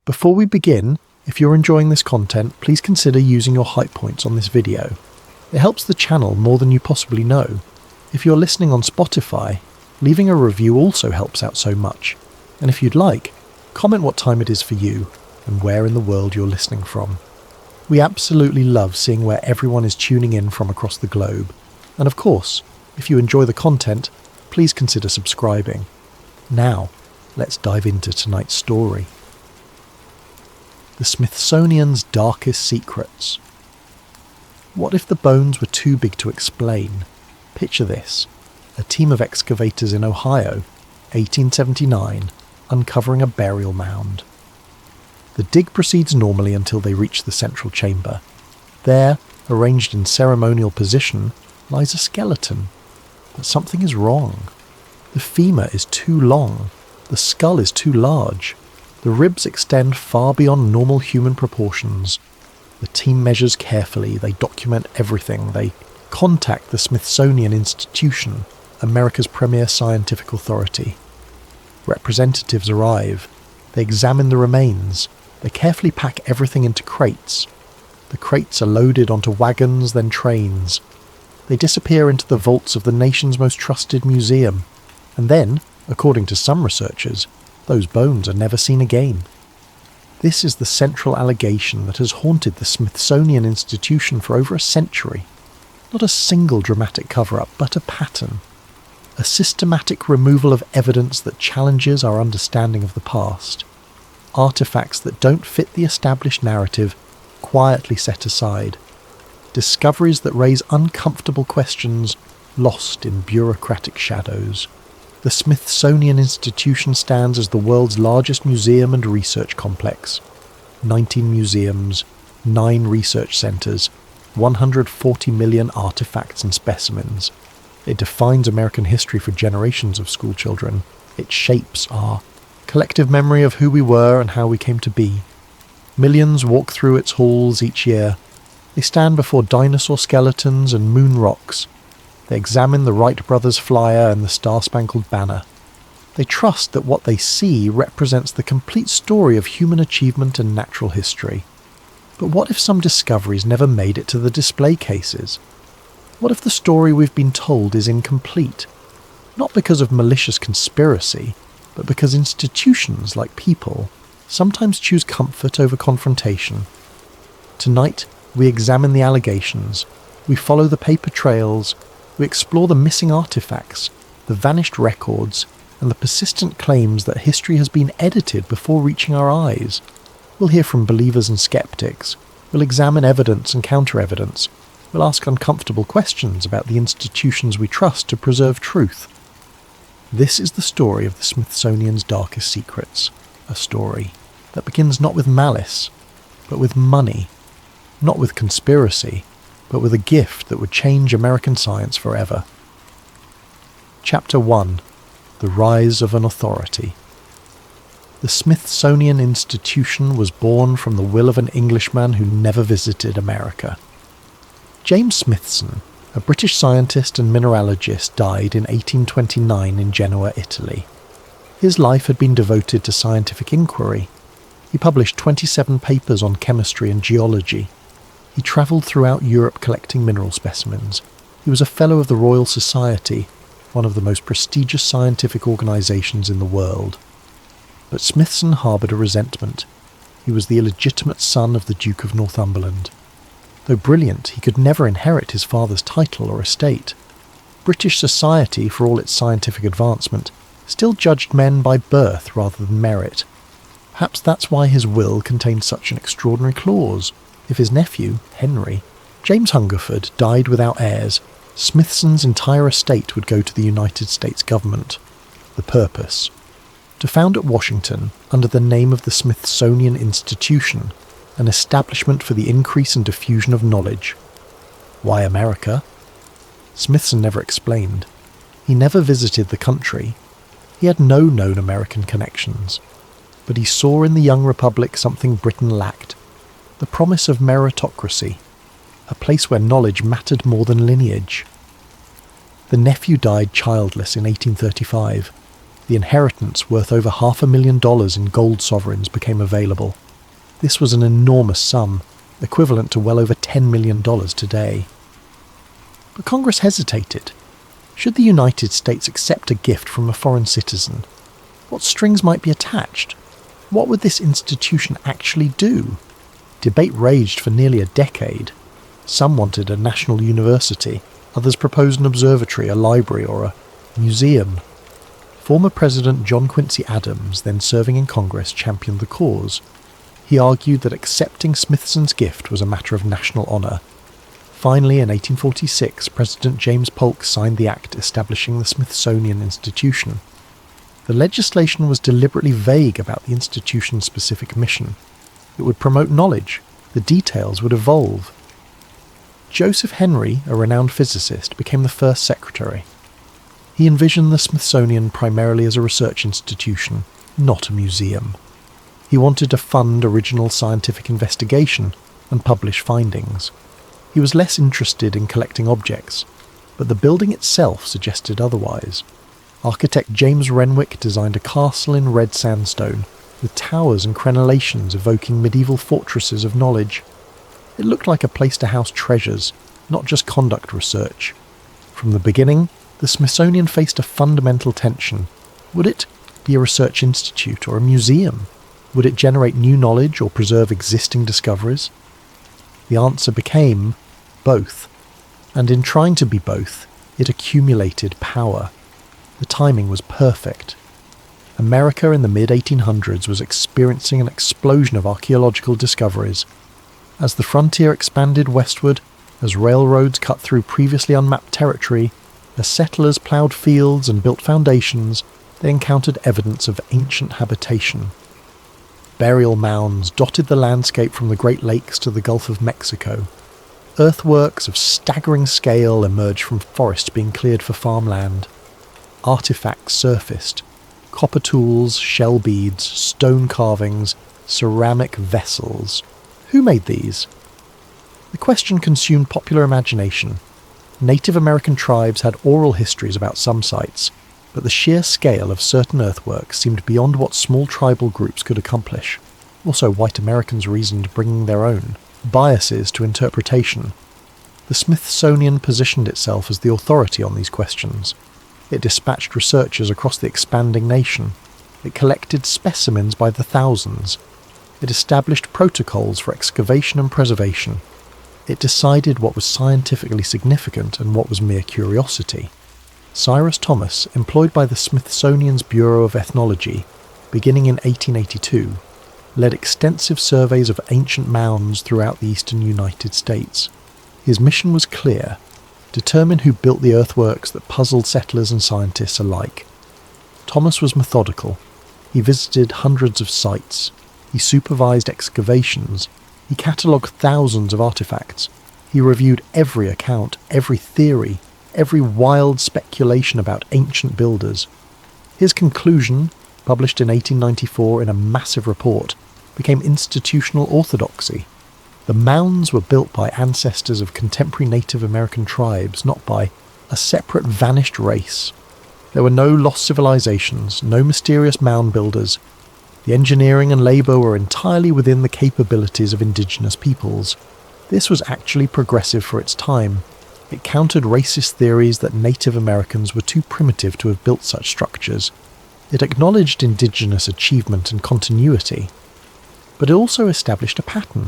Before we begin, if you're enjoying this content, please consider using your hype points on this video. It helps the channel more than you possibly know. If you're listening on Spotify, leaving a review also helps out so much. And if you'd like, comment what time it is for you and where in the world you're listening from. We absolutely love seeing where everyone is tuning in from across the globe. And of course, if you enjoy the content, please consider subscribing. Now, let's dive into tonight's story. The Smithsonian's Darkest Secrets. What if the bones were too big to explain? Picture this: a team of excavators in Ohio, 1879, uncovering a burial mound. The dig proceeds normally until they reach the central chamber. There, arranged in ceremonial position, lies a skeleton. But something is wrong. The femur is too long. The skull is too large. The ribs extend far beyond normal human proportions. The team measures carefully. They document everything. They contact the Smithsonian Institution, America's premier scientific authority. Representatives arrive. They examine the remains. They carefully pack everything into crates. The crates are loaded onto wagons, then trains. They disappear into the vaults of the nation's most trusted museum. And then, according to some researchers, those bones are never seen again. This is the central allegation that has haunted the Smithsonian Institution for over a century. Not a single dramatic cover-up, but a pattern. A systematic removal of evidence that challenges our understanding of the past. Artifacts that don't fit the established narrative, quietly set aside. Discoveries that raise uncomfortable questions, lost in bureaucratic shadows. The Smithsonian Institution stands as the world's largest museum and research complex. 19 museums, 9 research centres, 140 million artifacts and specimens. It defines American history for generations of schoolchildren. It shapes our collective memory of who we were and how we came to be. Millions walk through its halls each year. They stand before dinosaur skeletons and moon rocks. They examine the Wright brothers' flyer and the Star-Spangled Banner. They trust that what they see represents the complete story of human achievement and natural history. But what if some discoveries never made it to the display cases? What if the story we've been told is incomplete? Not because of malicious conspiracy, but because institutions, like people, sometimes choose comfort over confrontation. Tonight, we examine the allegations. We follow the paper trails. We explore the missing artifacts, the vanished records, and the persistent claims that history has been edited before reaching our eyes. We'll hear from believers and skeptics. We'll examine evidence and counter-evidence. We'll ask uncomfortable questions about the institutions we trust to preserve truth. This is the story of the Smithsonian's Darkest Secrets. A story that begins not with malice, but with money. Not with conspiracy, but with a gift that would change American science forever. Chapter 1. The Rise of an Authority. The Smithsonian Institution was born from the will of an Englishman who never visited America. James Smithson, a British scientist and mineralogist, died in 1829 in Genoa, Italy. His life had been devoted to scientific inquiry. He published 27 papers on chemistry and geology. He travelled throughout Europe collecting mineral specimens. He was a Fellow of the Royal Society, one of the most prestigious scientific organisations in the world. But Smithson harboured a resentment. He was the illegitimate son of the Duke of Northumberland. Though brilliant, he could never inherit his father's title or estate. British society, for all its scientific advancement, still judged men by birth rather than merit. Perhaps that's why his will contained such an extraordinary clause. If his nephew, Henry, James Hungerford, died without heirs, Smithson's entire estate would go to the United States government. The purpose: to found at Washington, under the name of the Smithsonian Institution, an establishment for the increase and diffusion of knowledge. Why America? Smithson never explained. He never visited the country. He had no known American connections. But he saw in the young republic something Britain lacked: the promise of meritocracy, a place where knowledge mattered more than lineage. The nephew died childless in 1835. The inheritance worth over $500,000 in gold sovereigns became available. This was an enormous sum, equivalent to well over $10 million today. But Congress hesitated. Should the United States accept a gift from a foreign citizen? What strings might be attached? What would this institution actually do? Debate raged for nearly a decade. Some wanted a national university, others proposed an observatory, a library, or a museum. Former President John Quincy Adams, then serving in Congress, championed the cause. He argued that accepting Smithson's gift was a matter of national honour. Finally, in 1846, President James Polk signed the act establishing the Smithsonian Institution. The legislation was deliberately vague about the institution's specific mission. It would promote knowledge. The details would evolve. Joseph Henry, a renowned physicist, became the first secretary. He envisioned the Smithsonian primarily as a research institution, not a museum. He wanted to fund original scientific investigation and publish findings. He was less interested in collecting objects, but the building itself suggested otherwise. Architect James Renwick designed a castle in red sandstone, with towers and crenellations evoking medieval fortresses of knowledge. It looked like a place to house treasures, not just conduct research. From the beginning, the Smithsonian faced a fundamental tension. Would it be a research institute or a museum? Would it generate new knowledge or preserve existing discoveries? The answer became both. And in trying to be both, it accumulated power. The timing was perfect. America in the mid-1800s was experiencing an explosion of archaeological discoveries. As the frontier expanded westward, as railroads cut through previously unmapped territory, as settlers ploughed fields and built foundations, they encountered evidence of ancient habitation. Burial mounds dotted the landscape from the Great Lakes to the Gulf of Mexico. Earthworks of staggering scale emerged from forests being cleared for farmland. Artifacts surfaced. Copper tools, shell beads, stone carvings, ceramic vessels. Who made these? The question consumed popular imagination. Native American tribes had oral histories about some sites, but the sheer scale of certain earthworks seemed beyond what small tribal groups could accomplish. Also, white Americans reasoned bringing their own biases to interpretation. The Smithsonian positioned itself as the authority on these questions. It dispatched researchers across the expanding nation. It collected specimens by the thousands. It established protocols for excavation and preservation. It decided what was scientifically significant and what was mere curiosity. Cyrus Thomas, employed by the Smithsonian's Bureau of Ethnology, beginning in 1882, led extensive surveys of ancient mounds throughout the eastern United States. His mission was clear: determine who built the earthworks that puzzled settlers and scientists alike. Thomas was methodical. He visited hundreds of sites. He supervised excavations. He catalogued thousands of artifacts. He reviewed every account, every theory, every wild speculation about ancient builders. His conclusion, published in 1894 in a massive report, became institutional orthodoxy. The mounds were built by ancestors of contemporary Native American tribes, not by a separate vanished race. There were no lost civilizations, no mysterious mound builders. The engineering and labour were entirely within the capabilities of indigenous peoples. This was actually progressive for its time. It countered racist theories that Native Americans were too primitive to have built such structures. It acknowledged indigenous achievement and continuity. But it also established a pattern.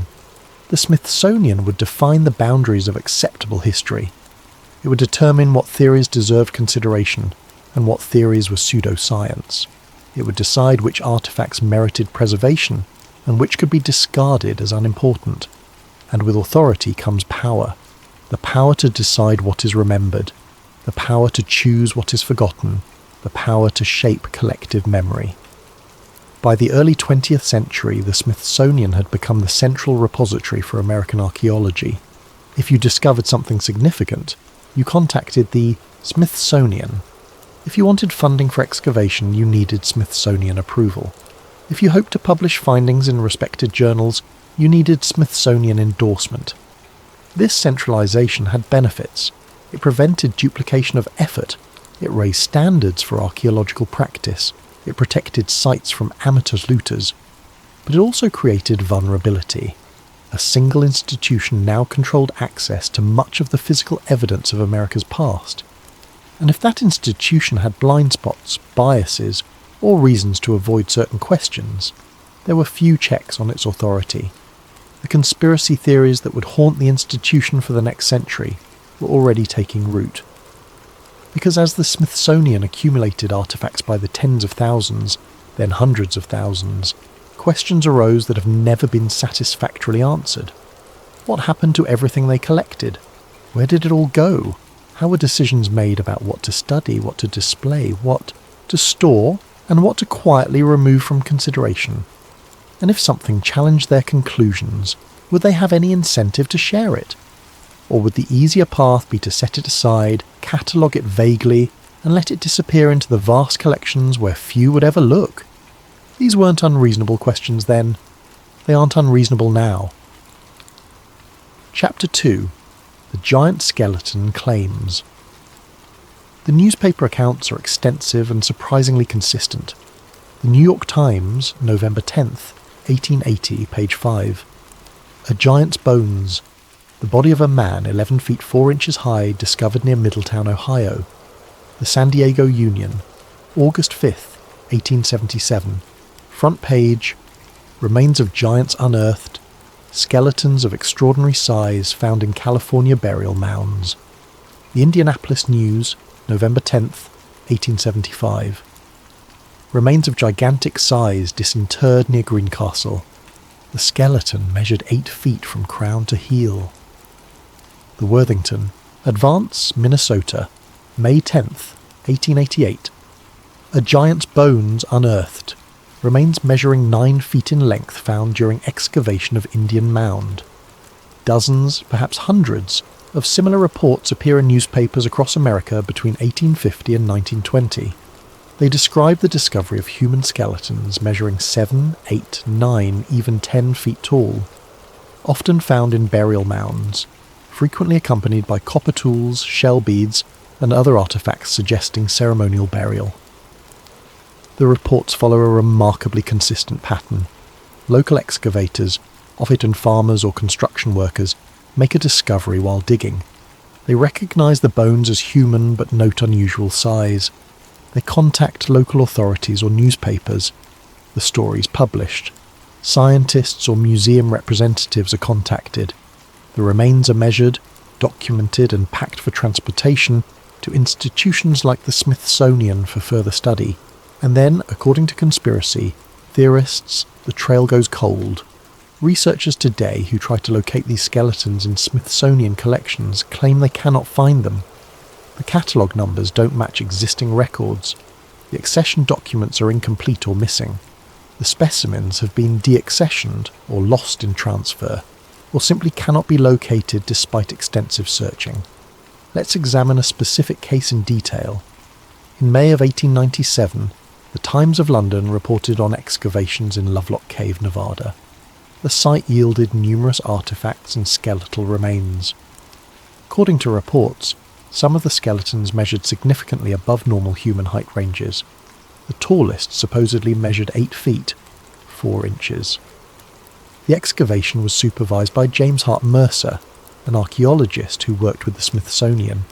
The Smithsonian would define the boundaries of acceptable history. It would determine what theories deserved consideration and what theories were pseudoscience. It would decide which artifacts merited preservation and which could be discarded as unimportant. And with authority comes power. The power to decide what is remembered. The power to choose what is forgotten. The power to shape collective memory. By the early 20th century, the Smithsonian had become the central repository for American archaeology. If you discovered something significant, you contacted the Smithsonian. If you wanted funding for excavation, you needed Smithsonian approval. If you hoped to publish findings in respected journals, you needed Smithsonian endorsement. This centralization had benefits. It prevented duplication of effort. It raised standards for archaeological practice. It protected sites from amateur looters. But it also created vulnerability. A single institution now controlled access to much of the physical evidence of America's past. And if that institution had blind spots, biases, or reasons to avoid certain questions, there were few checks on its authority. The conspiracy theories that would haunt the institution for the next century were already taking root. Because as the Smithsonian accumulated artifacts by the tens of thousands, then hundreds of thousands, questions arose that have never been satisfactorily answered. What happened to everything they collected? Where did it all go? How were decisions made about what to study, what to display, what to store, and what to quietly remove from consideration? And if something challenged their conclusions, would they have any incentive to share it? Or would the easier path be to set it aside, catalogue it vaguely, and let it disappear into the vast collections where few would ever look? These weren't unreasonable questions then. They aren't unreasonable now. Chapter 2. The Giant Skeleton Claims. The newspaper accounts are extensive and surprisingly consistent. The New York Times, November 10th, 1880, page 5. A giant's bones. The body of a man 11 feet 4 inches high discovered near Middletown, Ohio. The San Diego Union, August 5th, 1877. Front page. Remains of giants unearthed. Skeletons of extraordinary size found in California burial mounds. The Indianapolis News, November 10th, 1875. Remains of gigantic size disinterred near Greencastle. The skeleton measured 8 feet from crown to heel. The Worthington, Advance, Minnesota, May 10th, 1888. A giant's bones unearthed. Remains measuring 9 feet in length found during excavation of Indian mound. Dozens, perhaps hundreds, of similar reports appear in newspapers across America between 1850 and 1920. They describe the discovery of human skeletons measuring 7, 8, 9, even 10 feet tall, often found in burial mounds, frequently accompanied by copper tools, shell beads, and other artifacts suggesting ceremonial burial. The reports follow a remarkably consistent pattern. Local excavators, often farmers or construction workers, make a discovery while digging. They recognise the bones as human but note unusual size. They contact local authorities or newspapers. The story is published. Scientists or museum representatives are contacted. The remains are measured, documented and packed for transportation to institutions like the Smithsonian for further study. And then, according to conspiracy theorists, the trail goes cold. Researchers today who try to locate these skeletons in Smithsonian collections claim they cannot find them. The catalogue numbers don't match existing records. The accession documents are incomplete or missing. The specimens have been deaccessioned or lost in transfer, or simply cannot be located despite extensive searching. Let's examine a specific case in detail. In May of 1897, the Times of London reported on excavations in Lovelock Cave, Nevada. The site yielded numerous artifacts and skeletal remains. According to reports, some of the skeletons measured significantly above normal human height ranges. The tallest supposedly measured 8 feet, 4 inches. The excavation was supervised by James Hart Mercer, an archaeologist who worked with the Smithsonian.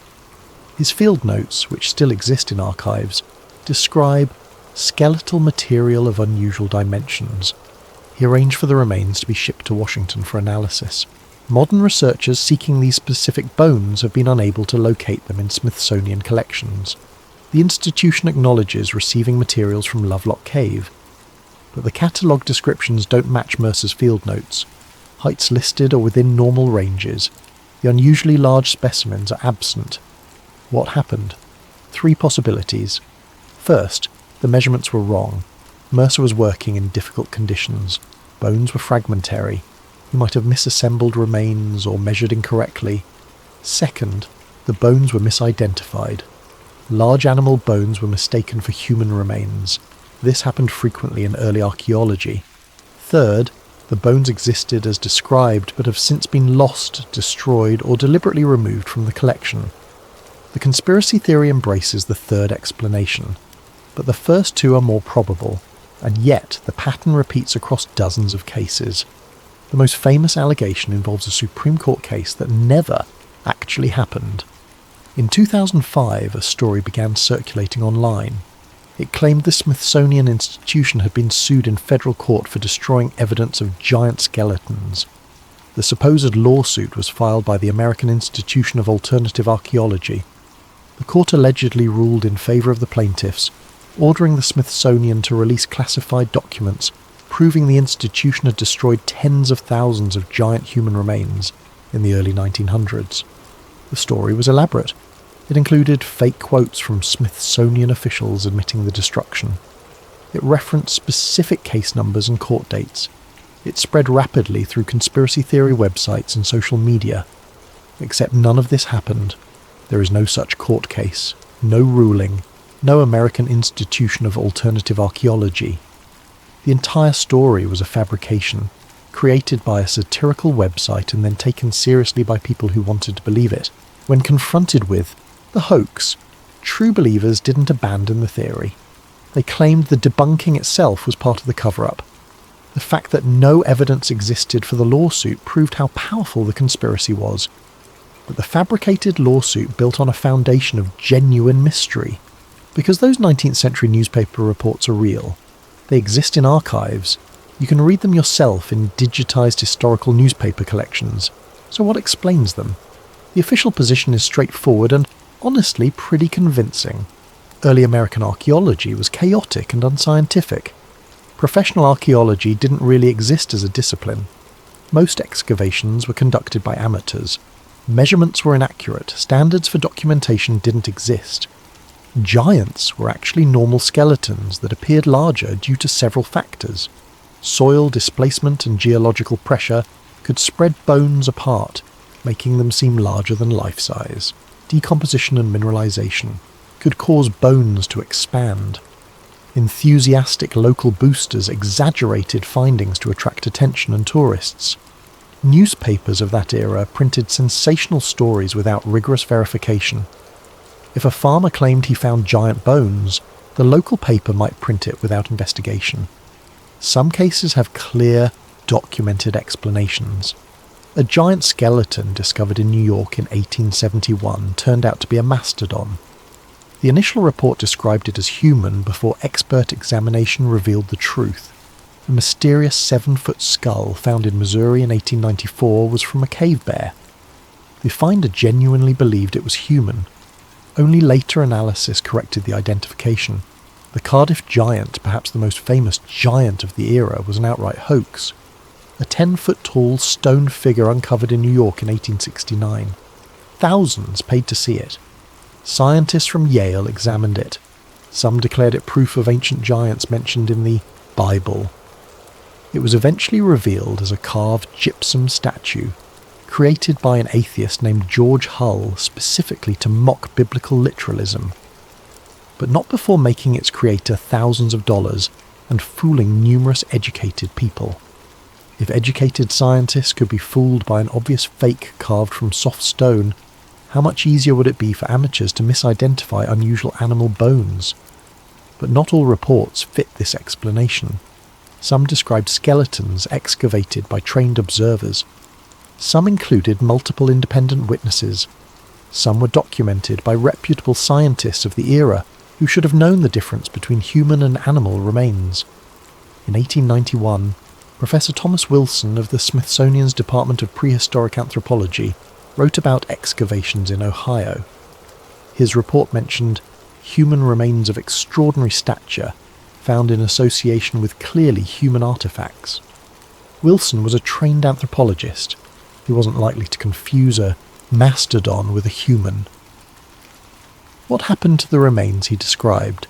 His field notes, which still exist in archives, describe skeletal material of unusual dimensions. He arranged for the remains to be shipped to Washington for analysis. Modern researchers seeking these specific bones have been unable to locate them in Smithsonian collections. The institution acknowledges receiving materials from Lovelock Cave, but the catalogue descriptions don't match Mercer's field notes. Heights listed are within normal ranges. The unusually large specimens are absent. What happened? 3 possibilities. First, the measurements were wrong. Mercer was working in difficult conditions. Bones were fragmentary. He might have misassembled remains or measured incorrectly. Second, the bones were misidentified. Large animal bones were mistaken for human remains. This happened frequently in early archaeology. Third, the bones existed as described but have since been lost, destroyed, or deliberately removed from the collection. The conspiracy theory embraces the third explanation, but the first two are more probable, and yet the pattern repeats across dozens of cases. The most famous allegation involves a Supreme Court case that never actually happened. In 2005, a story began circulating online. It claimed the Smithsonian institution had been sued in federal court for destroying evidence of giant skeletons. The supposed lawsuit was filed by the American Institution of Alternative Archaeology. The court allegedly ruled in favour of the plaintiffs, ordering the Smithsonian to release classified documents proving the institution had destroyed tens of thousands of giant human remains in the early 1900s. The story was elaborate. It included fake quotes from Smithsonian officials admitting the destruction. It referenced specific case numbers and court dates. It spread rapidly through conspiracy theory websites and social media. Except none of this happened. There is no such court case, no ruling, no American Institution of Alternative Archaeology. The entire story was a fabrication, created by a satirical website and then taken seriously by people who wanted to believe it. When confronted with the hoax, true believers didn't abandon the theory. They claimed the debunking itself was part of the cover-up. The fact that no evidence existed for the lawsuit proved how powerful the conspiracy was. But the fabricated lawsuit built on a foundation of genuine mystery. Because those 19th century newspaper reports are real, they exist in archives. You can read them yourself in digitized historical newspaper collections. So what explains them? The official position is straightforward and, honestly, pretty convincing. Early American archaeology was chaotic and unscientific. Professional archaeology didn't really exist as a discipline. Most excavations were conducted by amateurs. Measurements were inaccurate, standards for documentation didn't exist. Giants were actually normal skeletons that appeared larger due to several factors. Soil displacement and geological pressure could spread bones apart, making them seem larger than life size. Decomposition and mineralization could cause bones to expand. Enthusiastic local boosters exaggerated findings to attract attention and tourists. Newspapers of that era printed sensational stories without rigorous verification. If a farmer claimed he found giant bones, the local paper might print it without investigation. Some cases have clear, documented explanations. A giant skeleton discovered in New York in 1871 turned out to be a mastodon. The initial report described it as human before expert examination revealed the truth. The mysterious 7-foot skull found in Missouri in 1894 was from a cave bear. The finder genuinely believed it was human. Only later analysis corrected the identification. The Cardiff giant, perhaps the most famous giant of the era, was an outright hoax. A 10-foot-tall stone figure uncovered in New York in 1869. Thousands paid to see it. Scientists from Yale examined it. Some declared it proof of ancient giants mentioned in the Bible. It was eventually revealed as a carved gypsum statue, created by an atheist named George Hull specifically to mock biblical literalism, but not before making its creator thousands of dollars and fooling numerous educated people. If educated scientists could be fooled by an obvious fake carved from soft stone, how much easier would it be for amateurs to misidentify unusual animal bones? But not all reports fit this explanation. Some described skeletons excavated by trained observers. Some included multiple independent witnesses. Some were documented by reputable scientists of the era who should have known the difference between human and animal remains. In 1891, Professor Thomas Wilson of the Smithsonian's Department of Prehistoric Anthropology wrote about excavations in Ohio. His report mentioned human remains of extraordinary stature found in association with clearly human artifacts. Wilson was a trained anthropologist. He wasn't likely to confuse a mastodon with a human. What happened to the remains he described?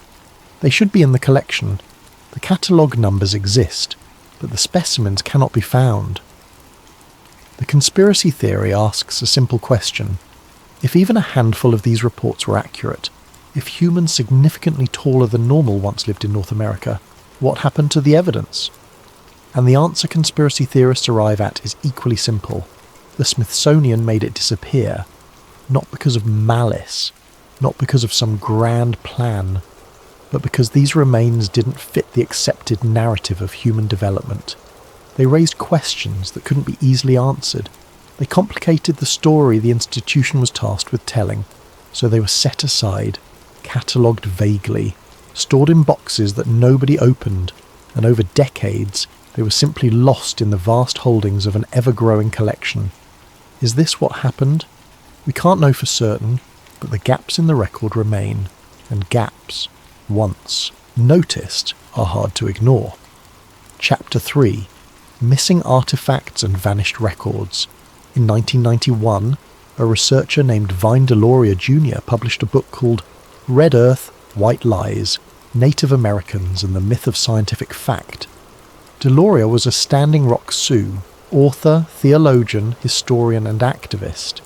They should be in the collection. The catalogue numbers exist, but the specimens cannot be found. The conspiracy theory asks a simple question. If even a handful of these reports were accurate, if humans significantly taller than normal once lived in North America, what happened to the evidence? And the answer conspiracy theorists arrive at is equally simple. The Smithsonian made it disappear, not because of malice, not because of some grand plan, but because these remains didn't fit the accepted narrative of human development. They raised questions that couldn't be easily answered. They complicated the story the institution was tasked with telling, so they were set aside, catalogued vaguely, stored in boxes that nobody opened, and over decades they were simply lost in the vast holdings of an ever-growing collection. Is this what happened? We can't know for certain, but the gaps in the record remain, and gaps, once noticed, are hard to ignore. Chapter 3. Missing Artifacts and Vanished Records. In 1991, a researcher named Vine Deloria Jr. published a book called Red Earth, White Lies, Native Americans and the Myth of Scientific Fact. Deloria was a Standing Rock Sioux, author, theologian, historian and activist.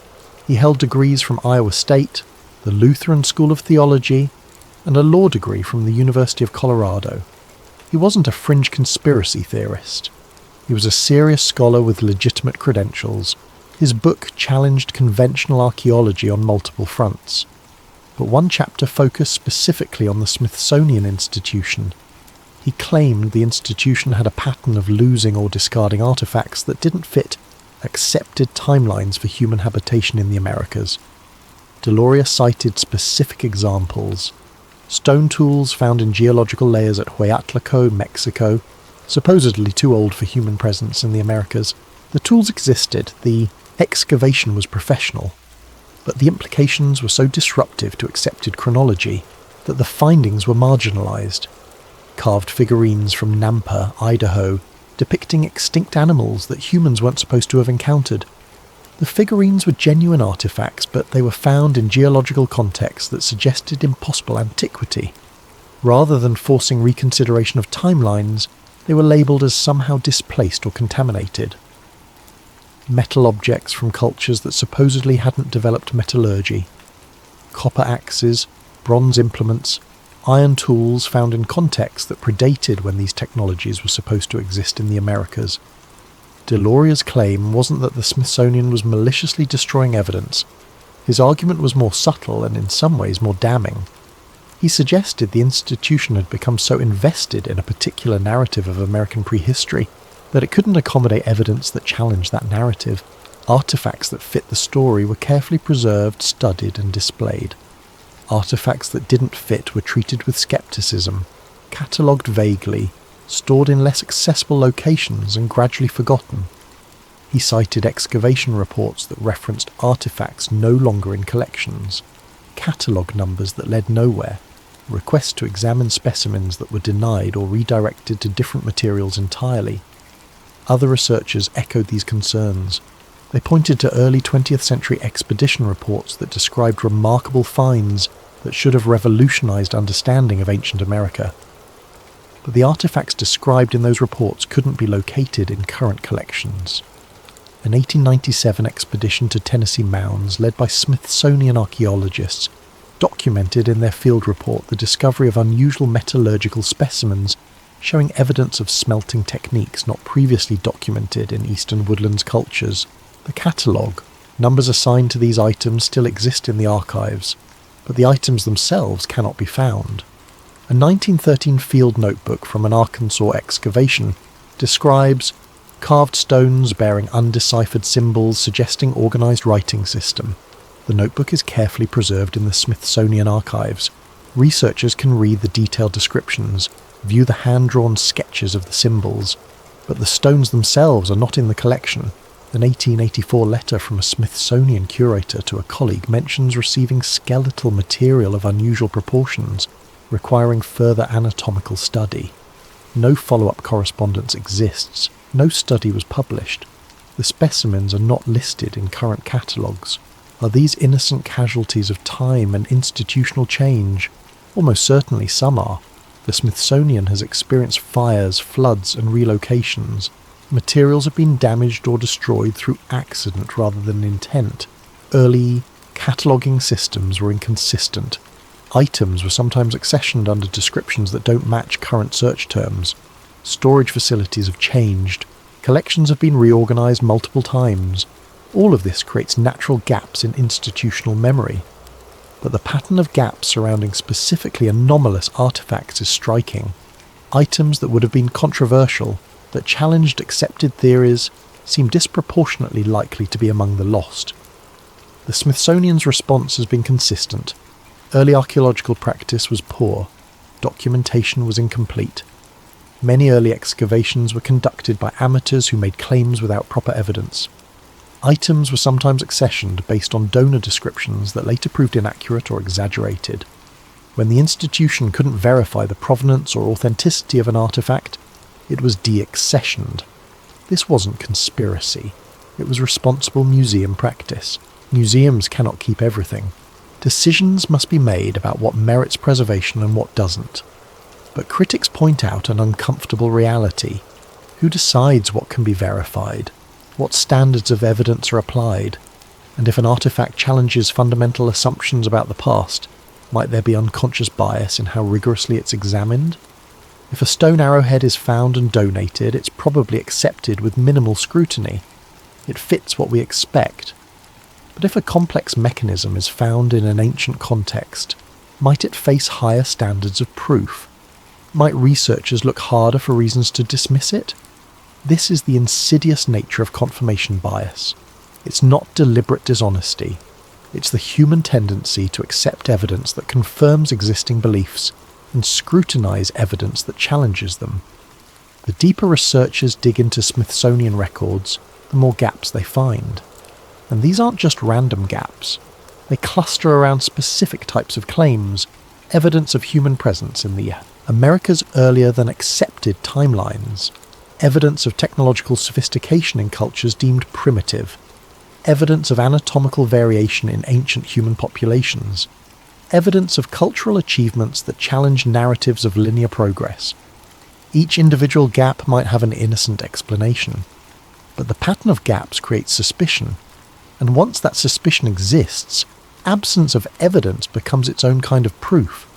He held degrees from Iowa State, the Lutheran School of Theology, and a law degree from the University of Colorado. He wasn't a fringe conspiracy theorist. He was a serious scholar with legitimate credentials. His book challenged conventional archaeology on multiple fronts. But one chapter focused specifically on the Smithsonian Institution. He claimed the institution had a pattern of losing or discarding artifacts that didn't fit accepted timelines for human habitation in the Americas. Deloria cited specific examples. Stone tools found in geological layers at Hueyatlaco, Mexico, supposedly too old for human presence in the Americas. The tools existed, the excavation was professional, but the implications were so disruptive to accepted chronology that the findings were marginalized. Carved figurines from Nampa, Idaho, depicting extinct animals that humans weren't supposed to have encountered. The figurines were genuine artifacts, but they were found in geological contexts that suggested impossible antiquity. Rather than forcing reconsideration of timelines, they were labelled as somehow displaced or contaminated. Metal objects from cultures that supposedly hadn't developed metallurgy. Copper axes, bronze implements, iron tools found in contexts that predated when these technologies were supposed to exist in the Americas. Deloria's claim wasn't that the Smithsonian was maliciously destroying evidence. His argument was more subtle and in some ways more damning. He suggested the institution had become so invested in a particular narrative of American prehistory that it couldn't accommodate evidence that challenged that narrative. Artifacts that fit the story were carefully preserved, studied and displayed. Artifacts that didn't fit were treated with skepticism, catalogued vaguely, stored in less accessible locations and gradually forgotten. He cited excavation reports that referenced artifacts no longer in collections, catalogue numbers that led nowhere, requests to examine specimens that were denied or redirected to different materials entirely. Other researchers echoed these concerns. They pointed to early 20th century expedition reports that described remarkable finds that should have revolutionized understanding of ancient America. But the artifacts described in those reports couldn't be located in current collections. An 1897 expedition to Tennessee mounds led by Smithsonian archaeologists documented in their field report the discovery of unusual metallurgical specimens showing evidence of smelting techniques not previously documented in eastern woodlands cultures. The catalogue, numbers assigned to these items, still exist in the archives, but the items themselves cannot be found. A 1913 field notebook from an Arkansas excavation describes carved stones bearing undeciphered symbols suggesting organised writing system. The notebook is carefully preserved in the Smithsonian archives. Researchers can read the detailed descriptions, view the hand-drawn sketches of the symbols, but the stones themselves are not in the collection. An 1884 letter from a Smithsonian curator to a colleague mentions receiving skeletal material of unusual proportions, requiring further anatomical study. No follow-up correspondence exists. No study was published. The specimens are not listed in current catalogues. Are these innocent casualties of time and institutional change? Almost certainly some are. The Smithsonian has experienced fires, floods and relocations. Materials have been damaged or destroyed through accident rather than intent. Early cataloguing systems were inconsistent. Items were sometimes accessioned under descriptions that don't match current search terms. Storage facilities have changed. Collections have been reorganised multiple times. All of this creates natural gaps in institutional memory. but the pattern of gaps surrounding specifically anomalous artifacts is striking. Items that would have been controversial, that challenged accepted theories, seem disproportionately likely to be among the lost. The Smithsonian's response has been consistent. Early archaeological practice was poor. Documentation was incomplete. Many early excavations were conducted by amateurs who made claims without proper evidence. Items were sometimes accessioned based on donor descriptions that later proved inaccurate or exaggerated. When the institution couldn't verify the provenance or authenticity of an artifact, it was de-accessioned. This wasn't conspiracy. It was responsible museum practice. Museums cannot keep everything. Decisions must be made about what merits preservation and what doesn't. But critics point out an uncomfortable reality. Who decides what can be verified? What standards of evidence are applied? And if an artifact challenges fundamental assumptions about the past, might there be unconscious bias in how rigorously it's examined? If a stone arrowhead is found and donated, it's probably accepted with minimal scrutiny. It fits what we expect. But if a complex mechanism is found in an ancient context, might it face higher standards of proof? Might researchers look harder for reasons to dismiss it? This is the insidious nature of confirmation bias. It's not deliberate dishonesty. It's the human tendency to accept evidence that confirms existing beliefs and scrutinize evidence that challenges them. The deeper researchers dig into Smithsonian records, the more gaps they find. And these aren't just random gaps. They cluster around specific types of claims, evidence of human presence in the America's earlier than accepted timelines, evidence of technological sophistication in cultures deemed primitive, evidence of anatomical variation in ancient human populations, evidence of cultural achievements that challenge narratives of linear progress. Each individual gap might have an innocent explanation, but the pattern of gaps creates suspicion, and once that suspicion exists, absence of evidence becomes its own kind of proof.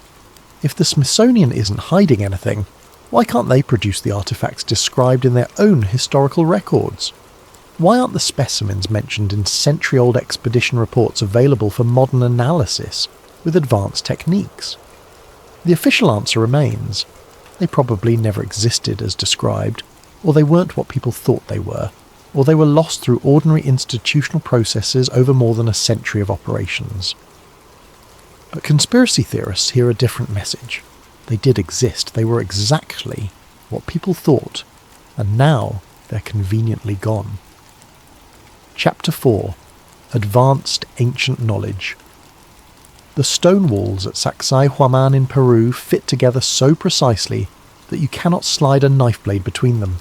If the Smithsonian isn't hiding anything, why can't they produce the artifacts described in their own historical records? Why aren't the specimens mentioned in century-old expedition reports available for modern analysis with advanced techniques? The official answer remains: they probably never existed as described, or they weren't what people thought they were, or they were lost through ordinary institutional processes over more than a century of operations. But conspiracy theorists hear a different message. They did exist. They were exactly what people thought, and now they're conveniently gone. Chapter 4. Advanced Ancient Knowledge. The stone walls at Sacsayhuaman in Peru fit together so precisely that you cannot slide a knife blade between them.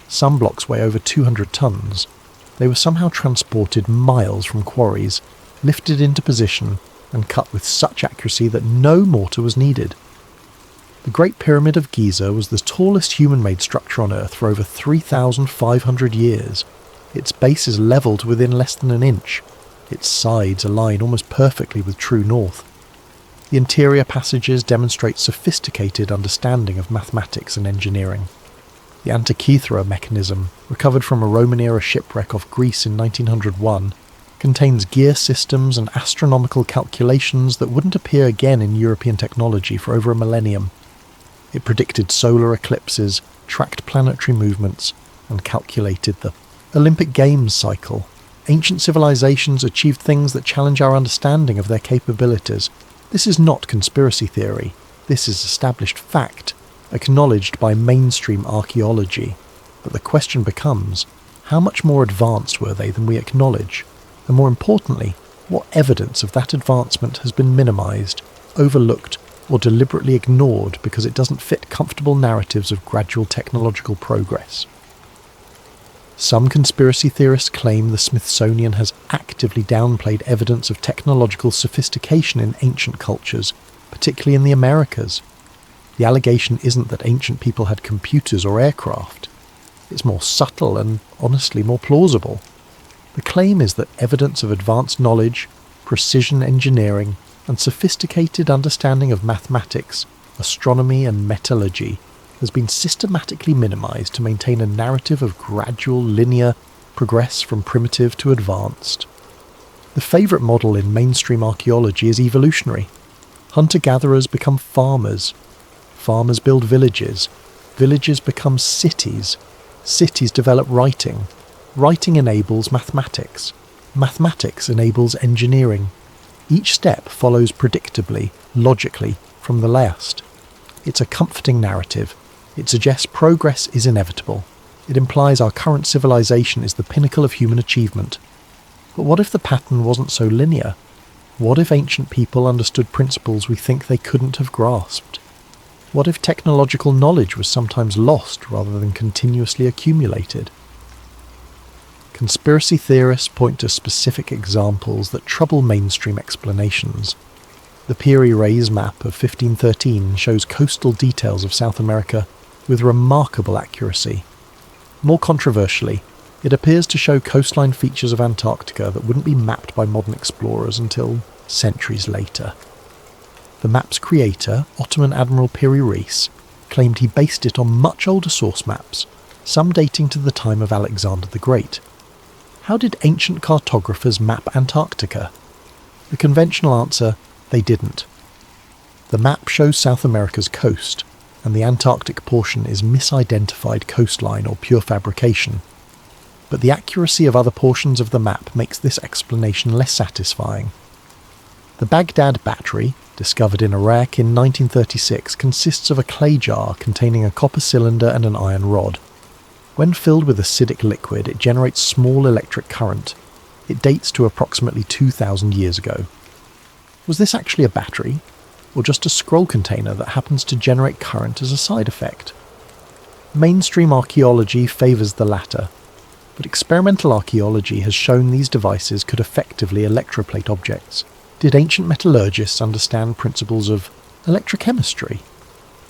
Some blocks weigh over 200 tons. They were somehow transported miles from quarries, lifted into position, and cut with such accuracy that no mortar was needed. The Great Pyramid of Giza was the tallest human-made structure on Earth for over 3,500 years. Its base is level to within less than an inch. Its sides align almost perfectly with true north. The interior passages demonstrate sophisticated understanding of mathematics and engineering. The Antikythera mechanism, recovered from a Roman-era shipwreck off Greece in 1901, contains gear systems and astronomical calculations that wouldn't appear again in European technology for over a millennium. It predicted solar eclipses, tracked planetary movements, and calculated the Olympic Games cycle. Ancient civilizations achieved things that challenge our understanding of their capabilities. This is not conspiracy theory. This is established fact, acknowledged by mainstream archaeology. But the question becomes, how much more advanced were they than we acknowledge? And more importantly, what evidence of that advancement has been minimized, overlooked, or deliberately ignored because it doesn't fit comfortable narratives of gradual technological progress? Some conspiracy theorists claim the Smithsonian has actively downplayed evidence of technological sophistication in ancient cultures, particularly in the Americas. The allegation isn't that ancient people had computers or aircraft. It's more subtle and, honestly, more plausible. The claim is that evidence of advanced knowledge, precision engineering, and sophisticated understanding of mathematics, astronomy, and metallurgy has been systematically minimized to maintain a narrative of gradual, linear progress from primitive to advanced. The favourite model in mainstream archaeology is evolutionary. Hunter-gatherers become farmers. Farmers build villages. Villages become cities. Cities develop writing. Writing enables mathematics. Mathematics enables engineering. Each step follows predictably, logically, from the last. It's a comforting narrative. It suggests progress is inevitable. It implies our current civilization is the pinnacle of human achievement. But what if the pattern wasn't so linear? What if ancient people understood principles we think they couldn't have grasped? What if technological knowledge was sometimes lost rather than continuously accumulated? Conspiracy theorists point to specific examples that trouble mainstream explanations. The Piri-Reis map of 1513 shows coastal details of South America with remarkable accuracy. More controversially, it appears to show coastline features of Antarctica that wouldn't be mapped by modern explorers until centuries later. The map's creator, Ottoman Admiral Piri-Reis, claimed he based it on much older source maps, some dating to the time of Alexander the Great. How did ancient cartographers map Antarctica? The conventional answer: they didn't. The map shows South America's coast, and the Antarctic portion is misidentified coastline or pure fabrication. But the accuracy of other portions of the map makes this explanation less satisfying. The Baghdad battery, discovered in Iraq in 1936, consists of a clay jar containing a copper cylinder and an iron rod. When filled with acidic liquid, it generates small electric current. It dates to approximately 2,000 years ago. Was this actually a battery, or just a scroll container that happens to generate current as a side effect? Mainstream archaeology favours the latter, but experimental archaeology has shown these devices could effectively electroplate objects. Did ancient metallurgists understand principles of electrochemistry?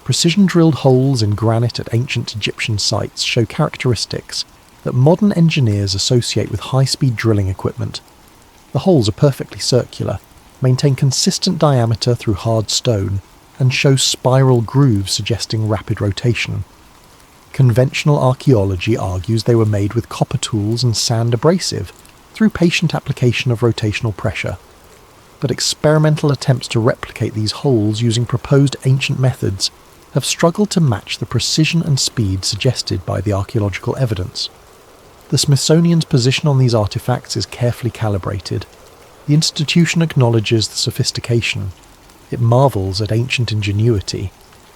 Precision-drilled holes in granite at ancient Egyptian sites show characteristics that modern engineers associate with high-speed drilling equipment. The holes are perfectly circular, maintain consistent diameter through hard stone, and show spiral grooves suggesting rapid rotation. Conventional archaeology argues they were made with copper tools and sand abrasive, through patient application of rotational pressure. But experimental attempts to replicate these holes using proposed ancient methods have struggled to match the precision and speed suggested by the archaeological evidence. The Smithsonian's position on these artifacts is carefully calibrated. The institution acknowledges the sophistication. It marvels at ancient ingenuity.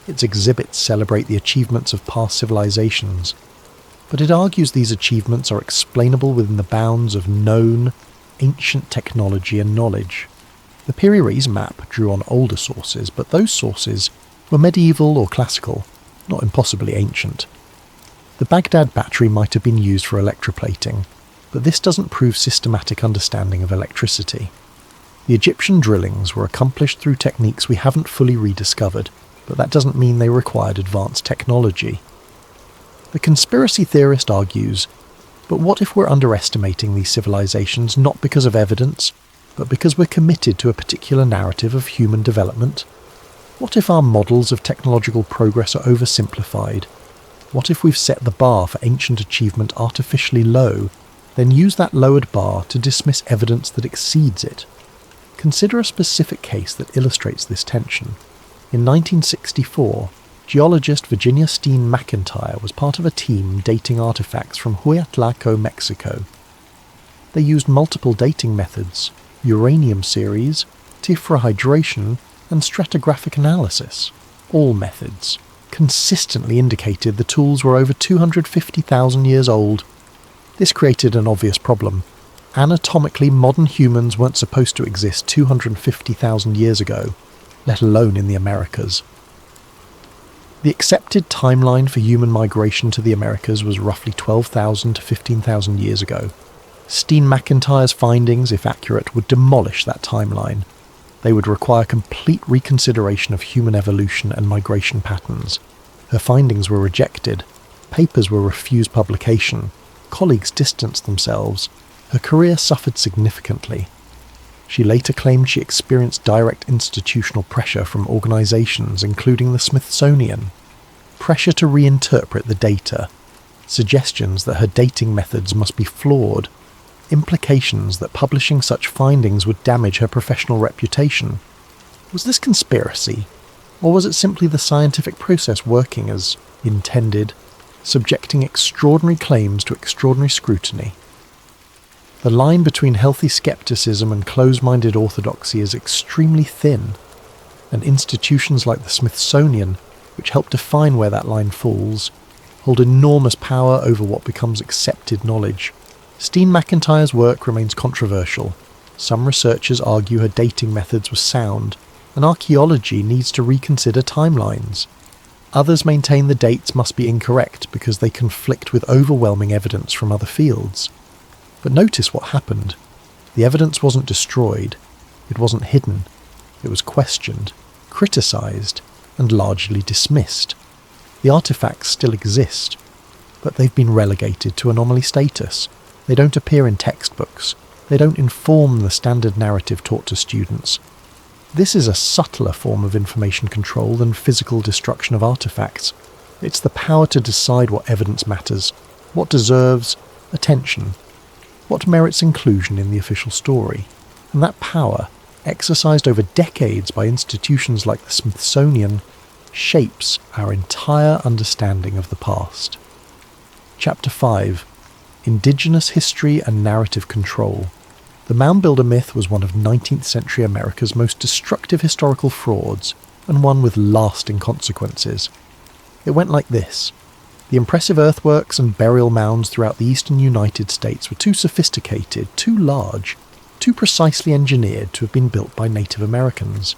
Its exhibits celebrate the achievements of past civilizations. But it argues these achievements are explainable within the bounds of known, ancient technology and knowledge. The Piri-Reis map drew on older sources, but those sources were medieval or classical, not impossibly ancient. The Baghdad battery might have been used for electroplating, but this doesn't prove systematic understanding of electricity. The Egyptian drillings were accomplished through techniques we haven't fully rediscovered, but that doesn't mean they required advanced technology. The conspiracy theorist argues, but what if we're underestimating these civilizations not because of evidence, but because we're committed to a particular narrative of human development? What if our models of technological progress are oversimplified? What if we've set the bar for ancient achievement artificially low, then use that lowered bar to dismiss evidence that exceeds it? Consider a specific case that illustrates this tension. In 1964, geologist Virginia Steen McIntyre was part of a team dating artifacts from Huatlaco, Mexico. They used multiple dating methods: uranium series, tephrohydration, and stratigraphic analysis. All methods consistently indicated the tools were over 250,000 years old. This created an obvious problem. Anatomically, modern humans weren't supposed to exist 250,000 years ago, let alone in the Americas. The accepted timeline for human migration to the Americas was roughly 12,000 to 15,000 years ago. Steen McIntyre's findings, if accurate, would demolish that timeline. They would require complete reconsideration of human evolution and migration patterns. Her findings were rejected. Papers were refused publication. Colleagues distanced themselves. Her career suffered significantly. She later claimed she experienced direct institutional pressure from organizations including the Smithsonian. Pressure to reinterpret the data. Suggestions that her dating methods must be flawed. implications that publishing such findings would damage her professional reputation. Was this conspiracy, or was it simply the scientific process working as intended, subjecting extraordinary claims to extraordinary scrutiny? The line between healthy skepticism and close-minded orthodoxy is extremely thin, and institutions like the Smithsonian, which help define where that line falls, hold enormous power over what becomes accepted knowledge. Steen McIntyre's work remains controversial. Some researchers argue her dating methods were sound, and archaeology needs to reconsider timelines. Others maintain the dates must be incorrect because they conflict with overwhelming evidence from other fields. But notice what happened. The evidence wasn't destroyed, it wasn't hidden, it was questioned, criticised, and largely dismissed. The artefacts still exist, but they've been relegated to anomaly status. They don't appear in textbooks, they don't inform the standard narrative taught to students. This is a subtler form of information control than physical destruction of artefacts. It's the power to decide what evidence matters, what deserves attention, what merits inclusion in the official story. And that power, exercised over decades by institutions like the Smithsonian, shapes our entire understanding of the past. Chapter 5. Indigenous History and Narrative Control. The Mound Builder myth was one of 19th century America's most destructive historical frauds, and one with lasting consequences. It went like this. The impressive earthworks and burial mounds throughout the eastern United States were too sophisticated, too large, too precisely engineered to have been built by Native Americans.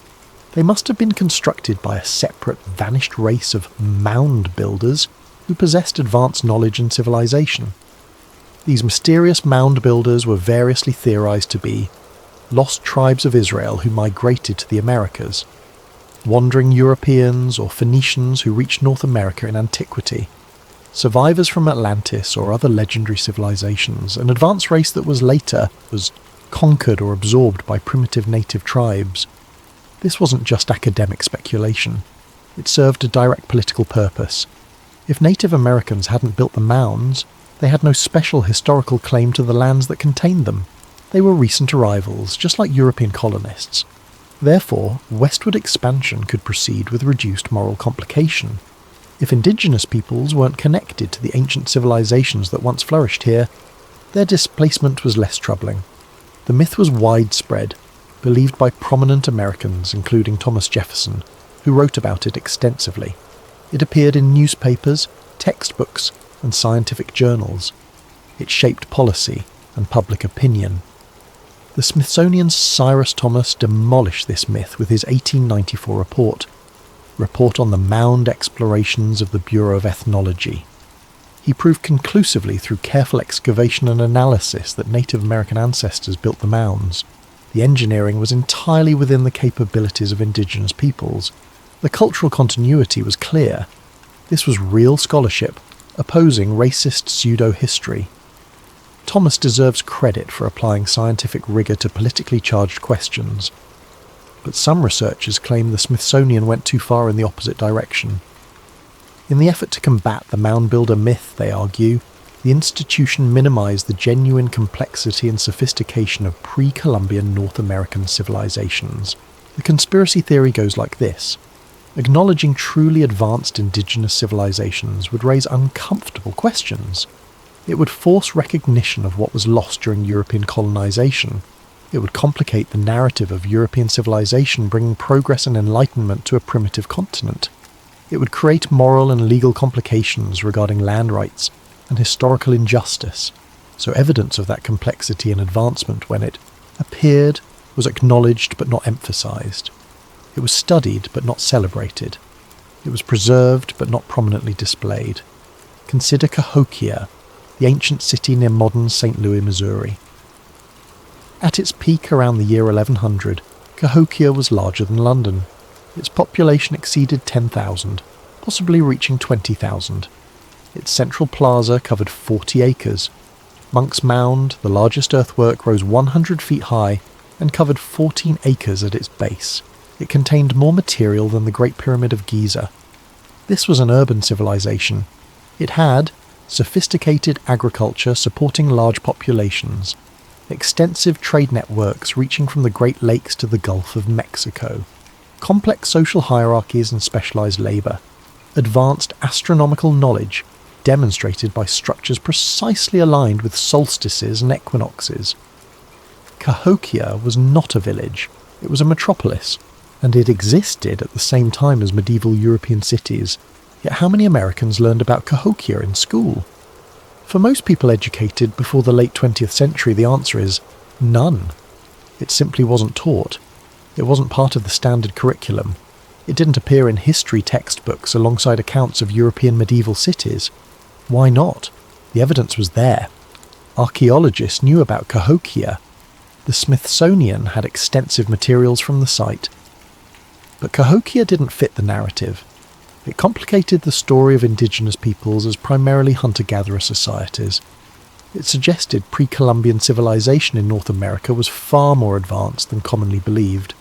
They must have been constructed by a separate, vanished race of mound builders who possessed advanced knowledge and civilization. These mysterious mound builders were variously theorized to be lost tribes of Israel who migrated to the Americas, wandering Europeans or Phoenicians who reached North America in antiquity, survivors from Atlantis or other legendary civilizations, an advanced race that was later conquered or absorbed by primitive native tribes. This wasn't just academic speculation. It served a direct political purpose. If Native Americans hadn't built the mounds, they had no special historical claim to the lands that contained them. They were recent arrivals, just like European colonists. Therefore, westward expansion could proceed with reduced moral complication. If indigenous peoples weren't connected to the ancient civilizations that once flourished here, their displacement was less troubling. The myth was widespread, believed by prominent Americans, including Thomas Jefferson, who wrote about it extensively. It appeared in newspapers, textbooks, and scientific journals. It shaped policy and public opinion. The Smithsonian's Cyrus Thomas demolished this myth with his 1894 report on the mound explorations of the Bureau of Ethnology. He proved conclusively through careful excavation and analysis that Native American ancestors built the mounds. The engineering was entirely within the capabilities of indigenous peoples. The cultural continuity was clear. This was real scholarship, opposing racist pseudo-history. Thomas deserves credit for applying scientific rigour to politically charged questions, but some researchers claim the Smithsonian went too far in the opposite direction. In the effort to combat the mound builder myth, they argue, the institution minimised the genuine complexity and sophistication of pre-Columbian North American civilizations. The conspiracy theory goes like this. Acknowledging truly advanced indigenous civilizations would raise uncomfortable questions. It would force recognition of what was lost during European colonization. It would complicate the narrative of European civilization bringing progress and enlightenment to a primitive continent. It would create moral and legal complications regarding land rights and historical injustice, so evidence of that complexity and advancement when it appeared was acknowledged but not emphasized. It was studied but not celebrated. It was preserved but not prominently displayed. Consider Cahokia, the ancient city near modern St. Louis, Missouri. At its peak around the year 1100, Cahokia was larger than London. Its population exceeded 10,000, possibly reaching 20,000. Its central plaza covered 40 acres. Monk's Mound, the largest earthwork, rose 100 feet high and covered 14 acres at its base. It contained more material than the Great Pyramid of Giza. This was an urban civilization. It had sophisticated agriculture supporting large populations, extensive trade networks reaching from the Great Lakes to the Gulf of Mexico, complex social hierarchies and specialised labour, advanced astronomical knowledge demonstrated by structures precisely aligned with solstices and equinoxes. Cahokia was not a village, it was a metropolis, and it existed at the same time as medieval European cities. Yet how many Americans learned about Cahokia in school? For most people educated before the late 20th century, the answer is none. It simply wasn't taught. It wasn't part of the standard curriculum. It didn't appear in history textbooks alongside accounts of European medieval cities. Why not? The evidence was there. Archaeologists knew about Cahokia. The Smithsonian had extensive materials from the site. But Cahokia didn't fit the narrative. It complicated the story of indigenous peoples as primarily hunter-gatherer societies. It suggested pre-Columbian civilization in North America was far more advanced than commonly believed.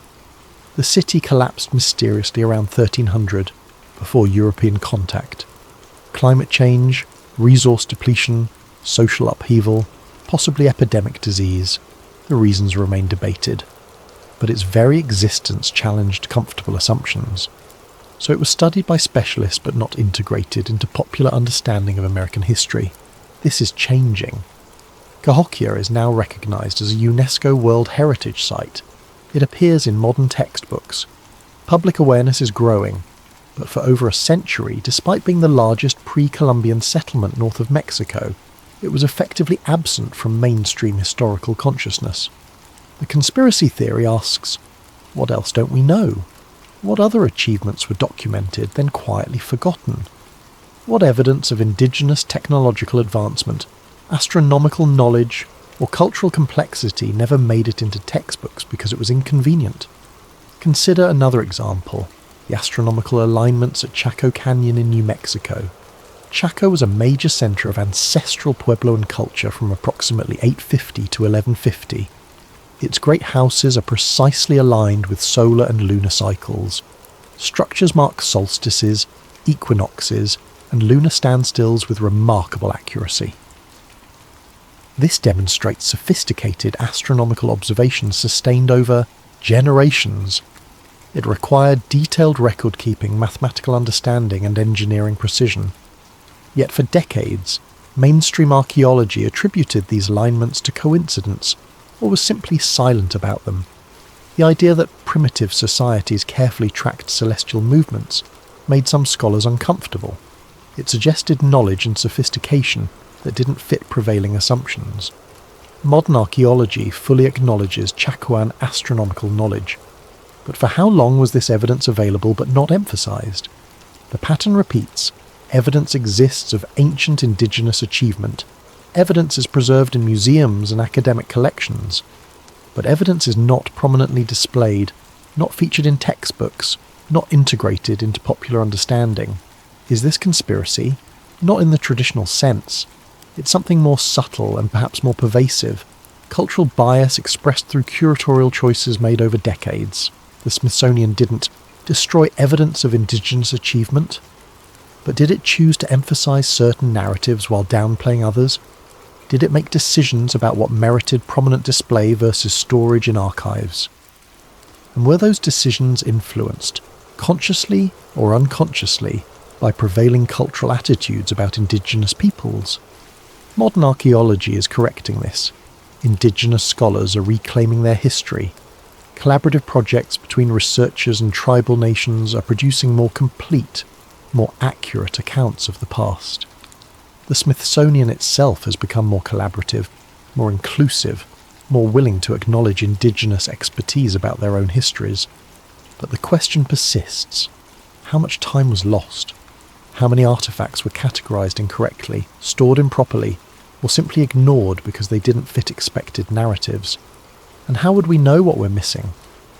The city collapsed mysteriously around 1300, before European contact. Climate change, resource depletion, social upheaval, possibly epidemic disease. The reasons remain debated. But its very existence challenged comfortable assumptions. So it was studied by specialists but not integrated into popular understanding of American history. This is changing. Cahokia is now recognised as a UNESCO World Heritage Site. It appears in modern textbooks. Public awareness is growing, but for over a century, despite being the largest pre-Columbian settlement north of Mexico, it was effectively absent from mainstream historical consciousness. The conspiracy theory asks, what else don't we know? What other achievements were documented, then quietly forgotten? What evidence of indigenous technological advancement, astronomical knowledge, or cultural complexity never made it into textbooks because it was inconvenient? Consider another example, the astronomical alignments at Chaco Canyon in New Mexico. Chaco was a major centre of ancestral Puebloan culture from approximately 850 to 1150. Its great houses are precisely aligned with solar and lunar cycles. Structures mark solstices, equinoxes, and lunar standstills with remarkable accuracy. This demonstrates sophisticated astronomical observations sustained over generations. It required detailed record-keeping, mathematical understanding, and engineering precision. Yet for decades, mainstream archaeology attributed these alignments to coincidence, or was simply silent about them. The idea that primitive societies carefully tracked celestial movements made some scholars uncomfortable. It suggested knowledge and sophistication that didn't fit prevailing assumptions. Modern archaeology fully acknowledges Chacoan astronomical knowledge. But for how long was this evidence available but not emphasized? The pattern repeats. Evidence exists of ancient indigenous achievement. Evidence is preserved in museums and academic collections, but evidence is not prominently displayed, not featured in textbooks, not integrated into popular understanding. Is this conspiracy? Not in the traditional sense. It's something more subtle and perhaps more pervasive, cultural bias expressed through curatorial choices made over decades. The Smithsonian didn't destroy evidence of indigenous achievement, but did it choose to emphasize certain narratives while downplaying others? Did it make decisions about what merited prominent display versus storage in archives? And were those decisions influenced, consciously or unconsciously, by prevailing cultural attitudes about indigenous peoples? Modern archaeology is correcting this. Indigenous scholars are reclaiming their history. Collaborative projects between researchers and tribal nations are producing more complete, more accurate accounts of the past. The Smithsonian itself has become more collaborative, more inclusive, more willing to acknowledge indigenous expertise about their own histories. But the question persists. How much time was lost? How many artifacts were categorized incorrectly, stored improperly, or simply ignored because they didn't fit expected narratives? And how would we know what we're missing?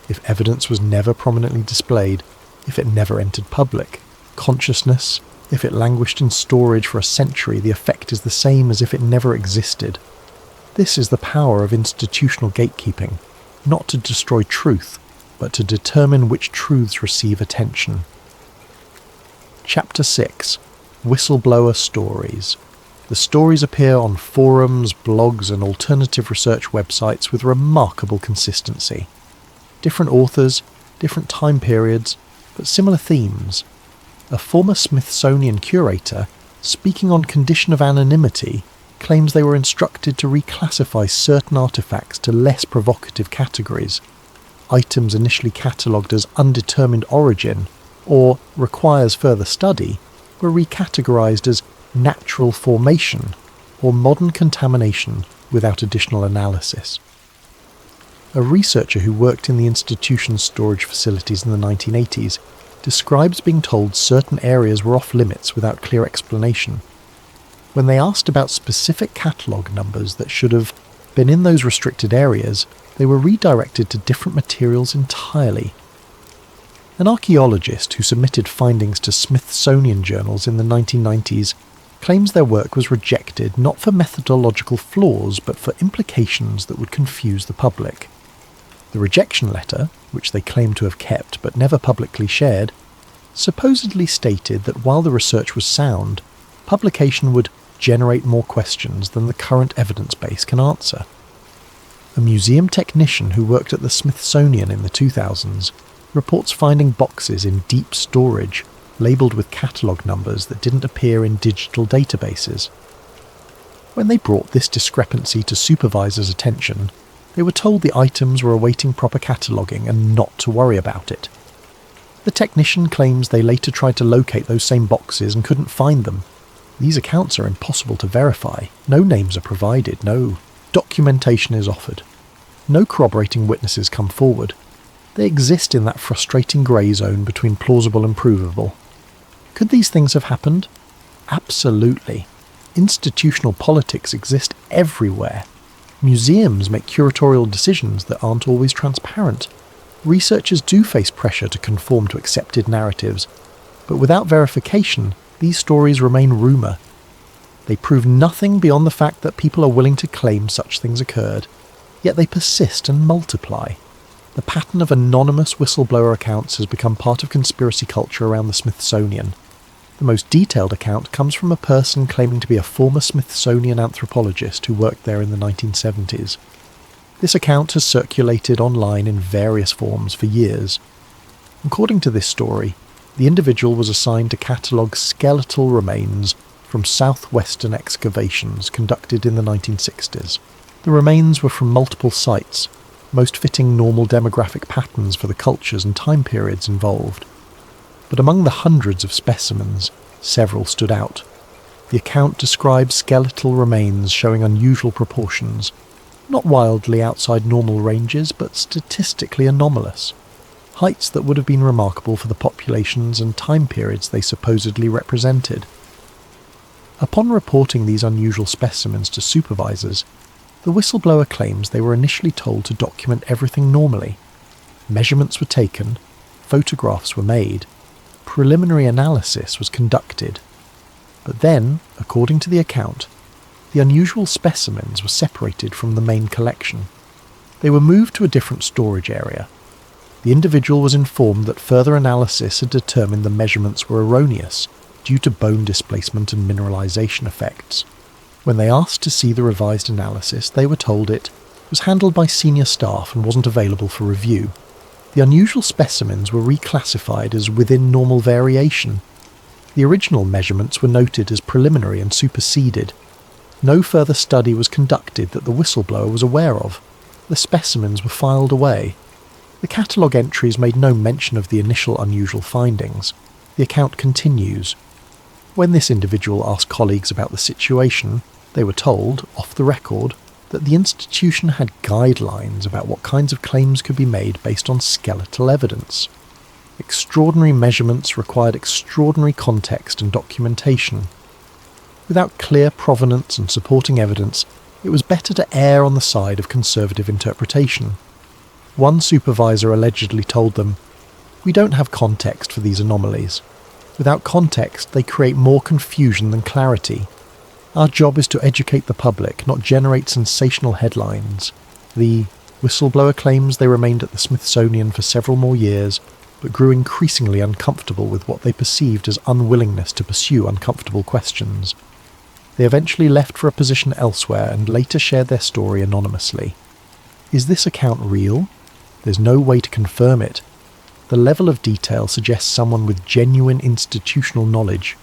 If evidence was never prominently displayed, if it never entered public consciousness, if it languished in storage for a century, the effect is the same as if it never existed. This is the power of institutional gatekeeping, not to destroy truth, but to determine which truths receive attention. Chapter 6. Whistleblower Stories. The stories appear on forums, blogs, and alternative research websites with remarkable consistency. Different authors, different time periods, but similar themes. A former Smithsonian curator, speaking on condition of anonymity, claims they were instructed to reclassify certain artefacts to less provocative categories. Items initially catalogued as undetermined origin, or requires further study, were recategorized as natural formation or modern contamination without additional analysis. A researcher who worked in the institution's storage facilities in the 1980s describes being told certain areas were off limits without clear explanation. When they asked about specific catalogue numbers that should have been in those restricted areas, they were redirected to different materials entirely. An archaeologist who submitted findings to Smithsonian journals in the 1990s claims their work was rejected not for methodological flaws but for implications that would confuse the public. The rejection letter, which they claimed to have kept but never publicly shared, supposedly stated that while the research was sound, publication would generate more questions than the current evidence base can answer. A museum technician who worked at the Smithsonian in the 2000s reports finding boxes in deep storage labelled with catalogue numbers that didn't appear in digital databases. When they brought this discrepancy to supervisors' attention, they were told the items were awaiting proper cataloguing and not to worry about it. The technician claims they later tried to locate those same boxes and couldn't find them. These accounts are impossible to verify. No names are provided, no documentation is offered. No corroborating witnesses come forward. They exist in that frustrating grey zone between plausible and provable. Could these things have happened? Absolutely. Institutional politics exist everywhere. Museums make curatorial decisions that aren't always transparent. Researchers do face pressure to conform to accepted narratives, but without verification, these stories remain rumour. They prove nothing beyond the fact that people are willing to claim such things occurred, yet they persist and multiply. The pattern of anonymous whistleblower accounts has become part of conspiracy culture around the Smithsonian. The most detailed account comes from a person claiming to be a former Smithsonian anthropologist who worked there in the 1970s. This account has circulated online in various forms for years. According to this story, the individual was assigned to catalogue skeletal remains from southwestern excavations conducted in the 1960s. The remains were from multiple sites, most fitting normal demographic patterns for the cultures and time periods involved. But among the hundreds of specimens, several stood out. The account describes skeletal remains showing unusual proportions, not wildly outside normal ranges, but statistically anomalous. Heights that would have been remarkable for the populations and time periods they supposedly represented. Upon reporting these unusual specimens to supervisors, the whistleblower claims they were initially told to document everything normally. Measurements were taken, photographs were made, preliminary analysis was conducted. But then, according to the account, the unusual specimens were separated from the main collection. They were moved to a different storage area. The individual was informed that further analysis had determined the measurements were erroneous due to bone displacement and mineralization effects. When they asked to see the revised analysis, they were told it was handled by senior staff and wasn't available for review. The unusual specimens were reclassified as within normal variation. The original measurements were noted as preliminary and superseded. No further study was conducted that the whistleblower was aware of. The specimens were filed away. The catalogue entries made no mention of the initial unusual findings. The account continues. When this individual asked colleagues about the situation, they were told, off the record, that the institution had guidelines about what kinds of claims could be made based on skeletal evidence. Extraordinary measurements required extraordinary context and documentation. Without clear provenance and supporting evidence, it was better to err on the side of conservative interpretation. One supervisor allegedly told them, "We don't have context for these anomalies. Without context, they create more confusion than clarity. Our job is to educate the public, not generate sensational headlines." The whistleblower claims they remained at the Smithsonian for several more years, but grew increasingly uncomfortable with what they perceived as unwillingness to pursue uncomfortable questions. They eventually left for a position elsewhere and later shared their story anonymously. Is this account real? There's no way to confirm it. The level of detail suggests someone with genuine institutional knowledge.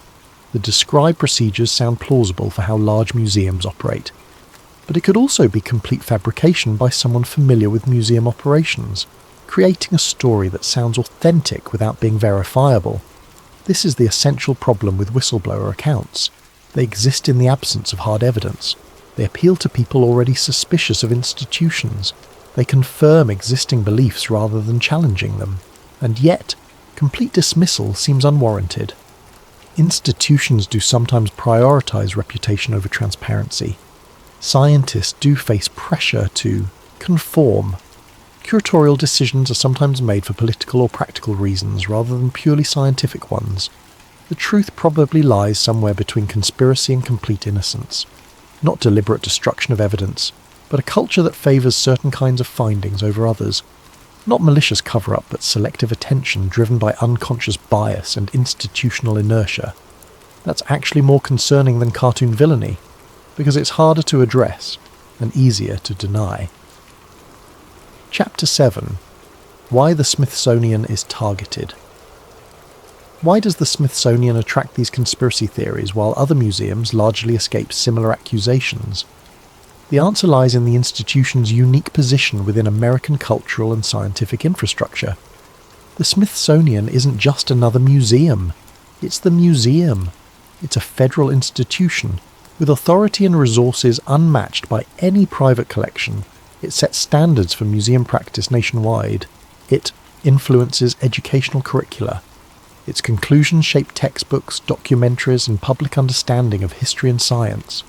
The described procedures sound plausible for how large museums operate. But it could also be complete fabrication by someone familiar with museum operations, creating a story that sounds authentic without being verifiable. This is the essential problem with whistleblower accounts. They exist in the absence of hard evidence. They appeal to people already suspicious of institutions. They confirm existing beliefs rather than challenging them. And yet, complete dismissal seems unwarranted. Institutions do sometimes prioritize reputation over transparency. Scientists do face pressure to conform. Curatorial decisions are sometimes made for political or practical reasons rather than purely scientific ones. The truth probably lies somewhere between conspiracy and complete innocence. Not deliberate destruction of evidence, but a culture that favours certain kinds of findings over others. Not malicious cover-up, but selective attention driven by unconscious bias and institutional inertia. That's actually more concerning than cartoon villainy, because it's harder to address and easier to deny. Chapter 7. Why the Smithsonian is targeted. Why does the Smithsonian attract these conspiracy theories while other museums largely escape similar accusations? The answer lies in the institution's unique position within American cultural and scientific infrastructure. The Smithsonian isn't just another museum. It's the museum. It's a federal institution with authority and resources unmatched by any private collection. It sets standards for museum practice nationwide. It influences educational curricula. Its conclusions shape textbooks, documentaries, and public understanding of history and science.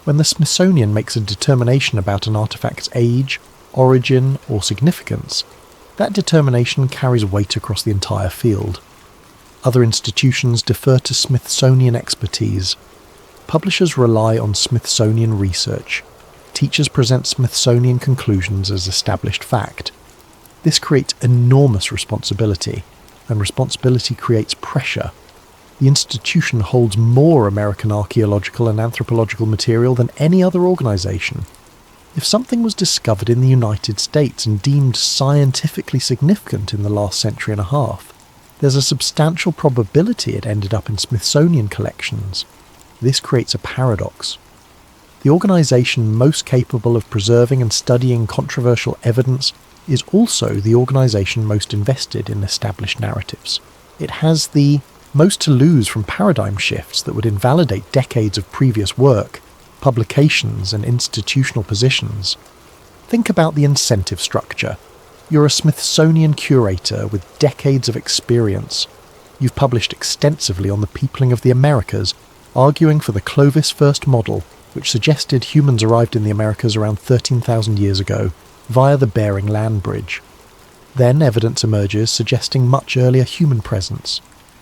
When the Smithsonian makes a determination about an artifact's age, origin, or significance, that determination carries weight across the entire field. Other institutions defer to Smithsonian expertise. Publishers rely on Smithsonian research. Teachers present Smithsonian conclusions as established fact. This creates enormous responsibility, and responsibility creates pressure. The institution holds more American archaeological and anthropological material than any other organisation. If something was discovered in the United States and deemed scientifically significant in the last century and a half, there's a substantial probability it ended up in Smithsonian collections. This creates a paradox. The organisation most capable of preserving and studying controversial evidence is also the organisation most invested in established narratives. It has the most to lose from paradigm shifts that would invalidate decades of previous work, publications, and institutional positions. Think about the incentive structure. You're a Smithsonian curator with decades of experience. You've published extensively on the peopling of the Americas, arguing for the Clovis first model, which suggested humans arrived in the Americas around 13,000 years ago, via the Bering Land Bridge. Then evidence emerges suggesting much earlier human presence.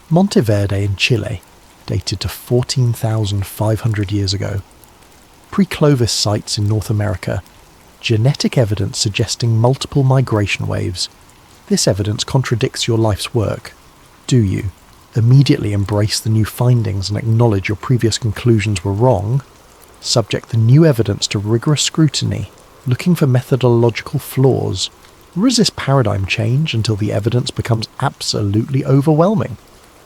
Monteverde in Chile, dated to 14,500 years ago. Pre-Clovis sites in North America. Genetic evidence suggesting multiple migration waves. This evidence contradicts your life's work. Do you immediately embrace the new findings and acknowledge your previous conclusions were wrong? Subject the new evidence to rigorous scrutiny, looking for methodological flaws? Resist paradigm change until the evidence becomes absolutely overwhelming?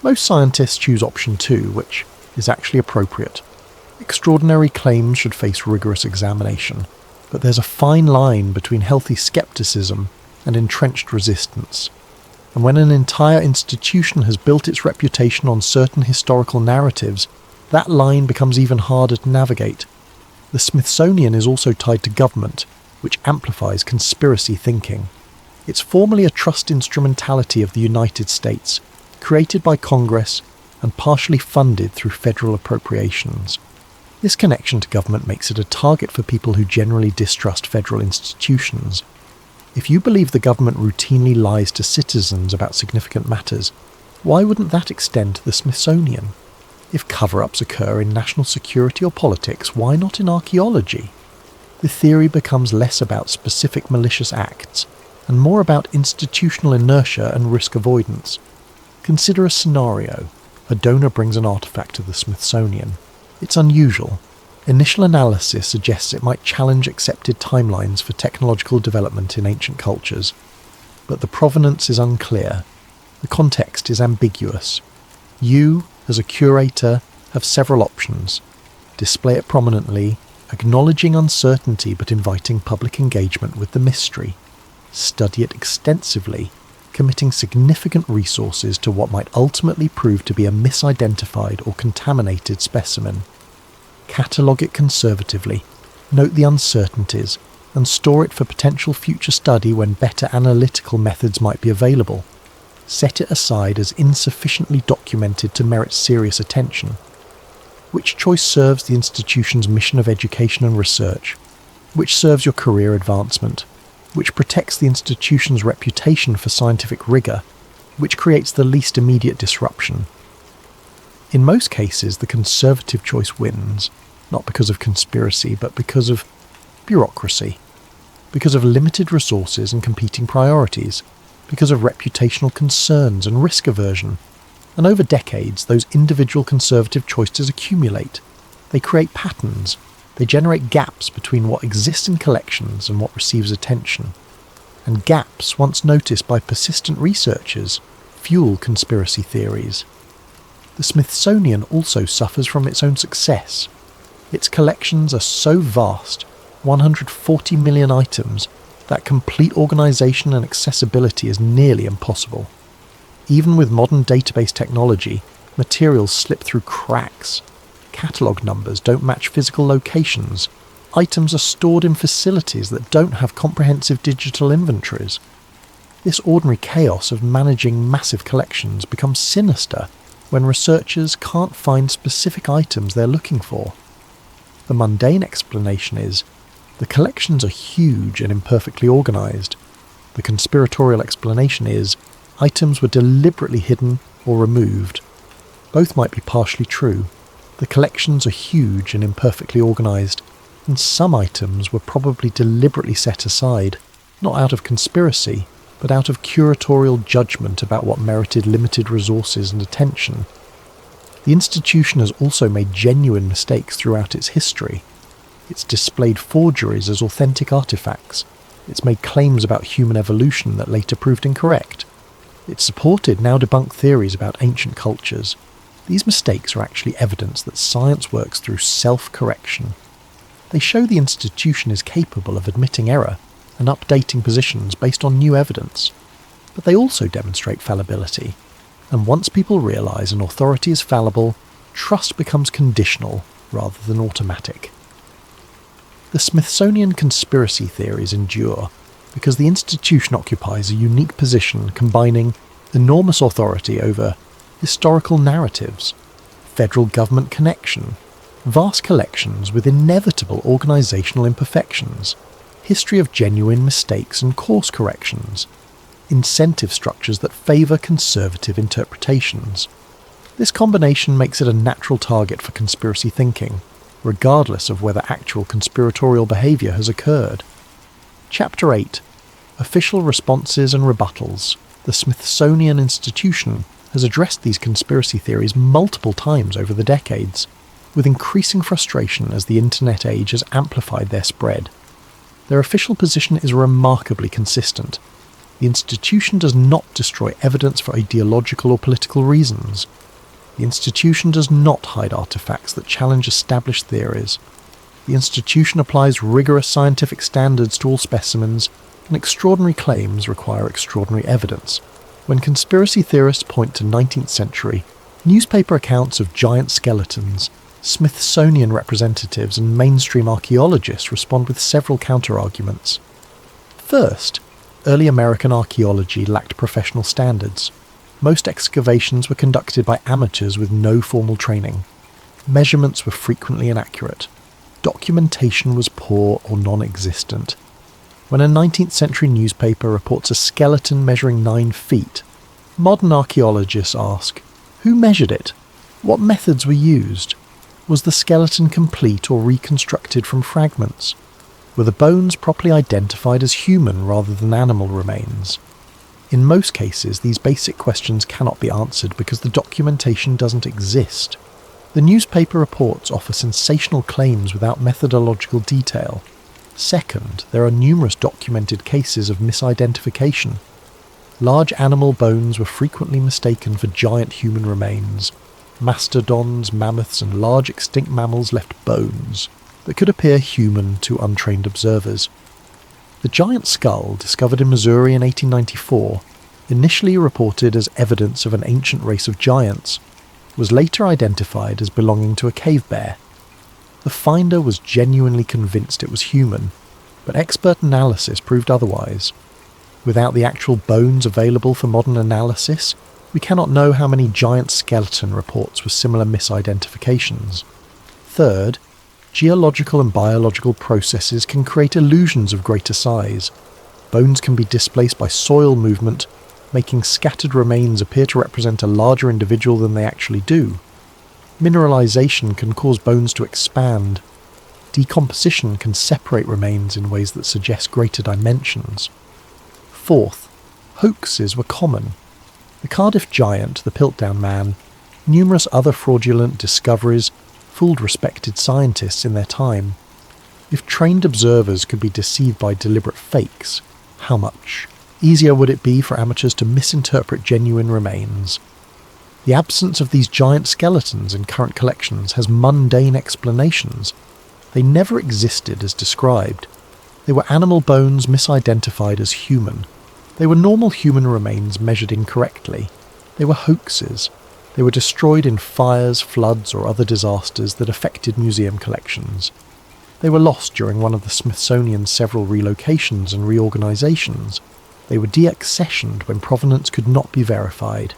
Most scientists choose option 2, which is actually appropriate. Extraordinary claims should face rigorous examination, but there's a fine line between healthy skepticism and entrenched resistance. And when an entire institution has built its reputation on certain historical narratives, that line becomes even harder to navigate. The Smithsonian is also tied to government, which amplifies conspiracy thinking. It's formally a trust instrumentality of the United States, created by Congress and partially funded through federal appropriations. This connection to government makes it a target for people who generally distrust federal institutions. If you believe the government routinely lies to citizens about significant matters, why wouldn't that extend to the Smithsonian? If cover-ups occur in national security or politics, why not in archaeology? The theory becomes less about specific malicious acts and more about institutional inertia and risk avoidance. Consider a scenario. A donor brings an artifact to the Smithsonian. It's unusual. Initial analysis suggests it might challenge accepted timelines for technological development in ancient cultures, but the provenance is unclear. The context is ambiguous. You, as a curator, have several options. Display it prominently, acknowledging uncertainty but inviting public engagement with the mystery. Study it extensively, committing significant resources to what might ultimately prove to be a misidentified or contaminated specimen. Catalogue it conservatively, note the uncertainties, and store it for potential future study when better analytical methods might be available. Set it aside as insufficiently documented to merit serious attention. Which choice serves the institution's mission of education and research? Which serves your career advancement? Which protects the institution's reputation for scientific rigour? Which creates the least immediate disruption? In most cases, the conservative choice wins, not because of conspiracy, but because of bureaucracy, because of limited resources and competing priorities, because of reputational concerns and risk aversion. And over decades, those individual conservative choices accumulate. They create patterns. They generate gaps between what exists in collections and what receives attention. And gaps, once noticed by persistent researchers, fuel conspiracy theories. The Smithsonian also suffers from its own success. Its collections are so vast, 140 million items, that complete organisation and accessibility is nearly impossible. Even with modern database technology, materials slip through cracks. Catalogue numbers don't match physical locations. Items are stored in facilities that don't have comprehensive digital inventories. This ordinary chaos of managing massive collections becomes sinister when researchers can't find specific items they're looking for. The mundane explanation is, the collections are huge and imperfectly organised. The conspiratorial explanation is, items were deliberately hidden or removed. Both might be partially true. The collections are huge and imperfectly organised, and some items were probably deliberately set aside, not out of conspiracy, but out of curatorial judgment about what merited limited resources and attention. The institution has also made genuine mistakes throughout its history. It's displayed forgeries as authentic artefacts. It's made claims about human evolution that later proved incorrect. It's supported now debunked theories about ancient cultures. These mistakes are actually evidence that science works through self-correction. They show the institution is capable of admitting error and updating positions based on new evidence. But they also demonstrate fallibility. And once people realise an authority is fallible, trust becomes conditional rather than automatic. The Smithsonian conspiracy theories endure because the institution occupies a unique position combining enormous authority over historical narratives, federal government connection, vast collections with inevitable organisational imperfections, history of genuine mistakes and course corrections, incentive structures that favour conservative interpretations. This combination makes it a natural target for conspiracy thinking, regardless of whether actual conspiratorial behaviour has occurred. Chapter 8. Official Responses and Rebuttals. The Smithsonian Institution has addressed these conspiracy theories multiple times over the decades, with increasing frustration as the internet age has amplified their spread. Their official position is remarkably consistent. The institution does not destroy evidence for ideological or political reasons. The institution does not hide artifacts that challenge established theories. The institution applies rigorous scientific standards to all specimens, and extraordinary claims require extraordinary evidence. When conspiracy theorists point to 19th century, newspaper accounts of giant skeletons, Smithsonian representatives and mainstream archaeologists respond with several counter-arguments. First, early American archaeology lacked professional standards. Most excavations were conducted by amateurs with no formal training. Measurements were frequently inaccurate. Documentation was poor or non-existent. When a 19th century newspaper reports a skeleton measuring 9 feet, modern archaeologists ask, who measured it? What methods were used? Was the skeleton complete or reconstructed from fragments? Were the bones properly identified as human rather than animal remains? In most cases, these basic questions cannot be answered because the documentation doesn't exist. The newspaper reports offer sensational claims without methodological detail. Second, there are numerous documented cases of misidentification. Large animal bones were frequently mistaken for giant human remains. Mastodons, mammoths, and large extinct mammals left bones that could appear human to untrained observers. The giant skull, discovered in Missouri in 1894, initially reported as evidence of an ancient race of giants, was later identified as belonging to a cave bear. The finder was genuinely convinced it was human, but expert analysis proved otherwise. Without the actual bones available for modern analysis, we cannot know how many giant skeleton reports were similar misidentifications. Third, geological and biological processes can create illusions of greater size. Bones can be displaced by soil movement, making scattered remains appear to represent a larger individual than they actually do. Mineralization can cause bones to expand. Decomposition can separate remains in ways that suggest greater dimensions. Fourth, hoaxes were common. The Cardiff giant, the Piltdown Man, numerous other fraudulent discoveries fooled respected scientists in their time. If trained observers could be deceived by deliberate fakes, how much easier would it be for amateurs to misinterpret genuine remains? The absence of these giant skeletons in current collections has mundane explanations. They never existed as described. They were animal bones misidentified as human. They were normal human remains measured incorrectly. They were hoaxes. They were destroyed in fires, floods, or other disasters that affected museum collections. They were lost during one of the Smithsonian's several relocations and reorganizations. They were deaccessioned when provenance could not be verified.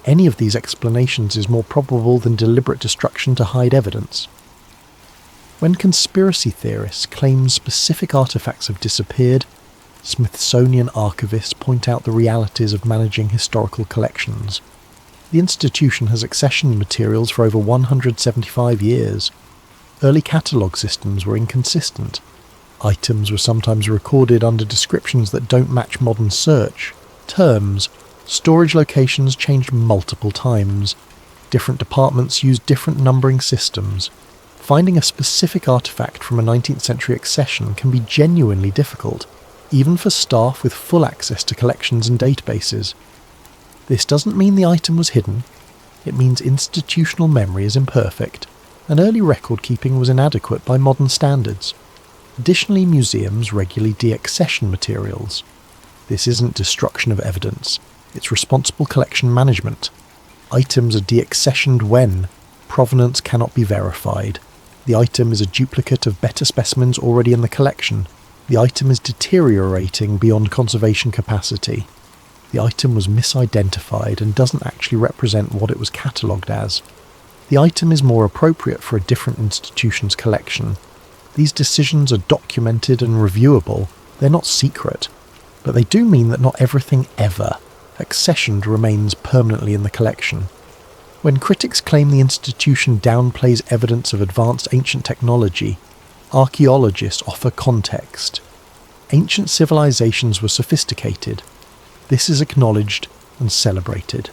Any of these explanations is more probable than deliberate destruction to hide evidence. When conspiracy theorists claim specific artifacts have disappeared, Smithsonian archivists point out the realities of managing historical collections. The institution has accessioned materials for over 175 years. Early catalogue systems were inconsistent. Items were sometimes recorded under descriptions that don't match modern search. Terms, storage locations changed multiple times. Different departments used different numbering systems. Finding a specific artifact from a 19th century accession can be genuinely difficult, even for staff with full access to collections and databases. This doesn't mean the item was hidden. It means institutional memory is imperfect, and early record keeping was inadequate by modern standards. Additionally, museums regularly deaccession materials. This isn't destruction of evidence, it's responsible collection management. Items are deaccessioned when provenance cannot be verified. The item is a duplicate of better specimens already in the collection. The item is deteriorating beyond conservation capacity. The item was misidentified and doesn't actually represent what it was catalogued as. The item is more appropriate for a different institution's collection. These decisions are documented and reviewable. They're not secret, but they do mean that not everything ever accessioned remains permanently in the collection. When critics claim the institution downplays evidence of advanced ancient technology, archaeologists offer context. Ancient civilizations were sophisticated. This is acknowledged and celebrated.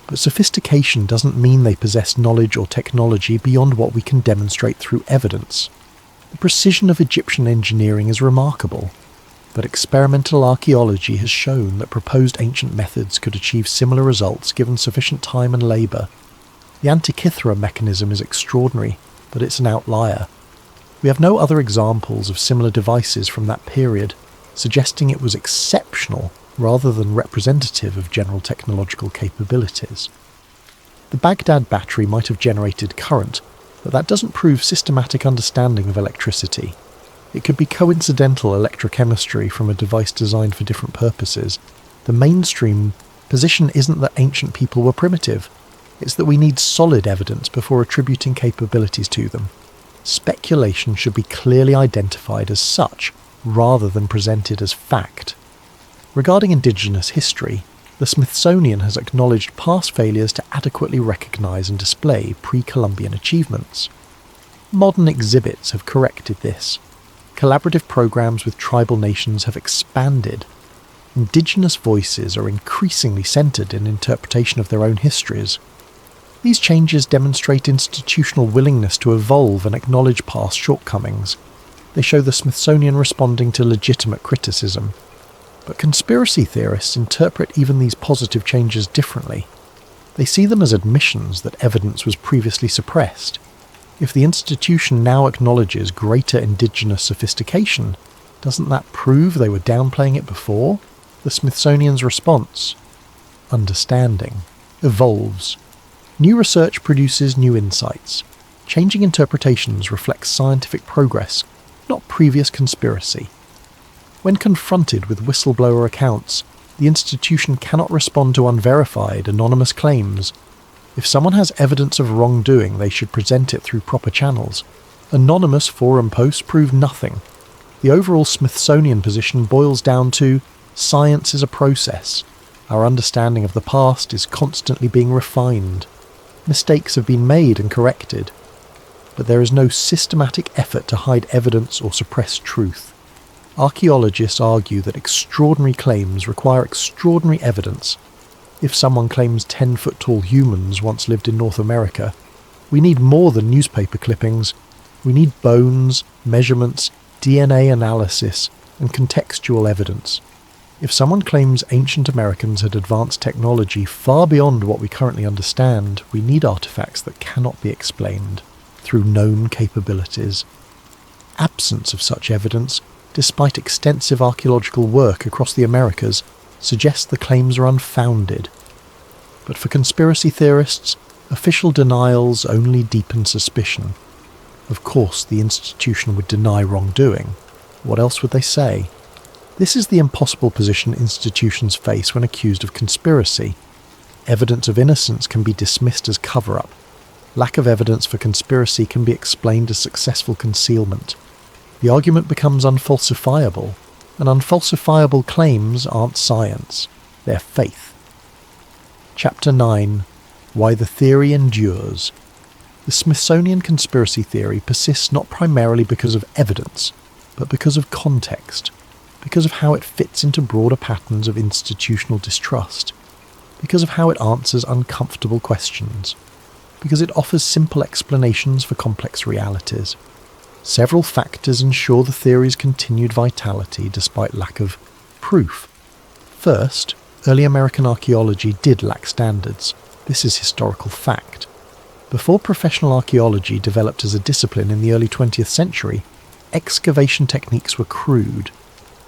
But sophistication doesn't mean they possess knowledge or technology beyond what we can demonstrate through evidence. The precision of Egyptian engineering is remarkable, but experimental archaeology has shown that proposed ancient methods could achieve similar results given sufficient time and labour. The Antikythera mechanism is extraordinary, but it's an outlier. We have no other examples of similar devices from that period, suggesting it was exceptional rather than representative of general technological capabilities. The Baghdad battery might have generated current, but that doesn't prove systematic understanding of electricity. It could be coincidental electrochemistry from a device designed for different purposes. The mainstream position isn't that ancient people were primitive, it's that we need solid evidence before attributing capabilities to them. Speculation should be clearly identified as such, rather than presented as fact. Regarding Indigenous history, the Smithsonian has acknowledged past failures to adequately recognise and display pre-Columbian achievements. Modern exhibits have corrected this. Collaborative programs with tribal nations have expanded. Indigenous voices are increasingly centred in interpretation of their own histories. These changes demonstrate institutional willingness to evolve and acknowledge past shortcomings. They show the Smithsonian responding to legitimate criticism. But conspiracy theorists interpret even these positive changes differently. They see them as admissions that evidence was previously suppressed. If the institution now acknowledges greater indigenous sophistication, doesn't that prove they were downplaying it before? The Smithsonian's response: understanding evolves. New research produces new insights. Changing interpretations reflects scientific progress, not previous conspiracy. When confronted with whistleblower accounts, the institution cannot respond to unverified, anonymous claims. If someone has evidence of wrongdoing, they should present it through proper channels. Anonymous forum posts prove nothing. The overall Smithsonian position boils down to: science is a process. Our understanding of the past is constantly being refined. Mistakes have been made and corrected. But there is no systematic effort to hide evidence or suppress truth. Archaeologists argue that extraordinary claims require extraordinary evidence. If someone claims 10-foot-tall humans once lived in North America, we need more than newspaper clippings. We need bones, measurements, DNA analysis, and contextual evidence. If someone claims ancient Americans had advanced technology far beyond what we currently understand, we need artifacts that cannot be explained through known capabilities. Absence of such evidence, despite extensive archaeological work across the Americas, suggests the claims are unfounded. But for conspiracy theorists, official denials only deepen suspicion. Of course, the institution would deny wrongdoing. What else would they say? This is the impossible position institutions face when accused of conspiracy. Evidence of innocence can be dismissed as cover-up. Lack of evidence for conspiracy can be explained as successful concealment. The argument becomes unfalsifiable, and unfalsifiable claims aren't science, they're faith. Chapter 9. Why the Theory Endures. The Smithsonian conspiracy theory persists not primarily because of evidence, but because of context, because of how it fits into broader patterns of institutional distrust, because of how it answers uncomfortable questions, because it offers simple explanations for complex realities. Several factors ensure the theory's continued vitality despite lack of proof. First, early American archaeology did lack standards. This is historical fact. Before professional archaeology developed as a discipline in the early 20th century, excavation techniques were crude.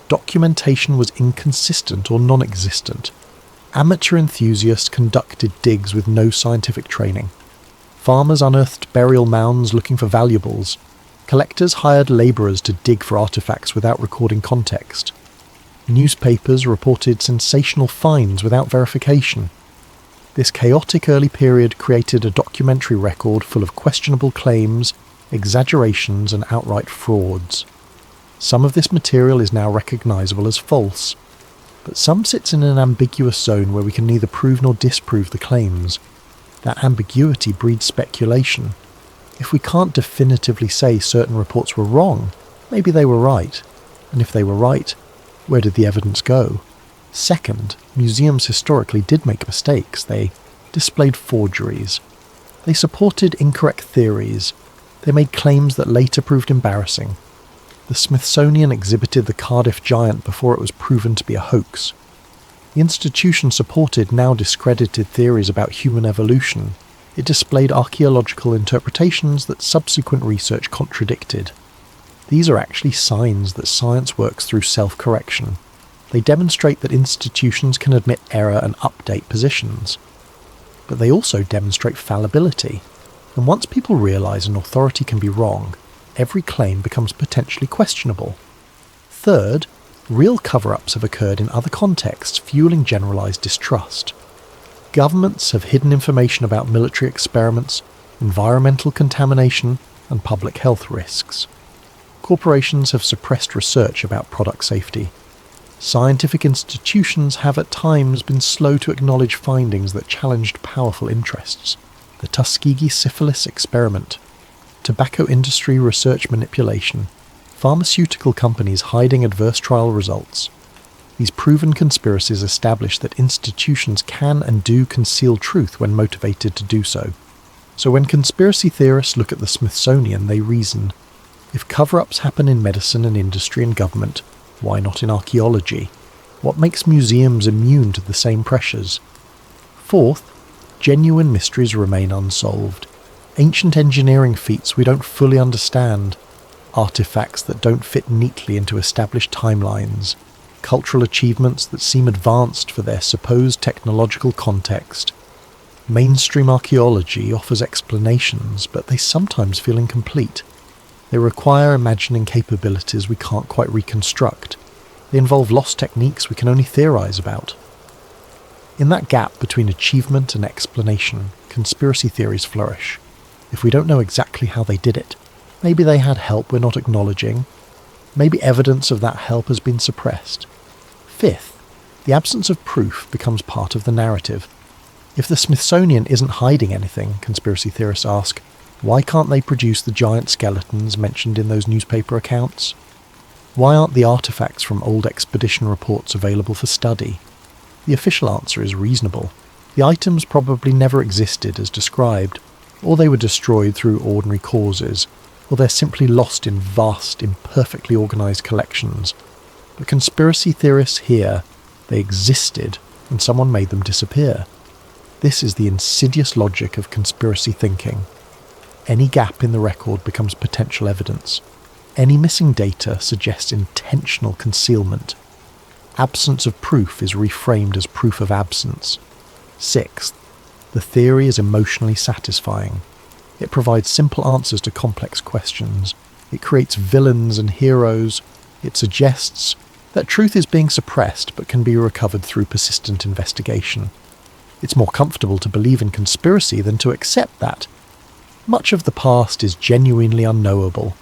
Documentation was inconsistent or non-existent. Amateur enthusiasts conducted digs with no scientific training. Farmers unearthed burial mounds looking for valuables. Collectors hired labourers to dig for artefacts without recording context. Newspapers reported sensational finds without verification. This chaotic early period created a documentary record full of questionable claims, exaggerations, and outright frauds. Some of this material is now recognisable as false, but some sits in an ambiguous zone where we can neither prove nor disprove the claims. That ambiguity breeds speculation. If we can't definitively say certain reports were wrong, maybe they were right. And if they were right, where did the evidence go? Second, museums historically did make mistakes. They displayed forgeries. They supported incorrect theories. They made claims that later proved embarrassing. The Smithsonian exhibited the Cardiff giant before it was proven to be a hoax. The institution supported now discredited theories about human evolution. It displayed archaeological interpretations that subsequent research contradicted. These are actually signs that science works through self-correction. They demonstrate that institutions can admit error and update positions. But they also demonstrate fallibility. And once people realise an authority can be wrong, every claim becomes potentially questionable. Third, real cover-ups have occurred in other contexts, fueling generalised distrust. Governments have hidden information about military experiments, environmental contamination, and public health risks. Corporations have suppressed research about product safety. Scientific institutions have at times been slow to acknowledge findings that challenged powerful interests. The Tuskegee syphilis experiment, tobacco industry research manipulation, pharmaceutical companies hiding adverse trial results. These proven conspiracies establish that institutions can and do conceal truth when motivated to do so. So when conspiracy theorists look at the Smithsonian, they reason, if cover-ups happen in medicine and industry and government, why not in archaeology? What makes museums immune to the same pressures? Fourth, genuine mysteries remain unsolved. Ancient engineering feats we don't fully understand, artifacts that don't fit neatly into established timelines, cultural achievements that seem advanced for their supposed technological context. Mainstream archaeology offers explanations, but they sometimes feel incomplete. They require imagining capabilities we can't quite reconstruct. They involve lost techniques we can only theorize about. In that gap between achievement and explanation, conspiracy theories flourish. If we don't know exactly how they did it, maybe they had help we're not acknowledging. Maybe evidence of that help has been suppressed. Fifth, the absence of proof becomes part of the narrative. If the Smithsonian isn't hiding anything, conspiracy theorists ask, why can't they produce the giant skeletons mentioned in those newspaper accounts? Why aren't the artifacts from old expedition reports available for study? The official answer is reasonable. The items probably never existed as described, or they were destroyed through ordinary causes, or they're simply lost in vast, imperfectly organised collections. But conspiracy theorists hear they existed and someone made them disappear. This is the insidious logic of conspiracy thinking. Any gap in the record becomes potential evidence. Any missing data suggests intentional concealment. Absence of proof is reframed as proof of absence. Sixth, the theory is emotionally satisfying. It provides simple answers to complex questions. It creates villains and heroes. It suggests that truth is being suppressed but can be recovered through persistent investigation. It's more comfortable to believe in conspiracy than to accept that. Much of the past is genuinely unknowable.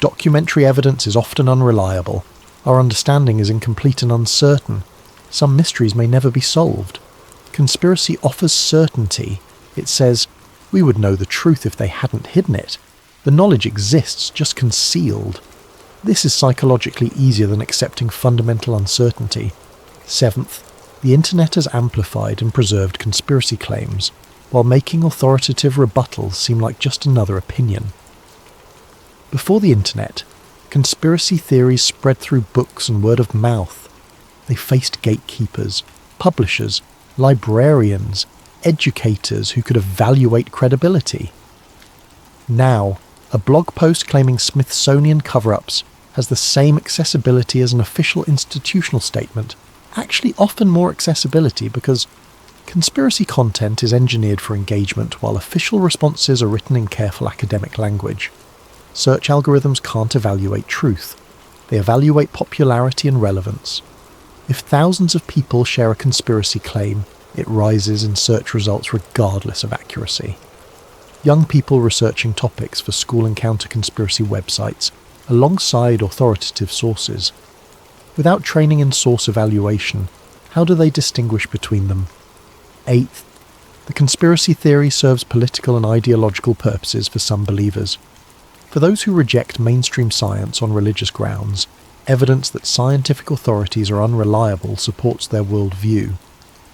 Documentary evidence is often unreliable. Our understanding is incomplete and uncertain. Some mysteries may never be solved. Conspiracy offers certainty. It says, we would know the truth if they hadn't hidden it. The knowledge exists, just concealed. This is psychologically easier than accepting fundamental uncertainty. Seventh, the internet has amplified and preserved conspiracy claims, while making authoritative rebuttals seem like just another opinion. Before the internet, conspiracy theories spread through books and word of mouth. They faced gatekeepers, publishers, librarians, educators who could evaluate credibility. Now, a blog post claiming Smithsonian cover-ups has the same accessibility as an official institutional statement, actually often more accessibility because conspiracy content is engineered for engagement while official responses are written in careful academic language. Search algorithms can't evaluate truth. They evaluate popularity and relevance. If thousands of people share a conspiracy claim, it rises in search results regardless of accuracy. Young people researching topics for school and counter-conspiracy websites alongside authoritative sources. Without training in source evaluation, how do they distinguish between them? Eighth, the conspiracy theory serves political and ideological purposes for some believers. For those who reject mainstream science on religious grounds, evidence that scientific authorities are unreliable supports their worldview.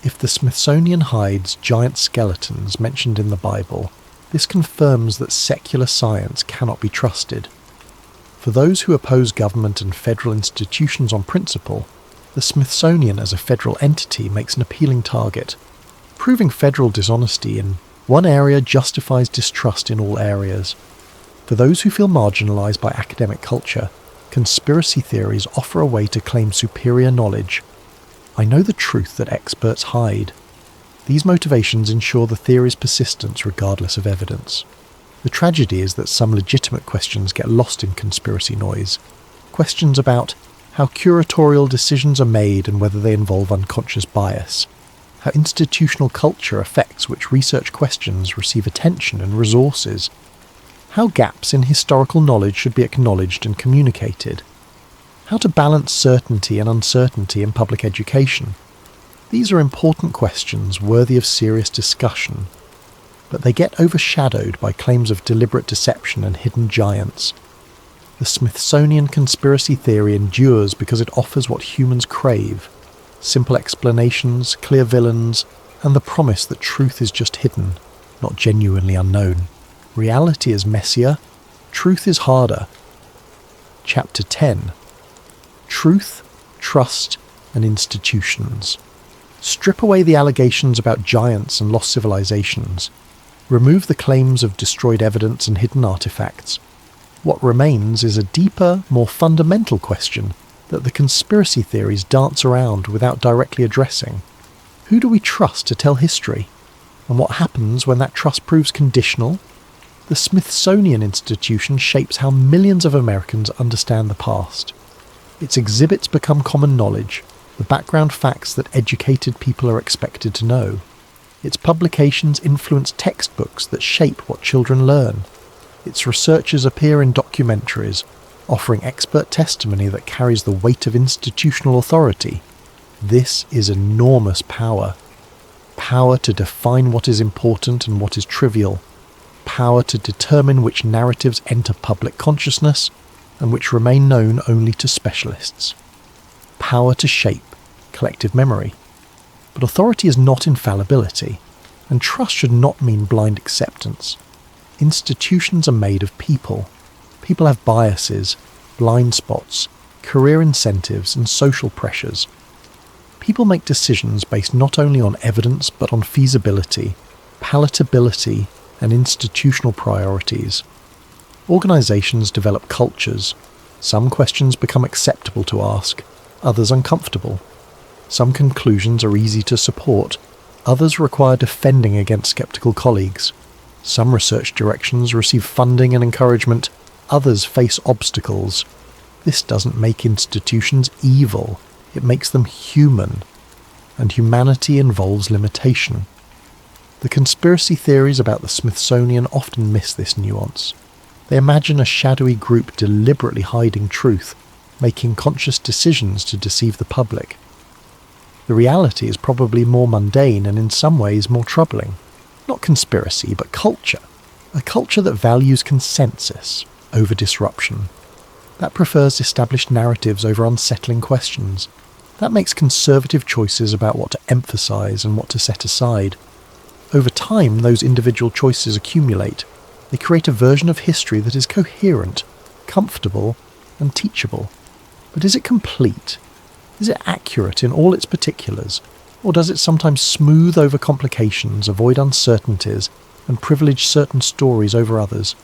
If the Smithsonian hides giant skeletons mentioned in the Bible, this confirms that secular science cannot be trusted. For those who oppose government and federal institutions on principle, the Smithsonian as a federal entity makes an appealing target. Proving federal dishonesty in one area justifies distrust in all areas. For those who feel marginalised by academic culture, conspiracy theories offer a way to claim superior knowledge. I know the truth that experts hide. These motivations ensure the theory's persistence regardless of evidence. The tragedy is that some legitimate questions get lost in conspiracy noise. Questions about how curatorial decisions are made and whether they involve unconscious bias. How institutional culture affects which research questions receive attention and resources. How gaps in historical knowledge should be acknowledged and communicated. How to balance certainty and uncertainty in public education. These are important questions worthy of serious discussion, but they get overshadowed by claims of deliberate deception and hidden giants. The Smithsonian conspiracy theory endures because it offers what humans crave: simple explanations, clear villains, and the promise that truth is just hidden. not genuinely unknown. Reality is messier, truth is harder. Chapter 10. Truth, Trust, and Institutions. Strip away the allegations about giants and lost civilizations. Remove the claims of destroyed evidence and hidden artifacts. What remains is a deeper, more fundamental question that the conspiracy theories dance around without directly addressing. Who do we trust to tell history? And what happens when that trust proves conditional? The Smithsonian Institution shapes how millions of Americans understand the past. Its exhibits become common knowledge, the background facts that educated people are expected to know. Its publications influence textbooks that shape what children learn. Its researchers appear in documentaries, offering expert testimony that carries the weight of institutional authority. This is enormous power. Power to define what is important and what is trivial. Power to determine which narratives enter public consciousness and which remain known only to specialists. Power to shape collective memory. But authority is not infallibility, and trust should not mean blind acceptance. Institutions are made of people. People have biases, blind spots, career incentives, and social pressures. People make decisions based not only on evidence but on feasibility, palatability, and institutional priorities. Organizations develop cultures. Some questions become acceptable to ask, others uncomfortable. Some conclusions are easy to support, others require defending against skeptical colleagues. Some research directions receive funding and encouragement, others face obstacles. This doesn't make institutions evil, it makes them human. And humanity involves limitation. The conspiracy theories about the Smithsonian often miss this nuance. They imagine a shadowy group deliberately hiding truth, making conscious decisions to deceive the public. The reality is probably more mundane and in some ways more troubling. Not conspiracy, but culture. A culture that values consensus over disruption. That prefers established narratives over unsettling questions. That makes conservative choices about what to emphasize and what to set aside. Over time, those individual choices accumulate. They create a version of history that is coherent, comfortable, and teachable. But is it complete? Is it accurate in all its particulars? Or does it sometimes smooth over complications, avoid uncertainties, and privilege certain stories over others?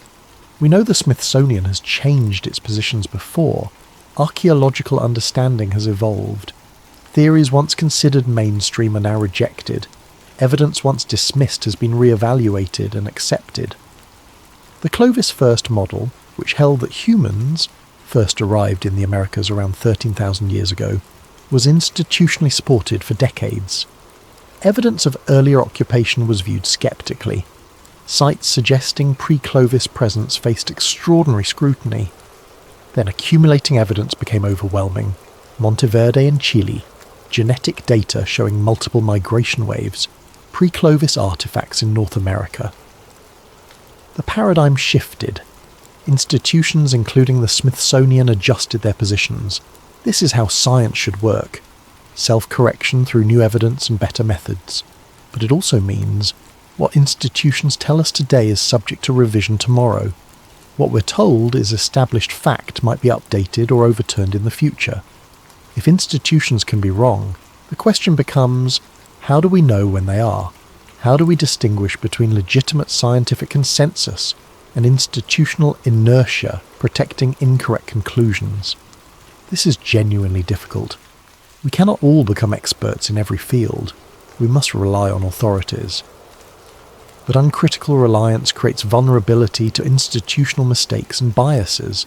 We know the Smithsonian has changed its positions before. Archaeological understanding has evolved. Theories once considered mainstream are now rejected. Evidence once dismissed has been re-evaluated and accepted. The Clovis first model, which held that humans first arrived in the Americas around 13,000 years ago, was institutionally supported for decades. Evidence of earlier occupation was viewed skeptically. Sites suggesting pre-Clovis presence faced extraordinary scrutiny. Then accumulating evidence became overwhelming. Monteverde in Chile, genetic data showing multiple migration waves, pre-Clovis artifacts in North America. The paradigm shifted. Institutions including the Smithsonian adjusted their positions. This is how science should work. Self-correction through new evidence and better methods. But it also means what institutions tell us today is subject to revision tomorrow. What we're told is established fact might be updated or overturned in the future. If institutions can be wrong, the question becomes, how do we know when they are? How do we distinguish between legitimate scientific consensus and institutional inertia protecting incorrect conclusions? This is genuinely difficult. We cannot all become experts in every field. We must rely on authorities. But uncritical reliance creates vulnerability to institutional mistakes and biases.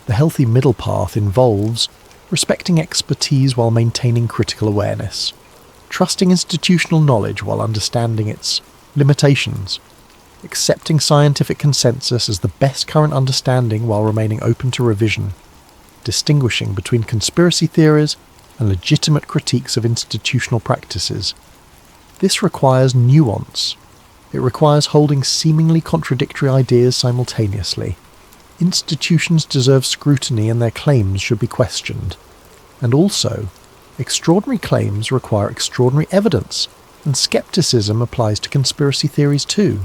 The healthy middle path involves respecting expertise while maintaining critical awareness, trusting institutional knowledge while understanding its limitations, accepting scientific consensus as the best current understanding while remaining open to revision, distinguishing between conspiracy theories and legitimate critiques of institutional practices. This requires nuance. It requires holding seemingly contradictory ideas simultaneously. Institutions deserve scrutiny and their claims should be questioned. And also, extraordinary claims require extraordinary evidence, and skeptics skepticism applies to conspiracy theories too.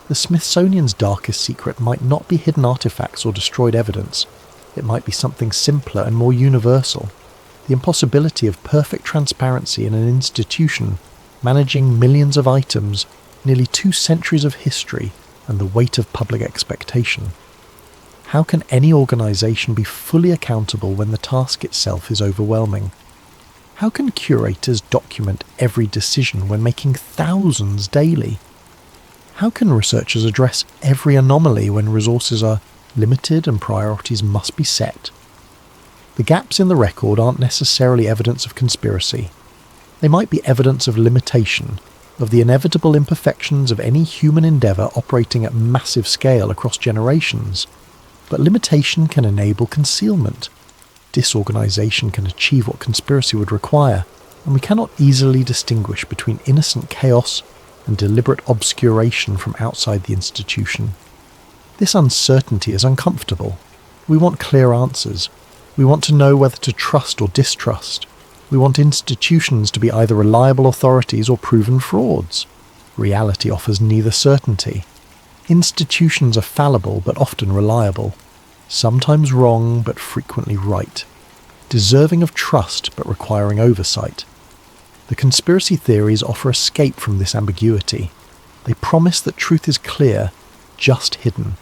The Smithsonian's darkest secret might not be hidden artifacts or destroyed evidence. It might be something simpler and more universal. The impossibility of perfect transparency in an institution managing millions of items, nearly 2 centuries of history, and the weight of public expectation. How can any organisation be fully accountable when the task itself is overwhelming? How can curators document every decision when making thousands daily? How can researchers address every anomaly when resources are limited and priorities must be set? The gaps in the record aren't necessarily evidence of conspiracy. They might be evidence of limitation, of the inevitable imperfections of any human endeavour operating at massive scale across generations. But limitation can enable concealment. Disorganisation can achieve what conspiracy would require, and we cannot easily distinguish between innocent chaos and deliberate obscuration from outside the institution. This uncertainty is uncomfortable. We want clear answers. We want to know whether to trust or distrust. We want institutions to be either reliable authorities or proven frauds. Reality offers neither certainty. Institutions are fallible but often reliable, sometimes wrong but frequently right, deserving of trust but requiring oversight. The conspiracy theories offer escape from this ambiguity. They promise that truth is clear, just hidden.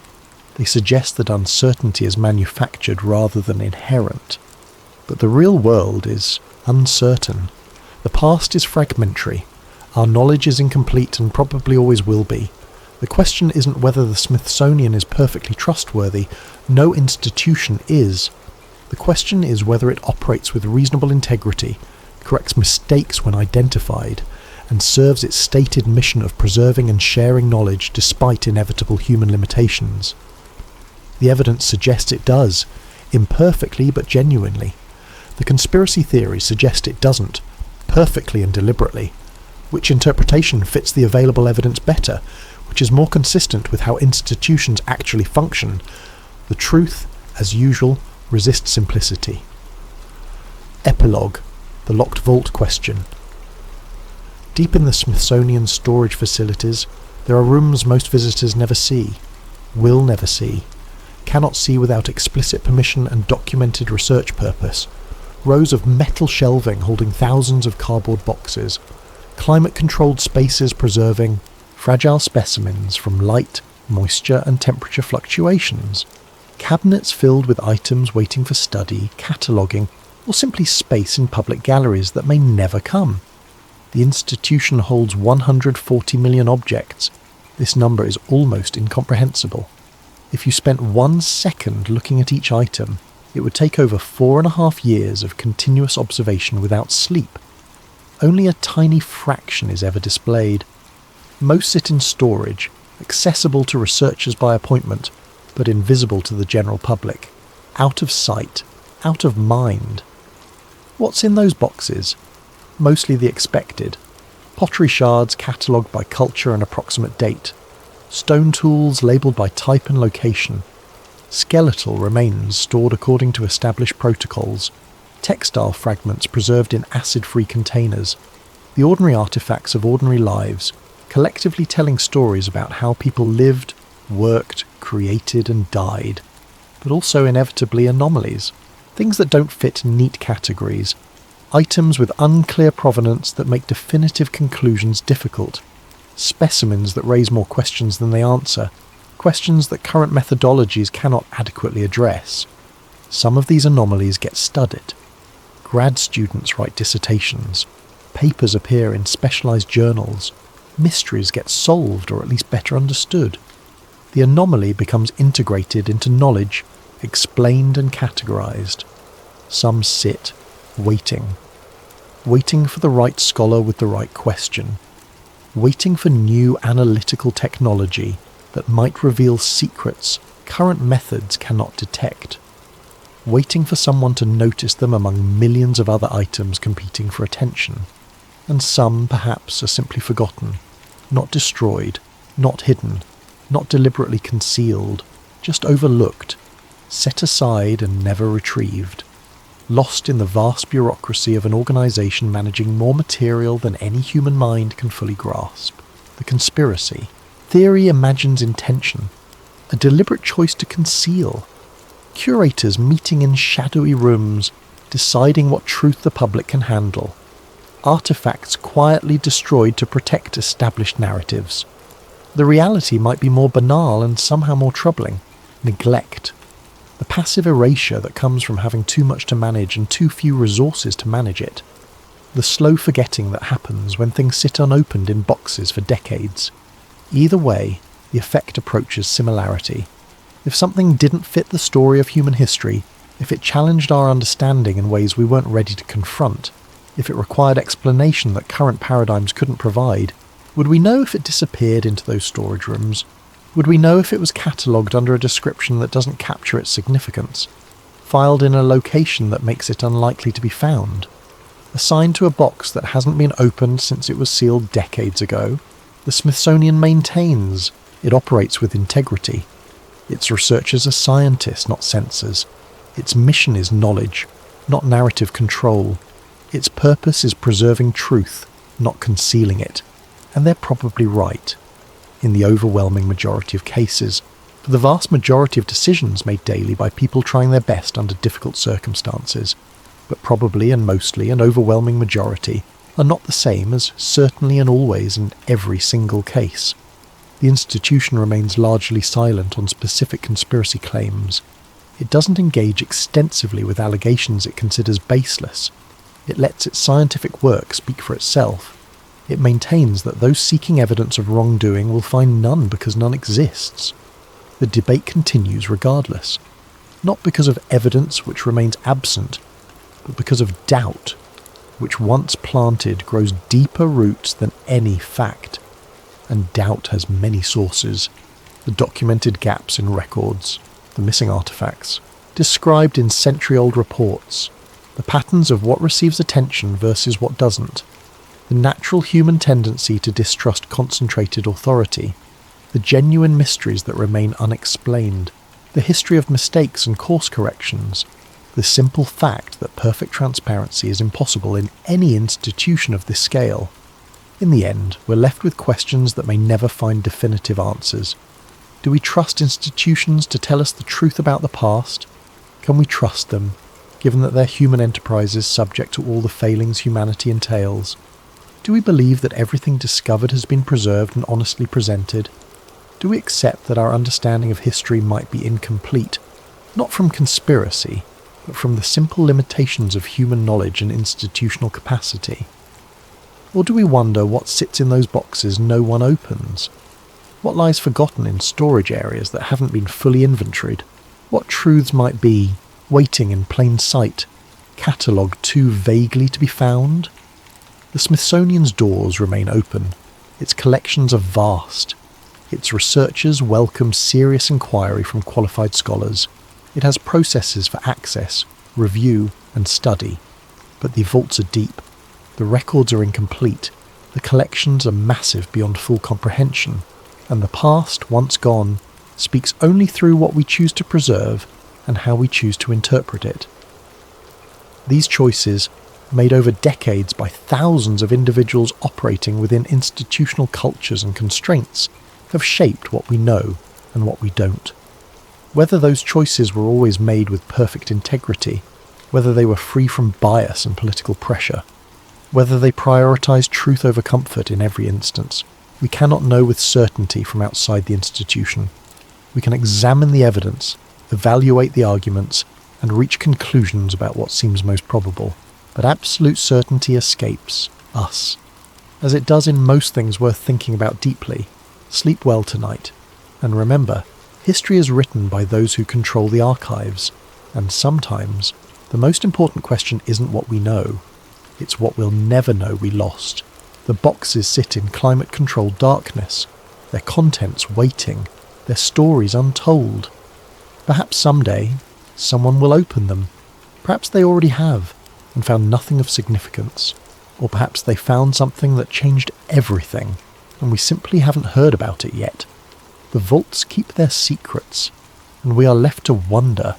They suggest that uncertainty is manufactured rather than inherent. But the real world is uncertain. The past is fragmentary. Our knowledge is incomplete and probably always will be. The question isn't whether the Smithsonian is perfectly trustworthy. No institution is. The question is whether it operates with reasonable integrity, corrects mistakes when identified, and serves its stated mission of preserving and sharing knowledge despite inevitable human limitations. The evidence suggests it does, imperfectly but genuinely. The conspiracy theories suggest it doesn't, perfectly and deliberately. Which interpretation fits the available evidence better? Which is more consistent with how institutions actually function? The truth, as usual, resists simplicity. Epilogue: the locked vault question. Deep in the Smithsonian storage facilities, there are rooms most visitors never see, will never see, cannot see without explicit permission and documented research purpose. Rows of metal shelving holding thousands of cardboard boxes, climate-controlled spaces preserving fragile specimens from light, moisture and temperature fluctuations, cabinets filled with items waiting for study, cataloguing, or simply space in public galleries that may never come. The institution holds 140 million objects. This number is almost incomprehensible. If you spent 1 second looking at each item, it would take over 4.5 years of continuous observation without sleep. Only a tiny fraction is ever displayed. Most sit in storage, accessible to researchers by appointment, but invisible to the general public. Out of sight, out of mind. What's in those boxes? Mostly the expected. Pottery shards catalogued by culture and approximate date. Stone tools labelled by type and location. Skeletal remains stored according to established protocols. Textile fragments preserved in acid-free containers. The ordinary artefacts of ordinary lives, collectively telling stories about how people lived, worked, created and died. But also inevitably anomalies. Things that don't fit neat categories. Items with unclear provenance that make definitive conclusions difficult. Specimens that raise more questions than they answer. Questions that current methodologies cannot adequately address. Some of these anomalies get studied. Grad students write dissertations. Papers appear in specialised journals. Mysteries get solved or at least better understood. The anomaly becomes integrated into knowledge, explained and categorised. Some sit, waiting. Waiting for the right scholar with the right question. Waiting for new analytical technology that might reveal secrets current methods cannot detect. Waiting for someone to notice them among millions of other items competing for attention. And some, perhaps, are simply forgotten, not destroyed, not hidden, not deliberately concealed, just overlooked, set aside and never retrieved. lost in the vast bureaucracy of an organisation managing more material than any human mind can fully grasp. The conspiracy. Theory imagines intention, a deliberate choice to conceal. Curators meeting in shadowy rooms, deciding what truth the public can handle. Artifacts quietly destroyed to protect established narratives. The reality might be more banal and somehow more troubling. Neglect. The passive erasure that comes from having too much to manage and too few resources to manage it. The slow forgetting that happens when things sit unopened in boxes for decades. Either way, the effect approaches similarity. If something didn't fit the story of human history, if it challenged our understanding in ways we weren't ready to confront, if it required explanation that current paradigms couldn't provide, would we know if it disappeared into those storage rooms? Would we know if it was catalogued under a description that doesn't capture its significance? Filed in a location that makes it unlikely to be found? Assigned to a box that hasn't been opened since it was sealed decades ago? The Smithsonian maintains it operates with integrity. Its researchers are scientists, not censors. Its mission is knowledge, not narrative control. Its purpose is preserving truth, not concealing it. And they're probably right, in the overwhelming majority of cases, for the vast majority of decisions made daily by people trying their best under difficult circumstances, but probably and mostly an overwhelming majority are not the same as certainly and always in every single case. The institution remains largely silent on specific conspiracy claims. It doesn't engage extensively with allegations it considers baseless. It lets its scientific work speak for itself. It maintains that those seeking evidence of wrongdoing will find none because none exists. The debate continues regardless, not because of evidence which remains absent, but because of doubt, which once planted grows deeper roots than any fact. And doubt has many sources: the documented gaps in records, the missing artifacts, described in century-old reports, the patterns of what receives attention versus what doesn't, the natural human tendency to distrust concentrated authority, the genuine mysteries that remain unexplained, the history of mistakes and course corrections, the simple fact that perfect transparency is impossible in any institution of this scale. In the end, we're left with questions that may never find definitive answers. Do we trust institutions to tell us the truth about the past? Can we trust them, given that they're human enterprises subject to all the failings humanity entails? Do we believe that everything discovered has been preserved and honestly presented? Do we accept that our understanding of history might be incomplete, not from conspiracy, but from the simple limitations of human knowledge and institutional capacity? Or do we wonder what sits in those boxes no one opens? What lies forgotten in storage areas that haven't been fully inventoried? What truths might be waiting in plain sight, catalogued too vaguely to be found? The Smithsonian's doors remain open. Its collections are vast. Its researchers welcome serious inquiry from qualified scholars. It has processes for access, review, and study. But the vaults are deep. The records are incomplete. The collections are massive beyond full comprehension. And the past, once gone, speaks only through what we choose to preserve and how we choose to interpret it. These choices, made over decades by thousands of individuals operating within institutional cultures and constraints, have shaped what we know and what we don't. Whether those choices were always made with perfect integrity, whether they were free from bias and political pressure, whether they prioritized truth over comfort in every instance, we cannot know with certainty from outside the institution. We can examine the evidence, evaluate the arguments, and reach conclusions about what seems most probable. But absolute certainty escapes us, as it does in most things worth thinking about deeply. Sleep well tonight, and remember, history is written by those who control the archives, and sometimes the most important question isn't what we know, it's what we'll never know we lost. The boxes sit in climate-controlled darkness, their contents waiting, their stories untold. Perhaps someday, someone will open them. Perhaps they already have, and found nothing of significance. Or perhaps they found something that changed everything, and we simply haven't heard about it yet. The vaults keep their secrets, and we are left to wonder.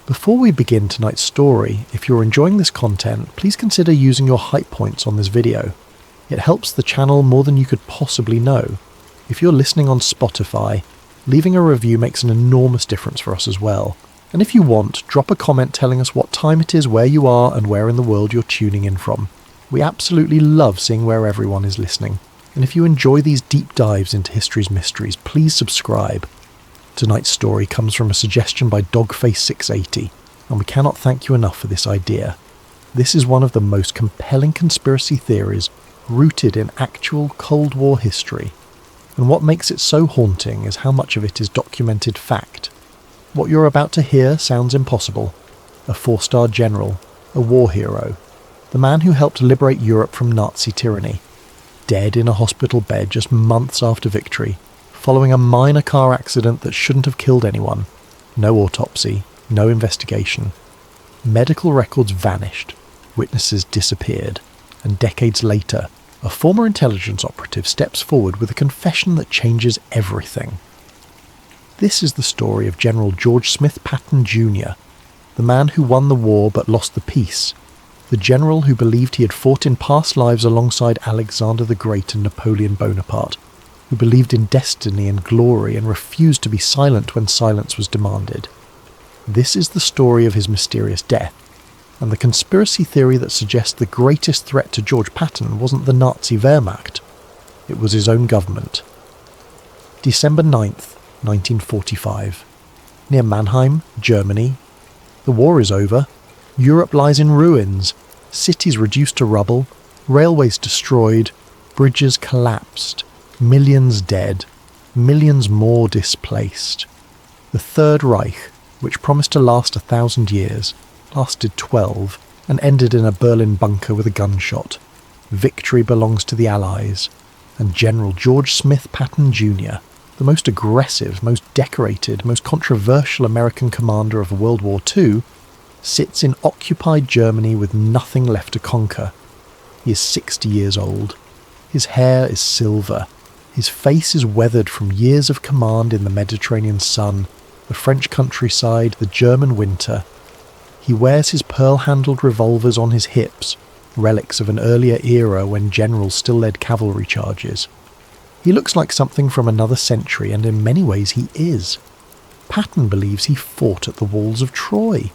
Before we begin tonight's story, if you're enjoying this content, please consider using your hype points on this video. It helps the channel more than you could possibly know. If you're listening on Spotify, leaving a review makes an enormous difference for us as well. And if you want, drop a comment telling us what time it is, where you are, and where in the world you're tuning in from. We absolutely love seeing where everyone is listening. And if you enjoy these deep dives into history's mysteries, please subscribe. Tonight's story comes from a suggestion by Dogface680, and we cannot thank you enough for this idea. This is one of the most compelling conspiracy theories rooted in actual Cold War history. And what makes it so haunting is how much of it is documented fact. What you're about to hear sounds impossible. A 4-star general, a war hero, the man who helped liberate Europe from Nazi tyranny, dead in a hospital bed just months after victory, following a minor car accident that shouldn't have killed anyone. No autopsy, no investigation. Medical records vanished, witnesses disappeared, and decades later, a former intelligence operative steps forward with a confession that changes everything. This is the story of General George Smith Patton Jr., the man who won the war but lost the peace, the general who believed he had fought in past lives alongside Alexander the Great and Napoleon Bonaparte, who believed in destiny and glory and refused to be silent when silence was demanded. This is the story of his mysterious death, and the conspiracy theory that suggests the greatest threat to George Patton wasn't the Nazi Wehrmacht, it was his own government. December 9th, 1945. Near Mannheim, Germany. The war is over. Europe lies in ruins. Cities reduced to rubble. Railways destroyed. Bridges collapsed. Millions dead. Millions more displaced. The Third Reich, which promised to last 1,000 years, lasted 12 and ended in a Berlin bunker with a gunshot. Victory belongs to the Allies. And General George Smith Patton Jr., the most aggressive, most decorated, most controversial American commander of World War II, sits in occupied Germany with nothing left to conquer. He is 60 years old. His hair is silver. His face is weathered from years of command in the Mediterranean sun, the French countryside, the German winter. He wears his pearl-handled revolvers on his hips, relics of an earlier era when generals still led cavalry charges. He looks like something from another century, and in many ways he is. Patton believes he fought at the walls of Troy.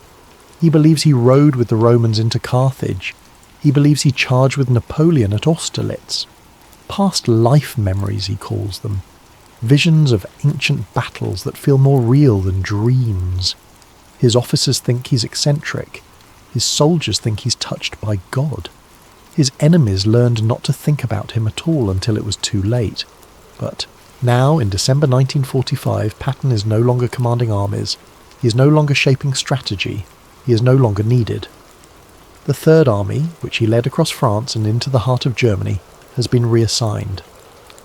He believes he rode with the Romans into Carthage. He believes he charged with Napoleon at Austerlitz. Past life memories, he calls them. Visions of ancient battles that feel more real than dreams. His officers think he's eccentric. His soldiers think he's touched by God. His enemies learned not to think about him at all until it was too late. But now, in December 1945, Patton is no longer commanding armies. He is no longer shaping strategy. He is no longer needed. The Third Army, which he led across France and into the heart of Germany, has been reassigned.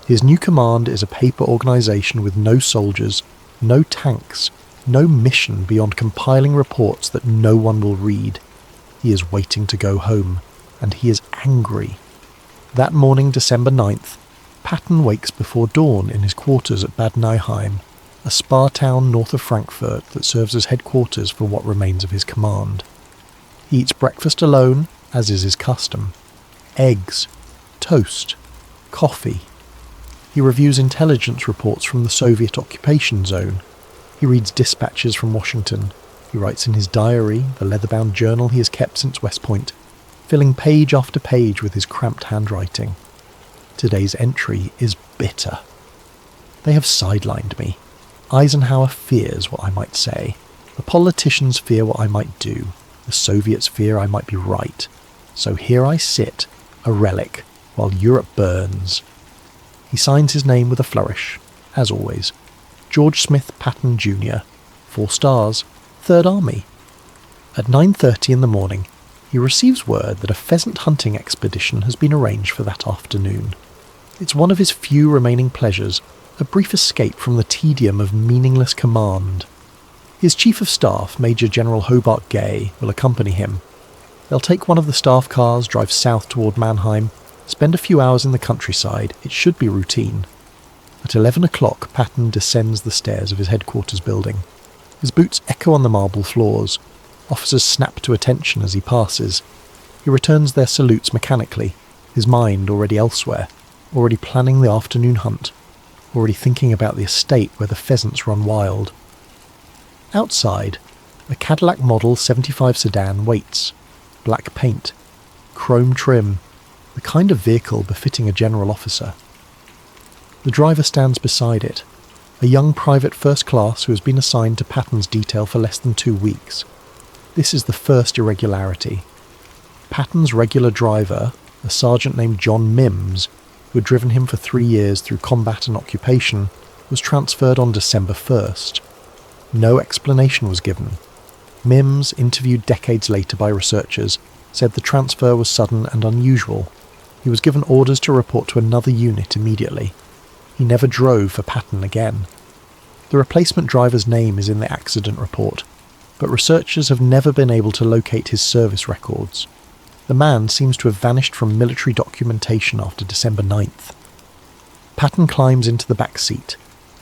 His new command is a paper organisation with no soldiers, no tanks, no mission beyond compiling reports that no one will read. He is waiting to go home, and he is angry. That morning, December 9th, Patton wakes before dawn in his quarters at Bad Nauheim, a spa town north of Frankfurt that serves as headquarters for what remains of his command. He eats breakfast alone, as is his custom. Eggs, toast, coffee. He reviews intelligence reports from the Soviet occupation zone. He reads dispatches from Washington. He writes in his diary, the leather-bound journal he has kept since West Point, filling page after page with his cramped handwriting. Today's entry is bitter. They have sidelined me. Eisenhower fears what I might say. The politicians fear what I might do. The Soviets fear I might be right. So here I sit, a relic, while Europe burns. He signs his name with a flourish, as always. George Smith Patton Jr., 4 stars, Third Army. At 9:30 in the morning, he receives word that a pheasant hunting expedition has been arranged for that afternoon. It's one of his few remaining pleasures, a brief escape from the tedium of meaningless command. His Chief of Staff, Major General Hobart Gay, will accompany him. They'll take one of the staff cars, drive south toward Mannheim, spend a few hours in the countryside. It should be routine. At 11 o'clock, Patton descends the stairs of his headquarters building. His boots echo on the marble floors. Officers snap to attention as he passes. He returns their salutes mechanically, his mind already elsewhere, already planning the afternoon hunt, already thinking about the estate where the pheasants run wild. Outside, a Cadillac Model 75 sedan waits. Black paint, chrome trim, the kind of vehicle befitting a general officer. The driver stands beside it, a young private first class who has been assigned to Patton's detail for less than 2 weeks. This is the first irregularity. Patton's regular driver, a sergeant named John Mims, who had driven him for 3 years through combat and occupation, was transferred on December 1st. No explanation was given. Mims, interviewed decades later by researchers, said the transfer was sudden and unusual. He was given orders to report to another unit immediately. He never drove for Patton again. The replacement driver's name is in the accident report, but researchers have never been able to locate his service records. The man seems to have vanished from military documentation after December 9th. Patton climbs into the back seat.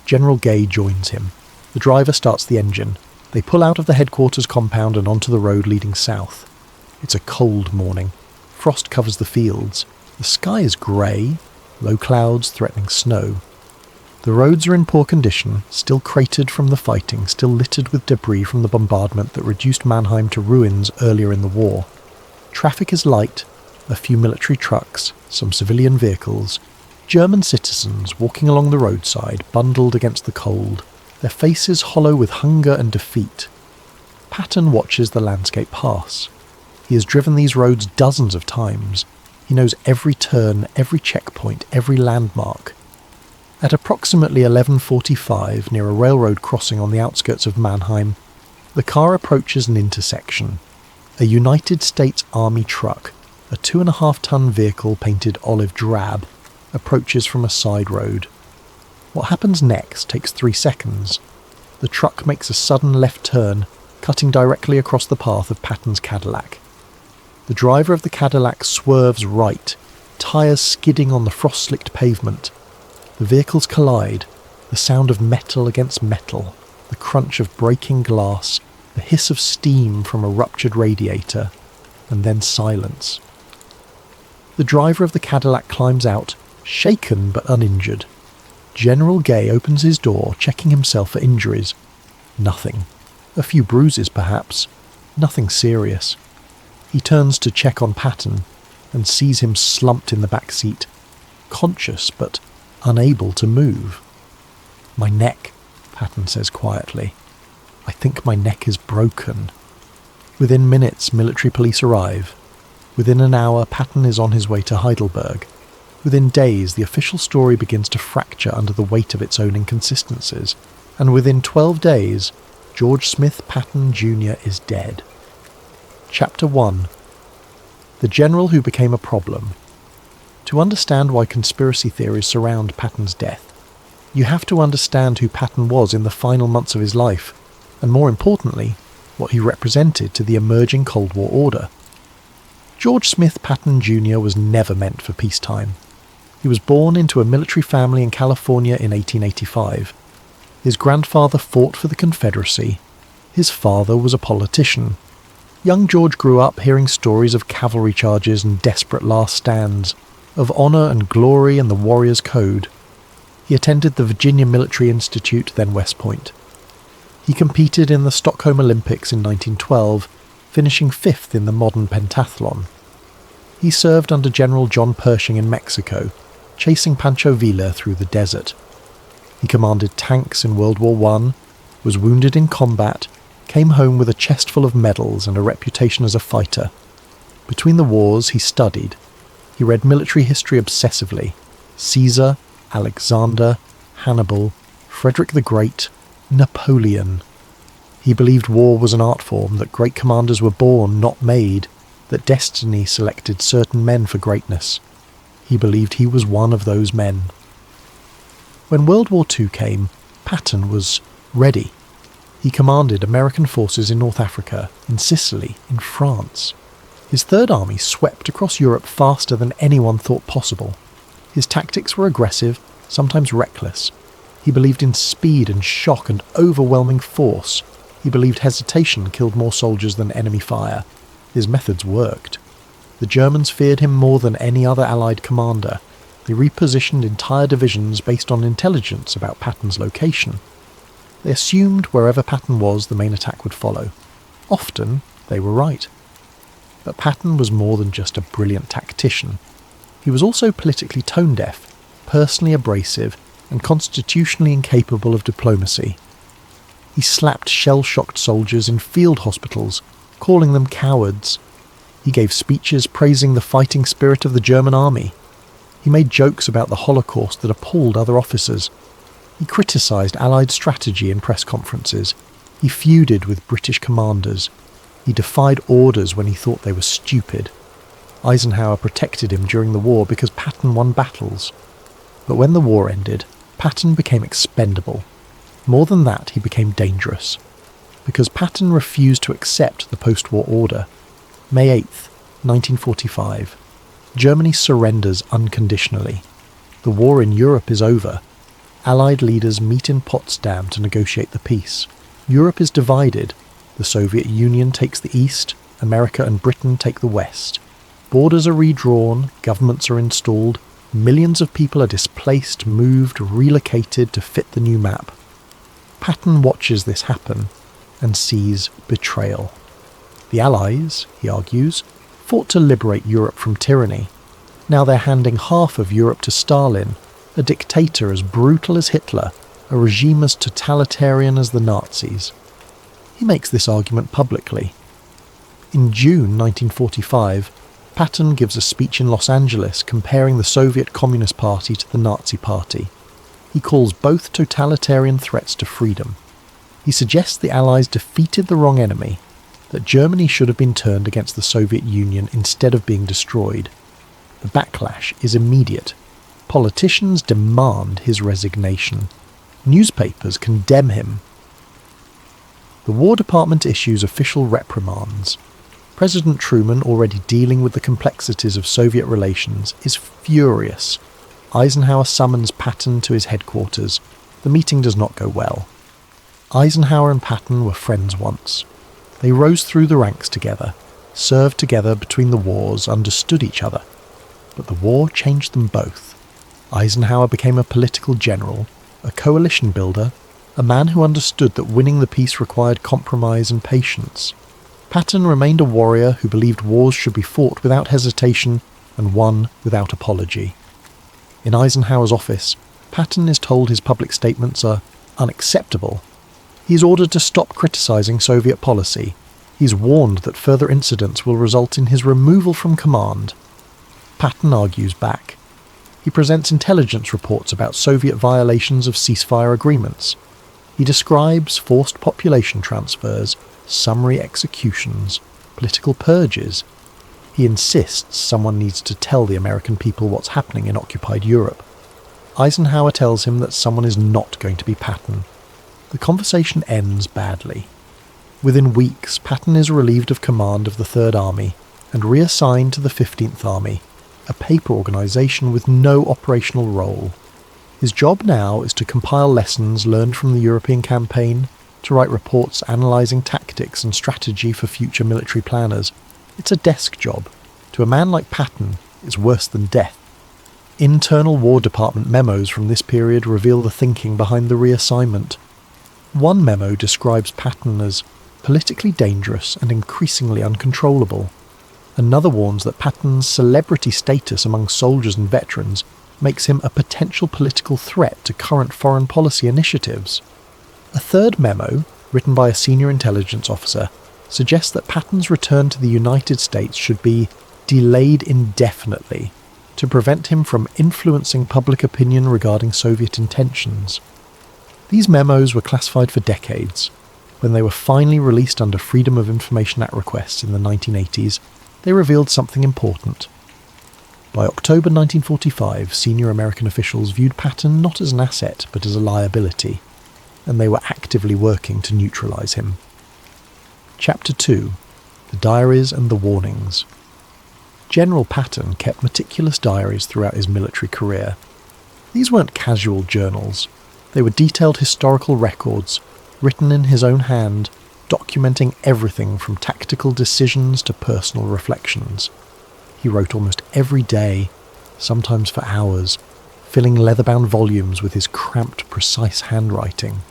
General Gay joins him. The driver starts the engine. They pull out of the headquarters compound and onto the road leading south. It's a cold morning. Frost covers the fields. The sky is grey, low clouds threatening snow. The roads are in poor condition, still cratered from the fighting, still littered with debris from the bombardment that reduced Mannheim to ruins earlier in the war. Traffic is light, a few military trucks, some civilian vehicles, German citizens walking along the roadside, bundled against the cold, their faces hollow with hunger and defeat. Patton watches the landscape pass. He has driven these roads dozens of times. He knows every turn, every checkpoint, every landmark. At approximately 11:45, near a railroad crossing on the outskirts of Mannheim, the car approaches an intersection. A United States Army truck, a 2.5-ton vehicle painted olive drab, approaches from a side road. What happens next takes 3 seconds. The truck makes a sudden left turn, cutting directly across the path of Patton's Cadillac. The driver of the Cadillac swerves right, tyres skidding on the frost-slicked pavement. The vehicles collide, the sound of metal against metal, the crunch of breaking glass, the hiss of steam from a ruptured radiator, and then silence. The driver of the Cadillac climbs out, shaken but uninjured. General Gay opens his door, checking himself for injuries. Nothing. A few bruises, perhaps. Nothing serious. He turns to check on Patton and sees him slumped in the back seat, conscious but unable to move. "My neck," Patton says quietly. "I think my neck is broken." Within minutes, military police arrive. Within an hour, Patton is on his way to Heidelberg. Within days, the official story begins to fracture under the weight of its own inconsistencies. And within 12 days, George Smith Patton Jr. is dead. Chapter 1. The General Who Became a Problem. To understand why conspiracy theories surround Patton's death, you have to understand who Patton was in the final months of his life, and more importantly, what he represented to the emerging Cold War order. George Smith Patton Jr. was never meant for peacetime. He was born into a military family in California in 1885. His grandfather fought for the Confederacy. His father was a politician. Young George grew up hearing stories of cavalry charges and desperate last stands, of honour and glory and the warrior's code. He attended the Virginia Military Institute, then West Point. He competed in the Stockholm Olympics in 1912, finishing 5th in the modern pentathlon. He served under General John Pershing in Mexico, chasing Pancho Villa through the desert. He commanded tanks in World War I, was wounded in combat, came home with a chest full of medals and a reputation as a fighter. Between the wars, he studied. He read military history obsessively. Caesar, Alexander, Hannibal, Frederick the Great, Napoleon. He believed war was an art form, that great commanders were born, not made, that destiny selected certain men for greatness. He believed he was one of those men. When World War II came, Patton was ready. He commanded American forces in North Africa, in Sicily, in France. His Third Army swept across Europe faster than anyone thought possible. His tactics were aggressive, sometimes reckless. He believed in speed and shock and overwhelming force. He believed hesitation killed more soldiers than enemy fire. His methods worked. The Germans feared him more than any other Allied commander. They repositioned entire divisions based on intelligence about Patton's location. They assumed wherever Patton was, the main attack would follow. Often, they were right. But Patton was more than just a brilliant tactician. He was also politically tone-deaf, personally abrasive, and constitutionally incapable of diplomacy. He slapped shell-shocked soldiers in field hospitals, calling them cowards. He gave speeches praising the fighting spirit of the German army. He made jokes about the Holocaust that appalled other officers. He criticised Allied strategy in press conferences. He feuded with British commanders. He defied orders when he thought they were stupid. Eisenhower protected him during the war because Patton won battles. But when the war ended, Patton became expendable. More than that, he became dangerous. Because Patton refused to accept the post-war order. May 8th, 1945. Germany surrenders unconditionally. The war in Europe is over. Allied leaders meet in Potsdam to negotiate the peace. Europe is divided. The Soviet Union takes the east, America and Britain take the west. Borders are redrawn, governments are installed, millions of people are displaced, moved, relocated to fit the new map. Patton watches this happen and sees betrayal. The Allies, he argues, fought to liberate Europe from tyranny. Now they're handing half of Europe to Stalin, a dictator as brutal as Hitler, a regime as totalitarian as the Nazis. He makes this argument publicly. In June 1945, Patton gives a speech in Los Angeles comparing the Soviet Communist Party to the Nazi Party. He calls both totalitarian threats to freedom. He suggests the Allies defeated the wrong enemy, that Germany should have been turned against the Soviet Union instead of being destroyed. The backlash is immediate. Politicians demand his resignation. Newspapers condemn him. The War Department issues official reprimands. President Truman, already dealing with the complexities of Soviet relations, is furious. Eisenhower summons Patton to his headquarters. The meeting does not go well. Eisenhower and Patton were friends once. They rose through the ranks together, served together between the wars, understood each other. But the war changed them both. Eisenhower became a political general, a coalition builder, a man who understood that winning the peace required compromise and patience. Patton remained a warrior who believed wars should be fought without hesitation and won without apology. In Eisenhower's office, Patton is told his public statements are unacceptable. He is ordered to stop criticising Soviet policy. He is warned that further incidents will result in his removal from command. Patton argues back. He presents intelligence reports about Soviet violations of ceasefire agreements. He describes forced population transfers, summary executions, political purges. He insists someone needs to tell the American people what's happening in occupied Europe. Eisenhower tells him that someone is not going to be Patton. The conversation ends badly. Within weeks, Patton is relieved of command of the Third Army and reassigned to the 15th Army, a paper organisation with no operational role. His job now is to compile lessons learned from the European campaign, to write reports analysing tactics and strategy for future military planners. It's a desk job. To a man like Patton, it's worse than death. Internal War Department memos from this period reveal the thinking behind the reassignment. One memo describes Patton as politically dangerous and increasingly uncontrollable. Another warns that Patton's celebrity status among soldiers and veterans makes him a potential political threat to current foreign policy initiatives. A third memo, written by a senior intelligence officer, suggests that Patton's return to the United States should be delayed indefinitely to prevent him from influencing public opinion regarding Soviet intentions. These memos were classified for decades. When they were finally released under Freedom of Information Act requests in the 1980s, they revealed something important. By October 1945, senior American officials viewed Patton not as an asset but as a liability, and they were actively working to neutralise him. Chapter 2. The Diaries and the Warnings. General Patton kept meticulous diaries throughout his military career. These weren't casual journals. They were detailed historical records, written in his own hand, documenting everything from tactical decisions to personal reflections. He wrote almost every day, sometimes for hours, filling leather-bound volumes with his cramped, precise handwriting.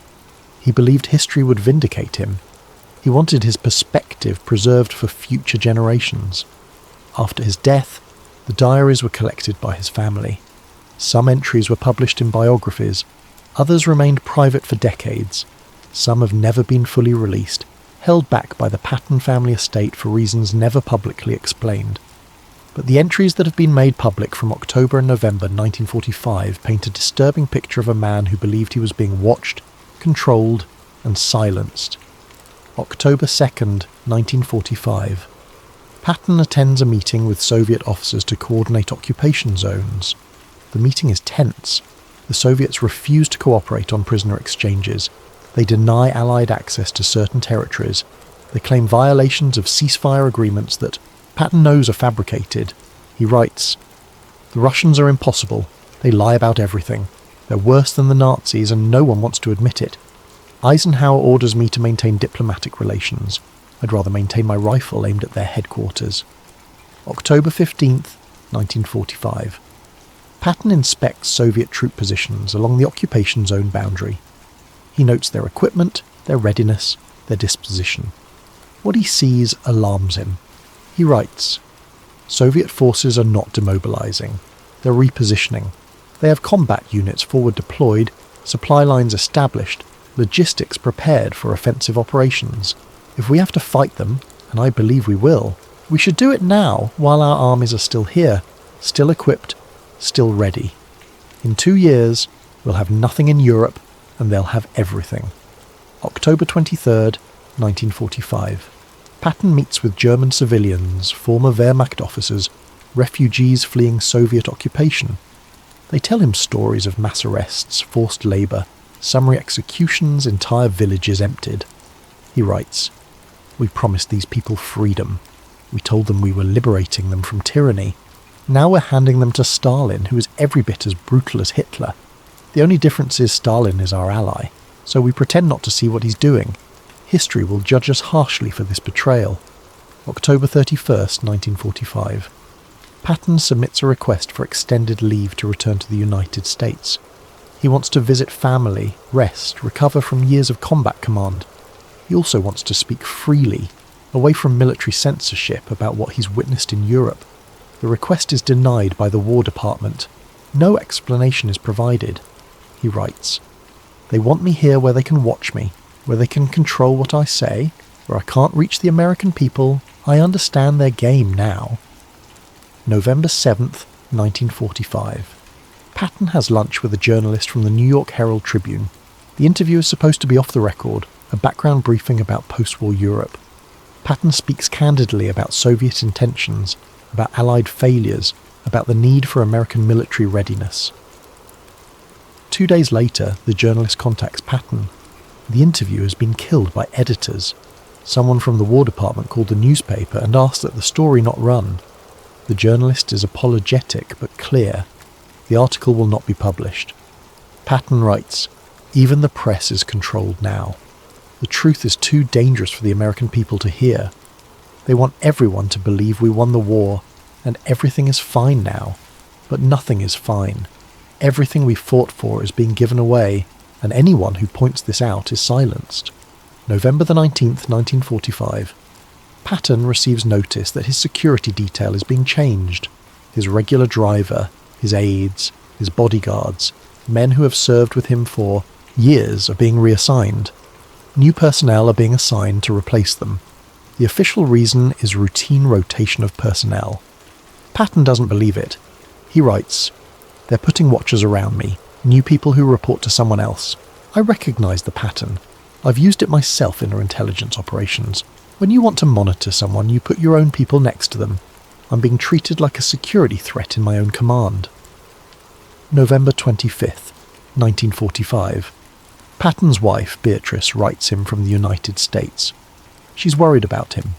He believed history would vindicate him. He wanted his perspective preserved for future generations. After his death, the diaries were collected by his family. Some entries were published in biographies, others remained private for decades. Some have never been fully released, held back by the Patton family estate for reasons never publicly explained. But the entries that have been made public from October and November 1945 paint a disturbing picture of a man who believed he was being watched, controlled, and silenced. October 2nd, 1945. Patton attends a meeting with Soviet officers to coordinate occupation zones. The meeting is tense. The Soviets refuse to cooperate on prisoner exchanges. They deny Allied access to certain territories. They claim violations of ceasefire agreements that Patton knows are fabricated. He writes, "The Russians are impossible. They lie about everything. They're worse than the Nazis and no one wants to admit it. Eisenhower orders me to maintain diplomatic relations. I'd rather maintain my rifle aimed at their headquarters." October 15th, 1945. Patton inspects Soviet troop positions along the occupation zone boundary. He notes their equipment, their readiness, their disposition. What he sees alarms him. He writes, "Soviet forces are not demobilizing. They're repositioning. They have combat units forward deployed, supply lines established, logistics prepared for offensive operations. If we have to fight them, and I believe we will, we should do it now while our armies are still here, still equipped, still ready. In 2 years, we'll have nothing in Europe, and they'll have everything." October 23rd, 1945. Patton meets with German civilians, former Wehrmacht officers, refugees fleeing Soviet occupation. They tell him stories of mass arrests, forced labour, summary executions, entire villages emptied. He writes, "We promised these people freedom. We told them we were liberating them from tyranny. Now we're handing them to Stalin, who is every bit as brutal as Hitler. The only difference is Stalin is our ally, so we pretend not to see what he's doing. History will judge us harshly for this betrayal." October 31st, 1945. Patton submits a request for extended leave to return to the United States. He wants to visit family, rest, recover from years of combat command. He also wants to speak freely, away from military censorship about what he's witnessed in Europe. The request is denied by the War Department. No explanation is provided. He writes, "They want me here where they can watch me, where they can control what I say, where I can't reach the American people. I understand their game now." November 7th, 1945. Patton has lunch with a journalist from the New York Herald Tribune. The interview is supposed to be off the record, a background briefing about post-war Europe. Patton speaks candidly about Soviet intentions, about Allied failures, about the need for American military readiness. 2 days later, the journalist contacts Patton. The interview has been killed by editors. Someone from the War Department called the newspaper and asked that the story not run. The journalist is apologetic but clear. The article will not be published. Patton writes, "Even the press is controlled now. The truth is too dangerous for the American people to hear. They want everyone to believe we won the war, and everything is fine now. But nothing is fine. Everything we fought for is being given away, and anyone who points this out is silenced." November the 19th, 1945. Patton receives notice that his security detail is being changed. His regular driver, his aides, his bodyguards, men who have served with him for years are being reassigned. New personnel are being assigned to replace them. The official reason is routine rotation of personnel. Patton doesn't believe it. He writes, "They're putting watchers around me, new people who report to someone else. I recognise the pattern. I've used it myself in our intelligence operations. When you want to monitor someone, you put your own people next to them. I'm being treated like a security threat in my own command." November 25th, 1945. Patton's wife, Beatrice, writes him from the United States. She's worried about him.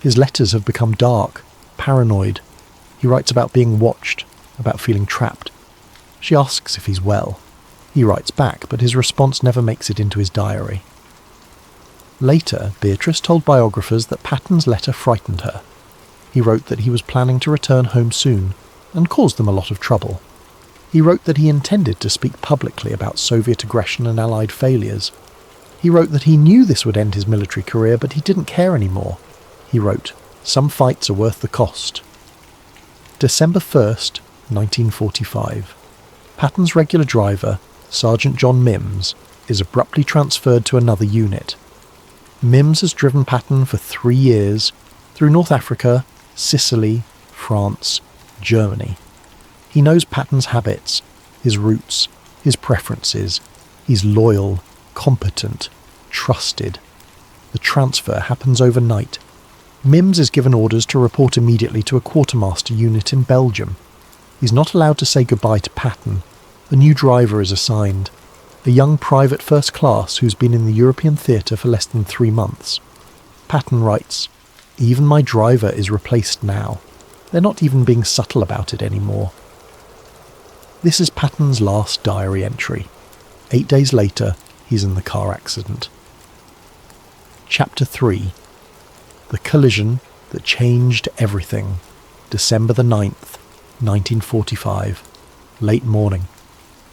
His letters have become dark, paranoid. He writes about being watched, about feeling trapped. She asks if he's well. He writes back, but his response never makes it into his diary. Later, Beatrice told biographers that Patton's letter frightened her. He wrote that he was planning to return home soon, and caused them a lot of trouble. He wrote that he intended to speak publicly about Soviet aggression and Allied failures. He wrote that he knew this would end his military career, but he didn't care anymore. He wrote, "Some fights are worth the cost." December 1st, 1945. Patton's regular driver, Sergeant John Mims, is abruptly transferred to another unit. Mims has driven Patton for 3 years through North Africa, Sicily, France, Germany. He knows Patton's habits, his routes, his preferences. He's loyal, competent, trusted. The transfer happens overnight. Mims is given orders to report immediately to a quartermaster unit in Belgium. He's not allowed to say goodbye to Patton. A new driver is assigned, a young private first class who's been in the European theatre for less than 3 months. Patton writes, "Even my driver is replaced now. They're not even being subtle about it anymore." This is Patton's last diary entry. 8 days later, he's in the car accident. Chapter 3. The collision that changed everything. December the 9th, 1945. Late morning.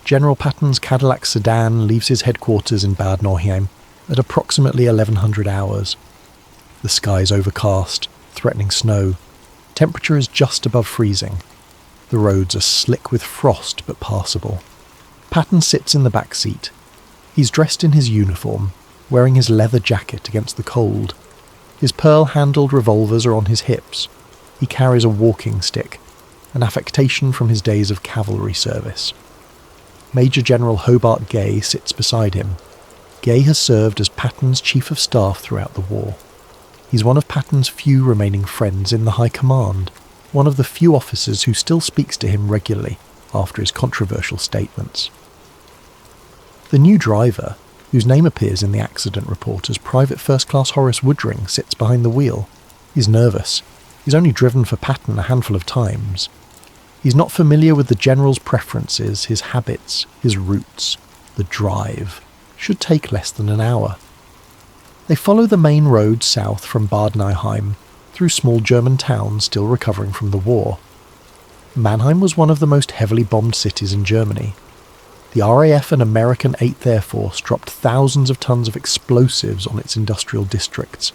General Patton's Cadillac sedan leaves his headquarters in Bad Nauheim at approximately 1100 hours. The sky is overcast, threatening snow. Temperature is just above freezing. The roads are slick with frost but passable. Patton sits in the back seat. He's dressed in his uniform, wearing his leather jacket against the cold. His pearl-handled revolvers are on his hips. He carries a walking stick, an affectation from his days of cavalry service. Major General Hobart Gay sits beside him. Gay has served as Patton's chief of staff throughout the war. He's one of Patton's few remaining friends in the High Command, one of the few officers who still speaks to him regularly after his controversial statements. The new driver, whose name appears in the accident report as Private First Class Horace Woodring, sits behind the wheel. He's nervous. He's only driven for Patton a handful of times. He's not familiar with the general's preferences, his habits, his routes. The drive should take less than an hour. They follow the main road south from Bad Nauheim, through small German towns still recovering from the war. Mannheim was one of the most heavily bombed cities in Germany. The RAF and American 8th Air Force dropped thousands of tons of explosives on its industrial districts.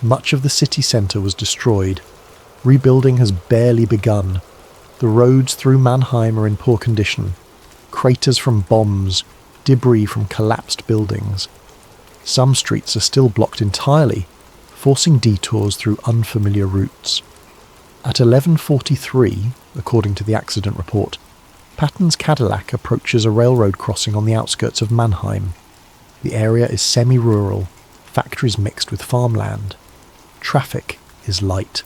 Much of the city centre was destroyed. Rebuilding has barely begun. The roads through Mannheim are in poor condition. Craters from bombs, debris from collapsed buildings. Some streets are still blocked entirely, forcing detours through unfamiliar routes. At 11:43, according to the accident report, Patton's Cadillac approaches a railroad crossing on the outskirts of Mannheim. The area is semi-rural, factories mixed with farmland. Traffic is light.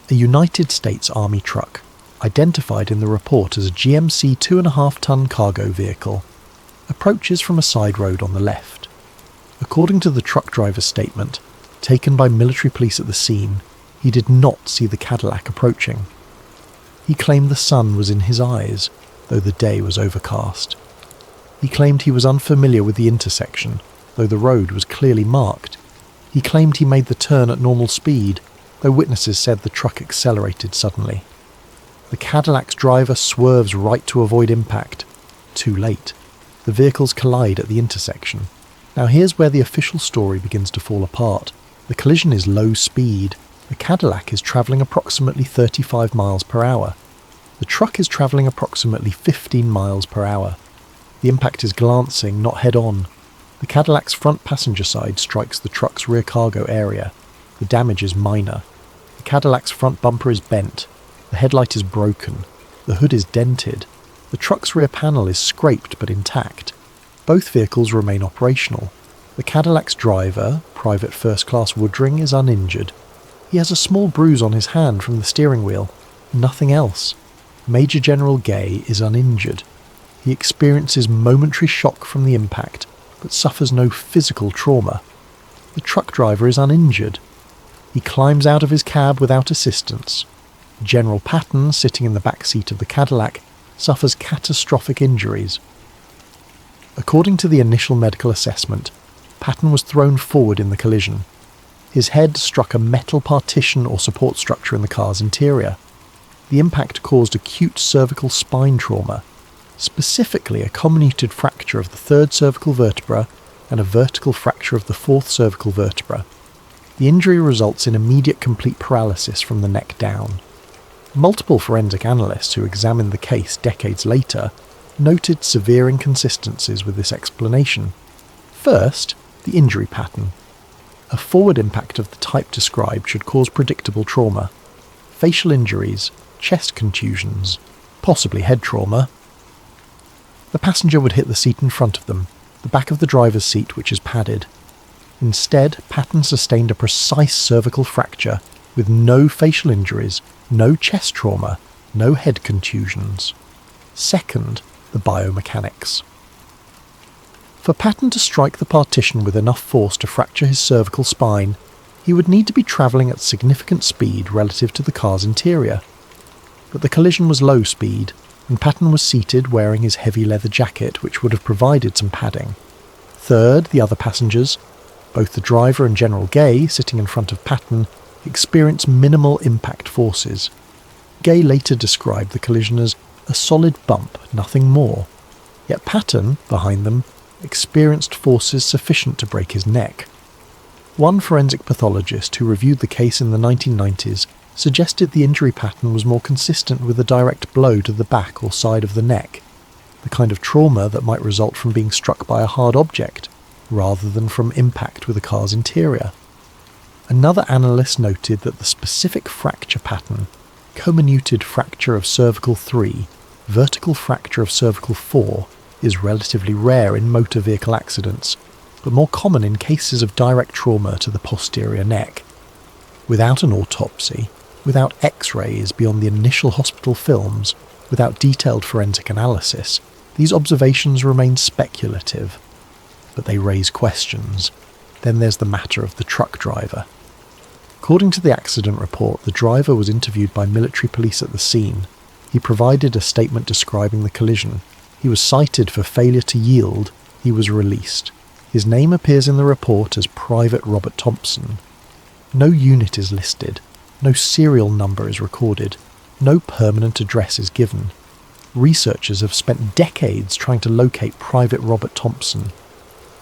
A United States Army truck, identified in the report as a GMC 2.5-ton cargo vehicle, approaches from a side road on the left. According to the truck driver's statement, taken by military police at the scene, he did not see the Cadillac approaching. He claimed the sun was in his eyes, though the day was overcast. He claimed he was unfamiliar with the intersection, though the road was clearly marked. He claimed he made the turn at normal speed, though witnesses said the truck accelerated suddenly. The Cadillac's driver swerves right to avoid impact. Too late. The vehicles collide at the intersection. Now here's where the official story begins to fall apart. The collision is low speed. The Cadillac is travelling approximately 35 miles per hour. The truck is travelling approximately 15 miles per hour. The impact is glancing, not head-on. The Cadillac's front passenger side strikes the truck's rear cargo area. The damage is minor. The Cadillac's front bumper is bent. The headlight is broken. The hood is dented. The truck's rear panel is scraped but intact. Both vehicles remain operational. The Cadillac's driver, Private First Class Woodring, is uninjured. He has a small bruise on his hand from the steering wheel. Nothing else. Major General Gay is uninjured. He experiences momentary shock from the impact, but suffers no physical trauma. The truck driver is uninjured. He climbs out of his cab without assistance. General Patton, sitting in the back seat of the Cadillac, suffers catastrophic injuries. According to the initial medical assessment, Patton was thrown forward in the collision. His head struck a metal partition or support structure in the car's interior. The impact caused acute cervical spine trauma, specifically a comminuted fracture of the third cervical vertebra and a vertical fracture of the fourth cervical vertebra. The injury results in immediate complete paralysis from the neck down. Multiple forensic analysts who examined the case decades later noted severe inconsistencies with this explanation. First, the injury pattern. A forward impact of the type described should cause predictable trauma. Facial injuries, chest contusions, possibly head trauma. The passenger would hit the seat in front of them, the back of the driver's seat, which is padded. Instead, Patton sustained a precise cervical fracture with no facial injuries, no chest trauma, no head contusions. Second, the biomechanics. For Patton to strike the partition with enough force to fracture his cervical spine, he would need to be travelling at significant speed relative to the car's interior. But the collision was low speed, and Patton was seated wearing his heavy leather jacket, which would have provided some padding. Third, the other passengers, both the driver and General Gay, sitting in front of Patton, experienced minimal impact forces. Gay later described the collision as a solid bump, nothing more. Yet Patton, behind them, experienced forces sufficient to break his neck. One forensic pathologist who reviewed the case in the 1990s suggested the injury pattern was more consistent with a direct blow to the back or side of the neck, the kind of trauma that might result from being struck by a hard object, rather than from impact with a car's interior. Another analyst noted that the specific fracture pattern, comminuted fracture of cervical 3, vertical fracture of cervical 4, is relatively rare in motor vehicle accidents, but more common in cases of direct trauma to the posterior neck. Without an autopsy, without X-rays beyond the initial hospital films, without detailed forensic analysis, these observations remain speculative. But they raise questions. Then there's the matter of the truck driver. According to the accident report, the driver was interviewed by military police at the scene. He provided a statement describing the collision. He was cited for failure to yield. He was released. His name appears in the report as Private Robert Thompson. No unit is listed. No serial number is recorded. No permanent address is given. Researchers have spent decades trying to locate Private Robert Thompson.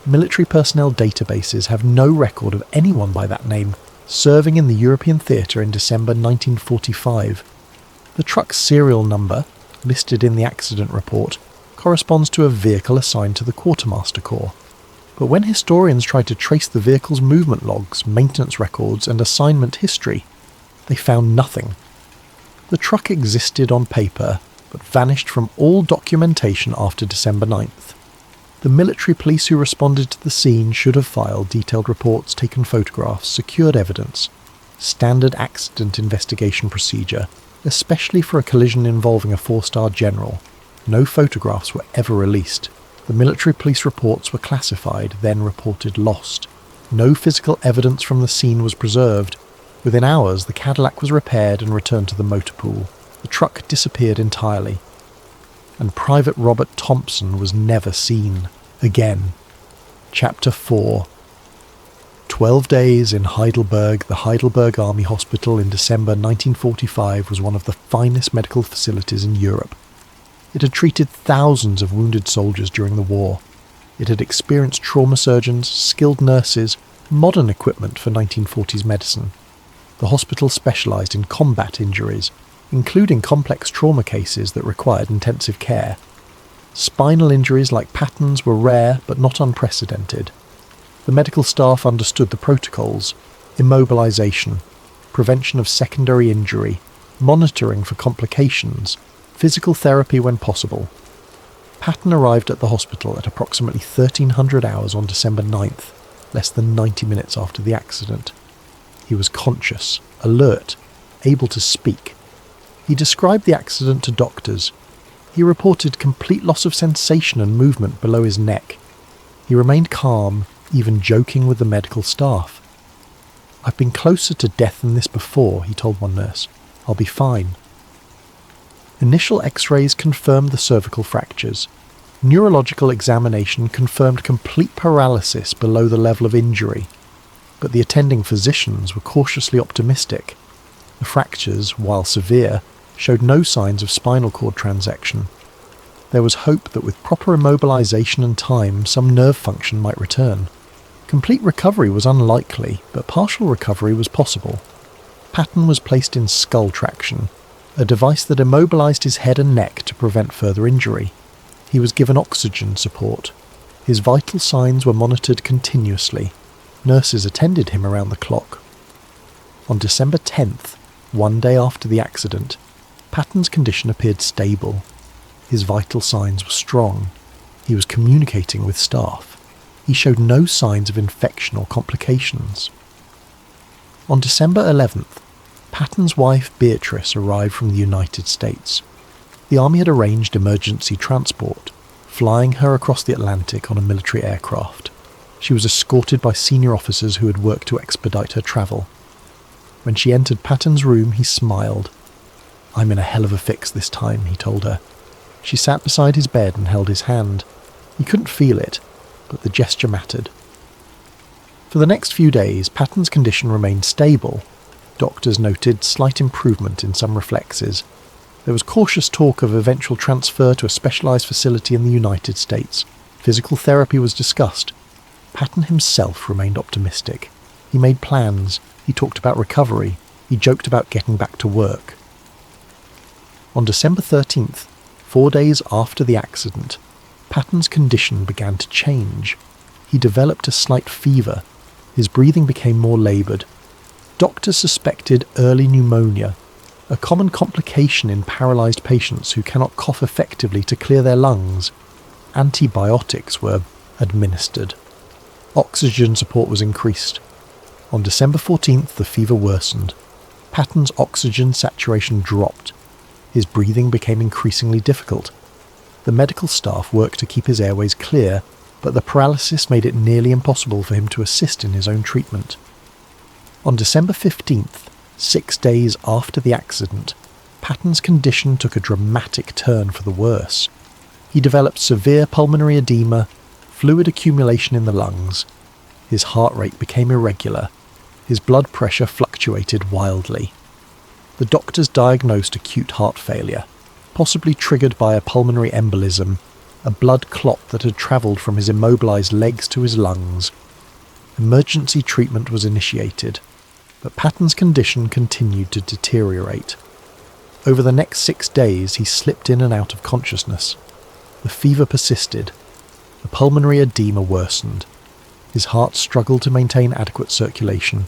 Military personnel databases have no record of anyone by that name serving in the European theatre in December 1945. The truck's serial number, listed in the accident report, corresponds to a vehicle assigned to the Quartermaster Corps. But when historians tried to trace the vehicle's movement logs, maintenance records, and assignment history, they found nothing. The truck existed on paper, but vanished from all documentation after December 9th. The military police who responded to the scene should have filed detailed reports, taken photographs, secured evidence. Standard accident investigation procedure, especially for a collision involving a 4-star general. No photographs were ever released. The military police reports were classified, then reported lost. No physical evidence from the scene was preserved. Within hours, the Cadillac was repaired and returned to the motor pool. The truck disappeared entirely. And Private Robert Thompson was never seen again. Chapter 4. 12 days in Heidelberg. The Heidelberg Army Hospital in December 1945 was one of the finest medical facilities in Europe. It had treated thousands of wounded soldiers during the war. It had experienced trauma surgeons, skilled nurses, modern equipment for 1940s medicine. The hospital specialised in combat injuries, including complex trauma cases that required intensive care. Spinal injuries like Patton's were rare but not unprecedented. The medical staff understood the protocols: immobilisation, prevention of secondary injury, monitoring for complications, physical therapy when possible. Patton arrived at the hospital at approximately 1300 hours on December 9th, less than 90 minutes after the accident. He was conscious, alert, able to speak. He described the accident to doctors. He reported complete loss of sensation and movement below his neck. He remained calm, even joking with the medical staff. "I've been closer to death than this before," he told one nurse. "I'll be fine." Initial X-rays confirmed the cervical fractures. Neurological examination confirmed complete paralysis below the level of injury, but the attending physicians were cautiously optimistic. The fractures, while severe, showed no signs of spinal cord transection. There was hope that with proper immobilization and time, some nerve function might return. Complete recovery was unlikely, but partial recovery was possible. Patton was placed in skull traction, a device that immobilized his head and neck to prevent further injury. He was given oxygen support. His vital signs were monitored continuously. Nurses attended him around the clock. On December 10th, one day after the accident, Patton's condition appeared stable. His vital signs were strong. He was communicating with staff. He showed no signs of infection or complications. On December 11th, Patton's wife Beatrice arrived from the United States. The Army had arranged emergency transport, flying her across the Atlantic on a military aircraft. She was escorted by senior officers who had worked to expedite her travel. When she entered Patton's room, he smiled. "I'm in a hell of a fix this time," he told her. She sat beside his bed and held his hand. He couldn't feel it, but the gesture mattered. For the next few days, Patton's condition remained stable. Doctors noted slight improvement in some reflexes. There was cautious talk of eventual transfer to a specialized facility in the United States. Physical therapy was discussed. Patton himself remained optimistic. He made plans. He talked about recovery. He joked about getting back to work. On December 13th, 4 days after the accident, Patton's condition began to change. He developed a slight fever. His breathing became more laboured. Doctors suspected early pneumonia, a common complication in paralysed patients who cannot cough effectively to clear their lungs. Antibiotics were administered. Oxygen support was increased. On December 14th, the fever worsened. Patton's oxygen saturation dropped. His breathing became increasingly difficult. The medical staff worked to keep his airways clear, but the paralysis made it nearly impossible for him to assist in his own treatment. On December 15th, 6 days after the accident, Patton's condition took a dramatic turn for the worse. He developed severe pulmonary edema, fluid accumulation in the lungs. His heart rate became irregular. His blood pressure fluctuated wildly. The doctors diagnosed acute heart failure, possibly triggered by a pulmonary embolism, a blood clot that had travelled from his immobilised legs to his lungs. Emergency treatment was initiated, but Patton's condition continued to deteriorate. Over the next 6 days, he slipped in and out of consciousness. The fever persisted. The pulmonary edema worsened. His heart struggled to maintain adequate circulation.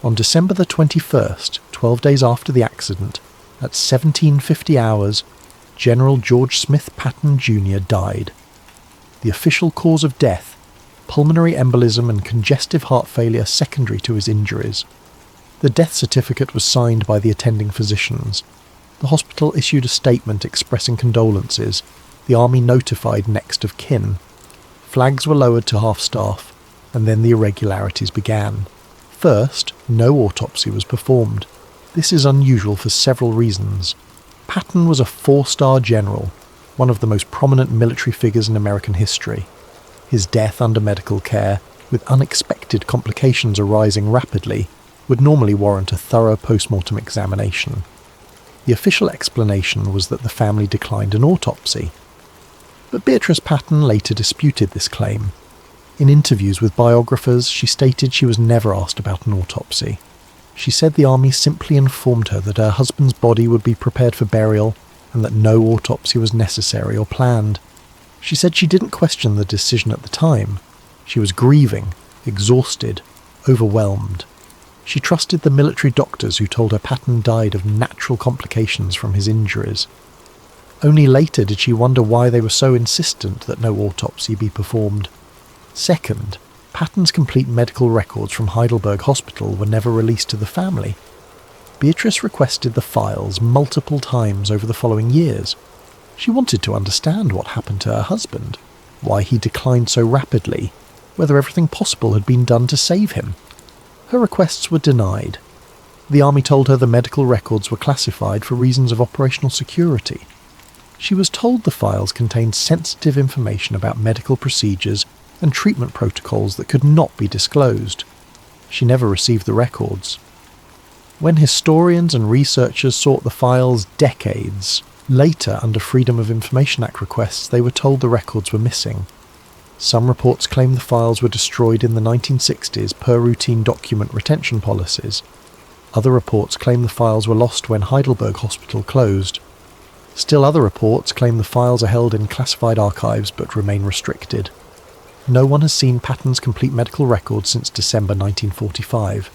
On December the 21st, 12 days after the accident, at 1750 hours, General George Smith Patton Jr. died. The official cause of death: pulmonary embolism and congestive heart failure secondary to his injuries. The death certificate was signed by the attending physicians. The hospital issued a statement expressing condolences. The Army notified next of kin. Flags were lowered to half-staff, and then the irregularities began. First, no autopsy was performed. This is unusual for several reasons. Patton was a 4-star general, one of the most prominent military figures in American history. His death under medical care, with unexpected complications arising rapidly, would normally warrant a thorough post-mortem examination. The official explanation was that the family declined an autopsy. But Beatrice Patton later disputed this claim. In interviews with biographers, she stated she was never asked about an autopsy. She said the Army simply informed her that her husband's body would be prepared for burial and that no autopsy was necessary or planned. She said she didn't question the decision at the time. She was grieving, exhausted, overwhelmed. She trusted the military doctors who told her Patton died of natural complications from his injuries. Only later did she wonder why they were so insistent that no autopsy be performed. Second, Patton's complete medical records from Heidelberg Hospital were never released to the family. Beatrice requested the files multiple times over the following years. She wanted to understand what happened to her husband, why he declined so rapidly, whether everything possible had been done to save him. Her requests were denied. The Army told her the medical records were classified for reasons of operational security. She was told the files contained sensitive information about medical procedures and treatment protocols that could not be disclosed. She never received the records. When historians and researchers sought the files decades later under Freedom of Information Act requests, they were told the records were missing. Some reports claim the files were destroyed in the 1960s per routine document retention policies. Other reports claim the files were lost when Heidelberg Hospital closed. Still other reports claim the files are held in classified archives but remain restricted. No one has seen Patton's complete medical records since December 1945.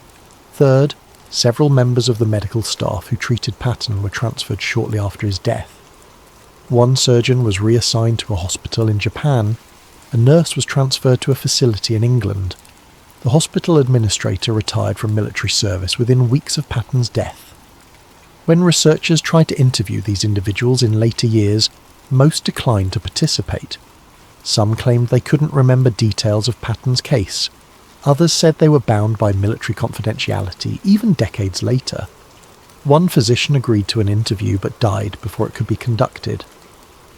Third, several members of the medical staff who treated Patton were transferred shortly after his death. One surgeon was reassigned to a hospital in Japan. A nurse was transferred to a facility in England. The hospital administrator retired from military service within weeks of Patton's death. When researchers tried to interview these individuals in later years, most declined to participate. Some claimed they couldn't remember details of Patton's case. Others said they were bound by military confidentiality, even decades later. One physician agreed to an interview but died before it could be conducted.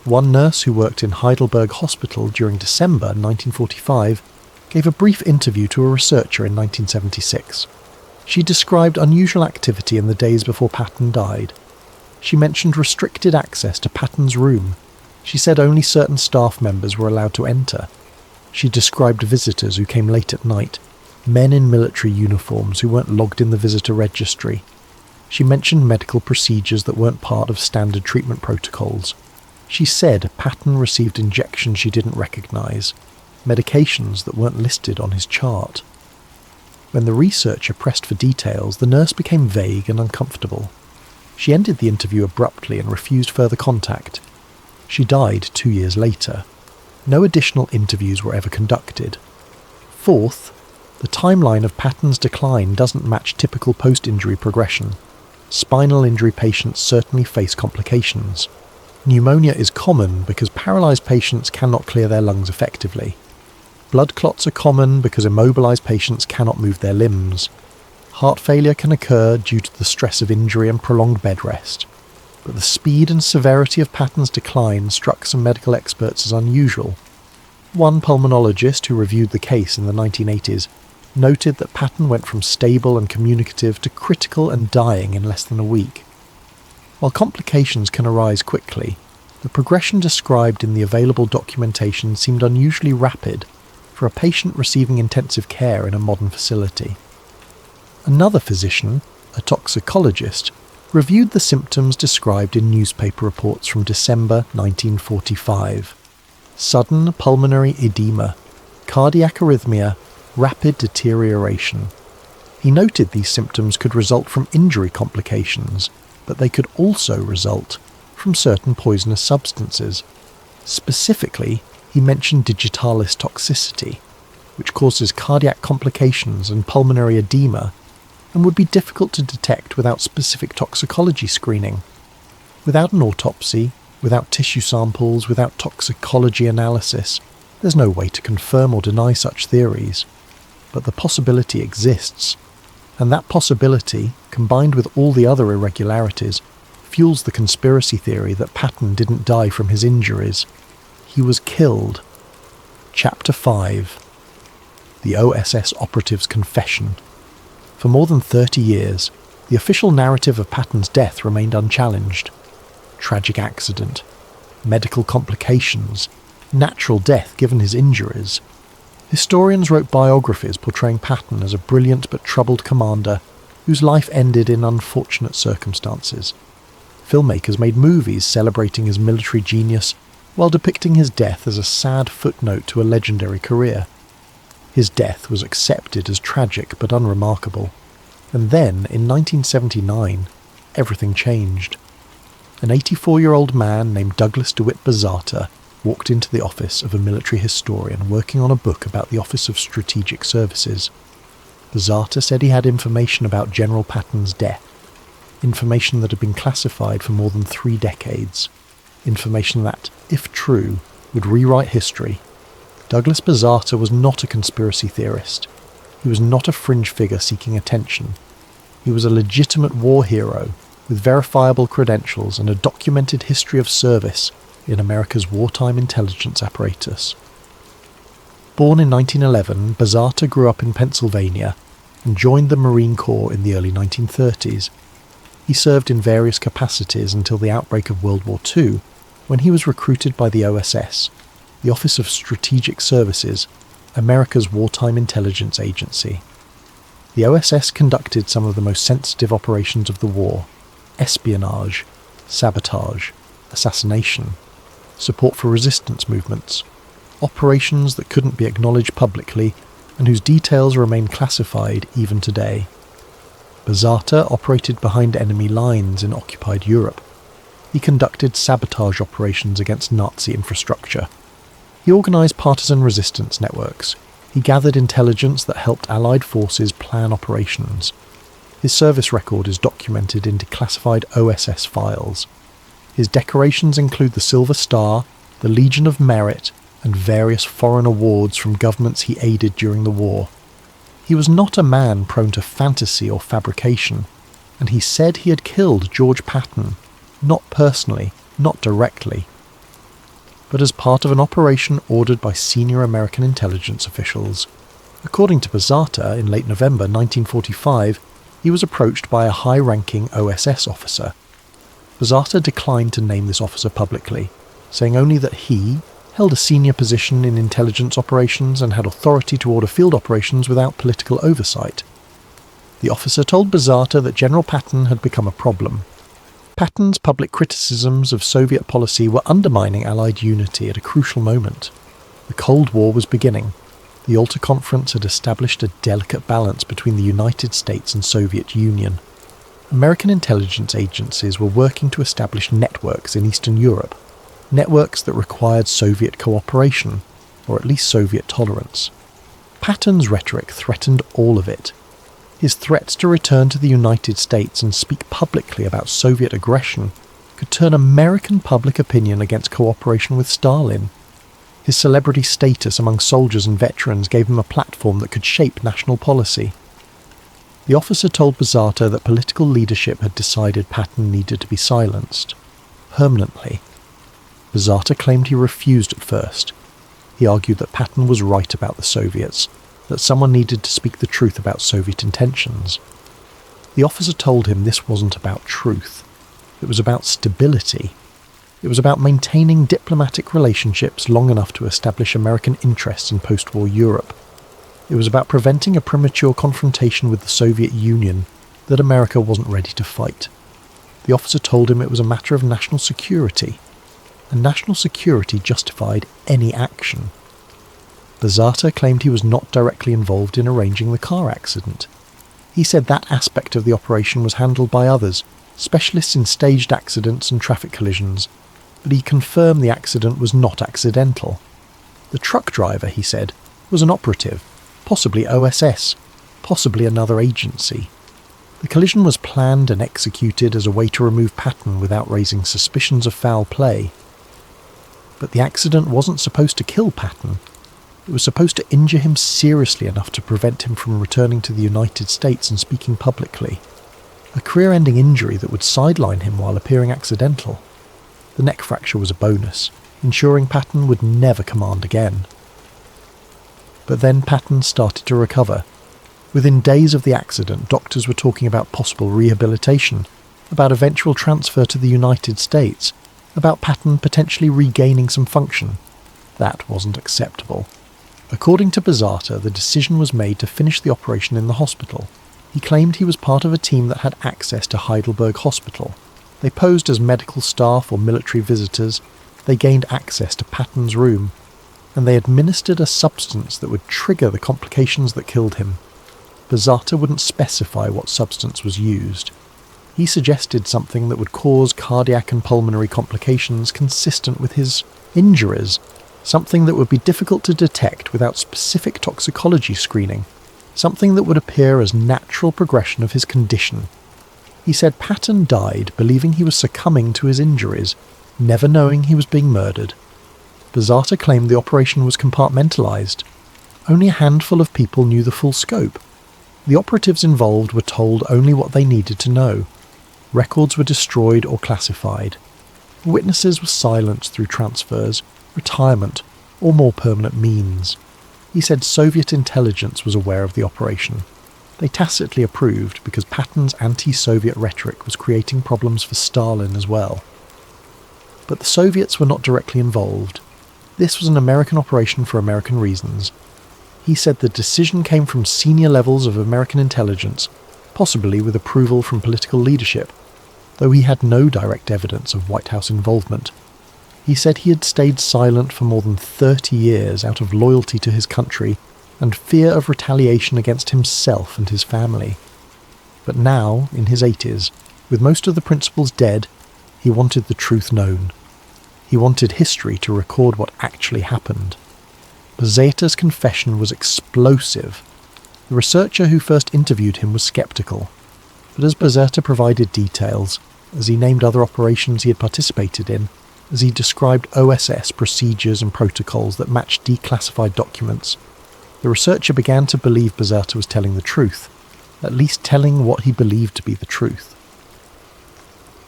One nurse who worked in Heidelberg Hospital during December 1945 gave a brief interview to a researcher in 1976. She described unusual activity in the days before Patton died. She mentioned restricted access to Patton's room. She said only certain staff members were allowed to enter. She described visitors who came late at night, men in military uniforms who weren't logged in the visitor registry. She mentioned medical procedures that weren't part of standard treatment protocols. She said Patton received injections she didn't recognise, medications that weren't listed on his chart. When the researcher pressed for details, the nurse became vague and uncomfortable. She ended the interview abruptly and refused further contact. She died 2 years later. No additional interviews were ever conducted. Fourth, the timeline of Patton's decline doesn't match typical post-injury progression. Spinal injury patients certainly face complications. Pneumonia is common because paralysed patients cannot clear their lungs effectively. Blood clots are common because immobilised patients cannot move their limbs. Heart failure can occur due to the stress of injury and prolonged bed rest. But the speed and severity of Patton's decline struck some medical experts as unusual. One pulmonologist who reviewed the case in the 1980s noted that Patton went from stable and communicative to critical and dying in less than a week. While complications can arise quickly, the progression described in the available documentation seemed unusually rapid for a patient receiving intensive care in a modern facility. Another physician, a toxicologist, reviewed the symptoms described in newspaper reports from December 1945. Sudden pulmonary edema, cardiac arrhythmia, rapid deterioration. He noted these symptoms could result from injury complications, but they could also result from certain poisonous substances. Specifically, he mentioned digitalis toxicity, which causes cardiac complications and pulmonary edema, and would be difficult to detect without specific toxicology screening. Without an autopsy, without tissue samples, without toxicology analysis, there's no way to confirm or deny such theories. But the possibility exists, and that possibility, combined with all the other irregularities, fuels the conspiracy theory that Patton didn't die from his injuries. He was killed. Chapter 5. The OSS operative's confession. For more than 30 years, the official narrative of Patton's death remained unchallenged. Tragic accident, medical complications, natural death given his injuries. Historians wrote biographies portraying Patton as a brilliant but troubled commander whose life ended in unfortunate circumstances. Filmmakers made movies celebrating his military genius while depicting his death as a sad footnote to a legendary career. His death was accepted as tragic but unremarkable. And then, in 1979, everything changed. An 84-year-old man named Douglas DeWitt Bazata walked into the office of a military historian working on a book about the Office of Strategic Services. Bazata said he had information about General Patton's death, information that had been classified for more than 3 decades, information that, if true, would rewrite history. Douglas Bazata was not a conspiracy theorist. He was not a fringe figure seeking attention. He was a legitimate war hero, with verifiable credentials and a documented history of service in America's wartime intelligence apparatus. Born in 1911, Bazata grew up in Pennsylvania and joined the Marine Corps in the early 1930s. He served in various capacities until the outbreak of World War II, when he was recruited by the OSS, the Office of Strategic Services, America's wartime intelligence agency. The OSS conducted some of the most sensitive operations of the war: espionage, sabotage, assassination, support for resistance movements, operations that couldn't be acknowledged publicly and whose details remain classified even today. Bazata operated behind enemy lines in occupied Europe. He conducted sabotage operations against Nazi infrastructure. He organised partisan resistance networks. He gathered intelligence that helped Allied forces plan operations. His service record is documented in declassified OSS files. His decorations include the Silver Star, the Legion of Merit, and various foreign awards from governments he aided during the war. He was not a man prone to fantasy or fabrication, and he said he had killed George Patton, not personally, not directly, but as part of an operation ordered by senior American intelligence officials. According to Bazata, in late November 1945, he was approached by a high-ranking OSS officer. Bazata declined to name this officer publicly, saying only that he held a senior position in intelligence operations and had authority to order field operations without political oversight. The officer told Bazata that General Patton had become a problem. Patton's public criticisms of Soviet policy were undermining Allied unity at a crucial moment. The Cold War was beginning. The Yalta Conference had established a delicate balance between the United States and Soviet Union. American intelligence agencies were working to establish networks in Eastern Europe, networks that required Soviet cooperation, or at least Soviet tolerance. Patton's rhetoric threatened all of it. His threats to return to the United States and speak publicly about Soviet aggression could turn American public opinion against cooperation with Stalin. His celebrity status among soldiers and veterans gave him a platform that could shape national policy. The officer told Bazata that political leadership had decided Patton needed to be silenced, permanently. Bazata claimed he refused at first. He argued that Patton was right about the Soviets, that someone needed to speak the truth about Soviet intentions. The officer told him this wasn't about truth. It was about stability. It was about maintaining diplomatic relationships long enough to establish American interests in post-war Europe. It was about preventing a premature confrontation with the Soviet Union that America wasn't ready to fight. The officer told him it was a matter of national security, and national security justified any action. Bazata claimed he was not directly involved in arranging the car accident. He said that aspect of the operation was handled by others, specialists in staged accidents and traffic collisions, but he confirmed the accident was not accidental. The truck driver, he said, was an operative, possibly OSS, possibly another agency. The collision was planned and executed as a way to remove Patton without raising suspicions of foul play. But the accident wasn't supposed to kill Patton. It was supposed to injure him seriously enough to prevent him from returning to the United States and speaking publicly. A career-ending injury that would sideline him while appearing accidental. The neck fracture was a bonus, ensuring Patton would never command again. But then Patton started to recover. Within days of the accident, doctors were talking about possible rehabilitation, about eventual transfer to the United States, about Patton potentially regaining some function. That wasn't acceptable. According to Bazata, the decision was made to finish the operation in the hospital. He claimed he was part of a team that had access to Heidelberg Hospital. They posed as medical staff or military visitors, they gained access to Patton's room, and they administered a substance that would trigger the complications that killed him. Bazata wouldn't specify what substance was used. He suggested something that would cause cardiac and pulmonary complications consistent with his injuries, something that would be difficult to detect without specific toxicology screening, something that would appear as natural progression of his condition. He said Patton died believing he was succumbing to his injuries, never knowing he was being murdered. Bazata claimed the operation was compartmentalized. Only a handful of people knew the full scope. The operatives involved were told only what they needed to know. Records were destroyed or classified. Witnesses were silenced through transfers, retirement, or more permanent means. He said Soviet intelligence was aware of the operation. They tacitly approved because Patton's anti-Soviet rhetoric was creating problems for Stalin as well. But the Soviets were not directly involved. This was an American operation for American reasons. He said the decision came from senior levels of American intelligence, possibly with approval from political leadership, though he had no direct evidence of White House involvement. He said he had stayed silent for more than 30 years out of loyalty to his country and fear of retaliation against himself and his family. But now, in his 80s, with most of the principals dead, he wanted the truth known. He wanted history to record what actually happened. Bezzata's confession was explosive. The researcher who first interviewed him was sceptical, but as Bezzata provided details, as he named other operations he had participated in, as he described OSS procedures and protocols that matched declassified documents, the researcher began to believe Bezzata was telling the truth, at least telling what he believed to be the truth.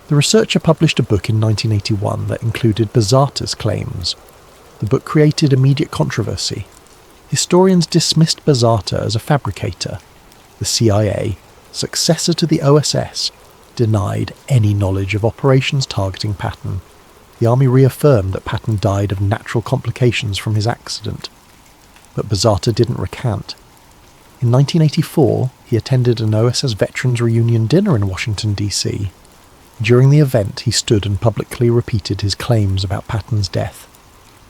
The researcher published a book in 1981 that included Bezzata's claims. The book created immediate controversy. Historians dismissed Bezzata as a fabricator. The CIA, successor to the OSS, denied any knowledge of operations targeting Patton. The army reaffirmed that Patton died of natural complications from his accident. But Bezzata didn't recant. In 1984, he attended an OSS Veterans Reunion dinner in Washington, D.C. During the event, he stood and publicly repeated his claims about Patton's death.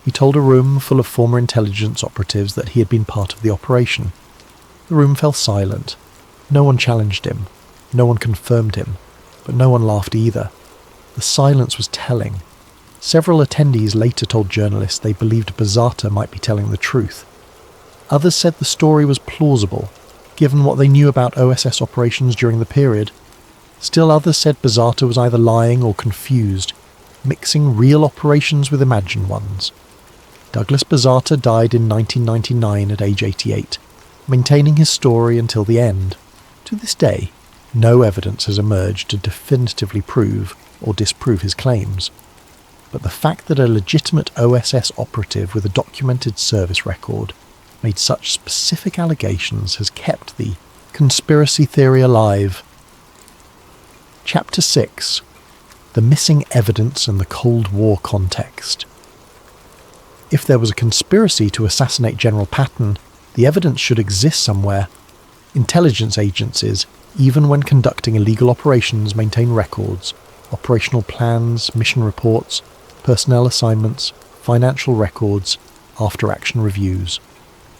He told a room full of former intelligence operatives that he had been part of the operation. The room fell silent. No one challenged him. No one confirmed him. But no one laughed either. The silence was telling. Several attendees later told journalists they believed Bezzata might be telling the truth. Others said the story was plausible, given what they knew about OSS operations during the period. Still others said Bezzata was either lying or confused, mixing real operations with imagined ones. Douglas Bezzata died in 1999 at age 88, maintaining his story until the end. To this day, no evidence has emerged to definitively prove or disprove his claims. But the fact that a legitimate OSS operative with a documented service record made such specific allegations has kept the conspiracy theory alive. Chapter 6. The Missing Evidence and the Cold War Context. If there was a conspiracy to assassinate General Patton, the evidence should exist somewhere. Intelligence agencies, even when conducting illegal operations, maintain records, operational plans, mission reports, personnel assignments, financial records, after-action reviews.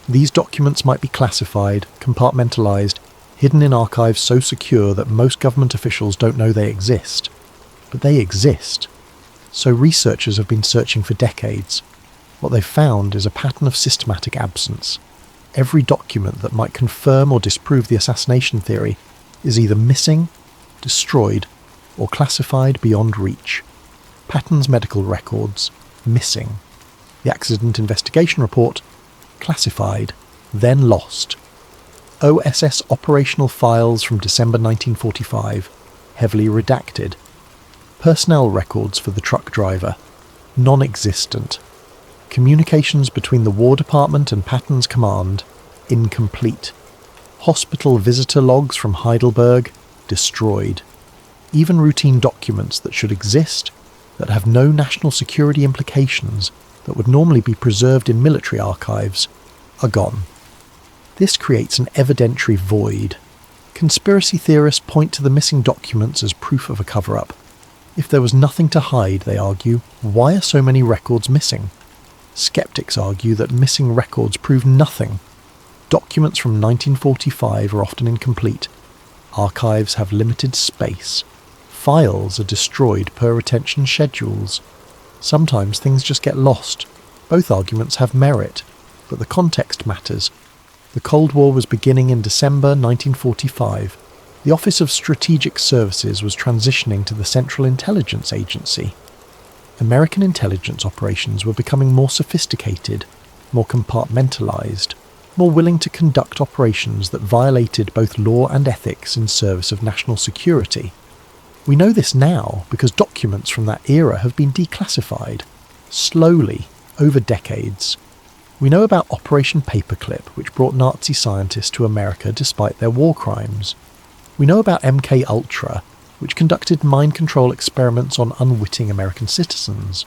These documents might be classified, compartmentalized, hidden in archives so secure that most government officials don't know they exist. But they exist. So researchers have been searching for decades. What they've found is a pattern of systematic absence. Every document that might confirm or disprove the assassination theory is either missing, destroyed, or classified beyond reach. Patton's medical records, missing. The accident investigation report, classified, then lost. OSS operational files from December 1945, heavily redacted. Personnel records for the truck driver, non-existent. Communications between the War Department and Patton's command, incomplete. Hospital visitor logs from Heidelberg, destroyed. Even routine documents that should exist, that have no national security implications, that would normally be preserved in military archives, are gone. This creates an evidentiary void. Conspiracy theorists point to the missing documents as proof of a cover-up. If there was nothing to hide, they argue, why are so many records missing? Skeptics argue that missing records prove nothing. Documents from 1945 are often incomplete. Archives have limited space. Files are destroyed per retention schedules. Sometimes things just get lost. Both arguments have merit, but the context matters. The Cold War was beginning in December 1945. The Office of Strategic Services was transitioning to the Central Intelligence Agency. American intelligence operations were becoming more sophisticated, more compartmentalized, more willing to conduct operations that violated both law and ethics in service of national security. We know this now because documents from that era have been declassified, slowly, over decades. We know about Operation Paperclip, which brought Nazi scientists to America despite their war crimes. We know about MK-Ultra, which conducted mind control experiments on unwitting American citizens.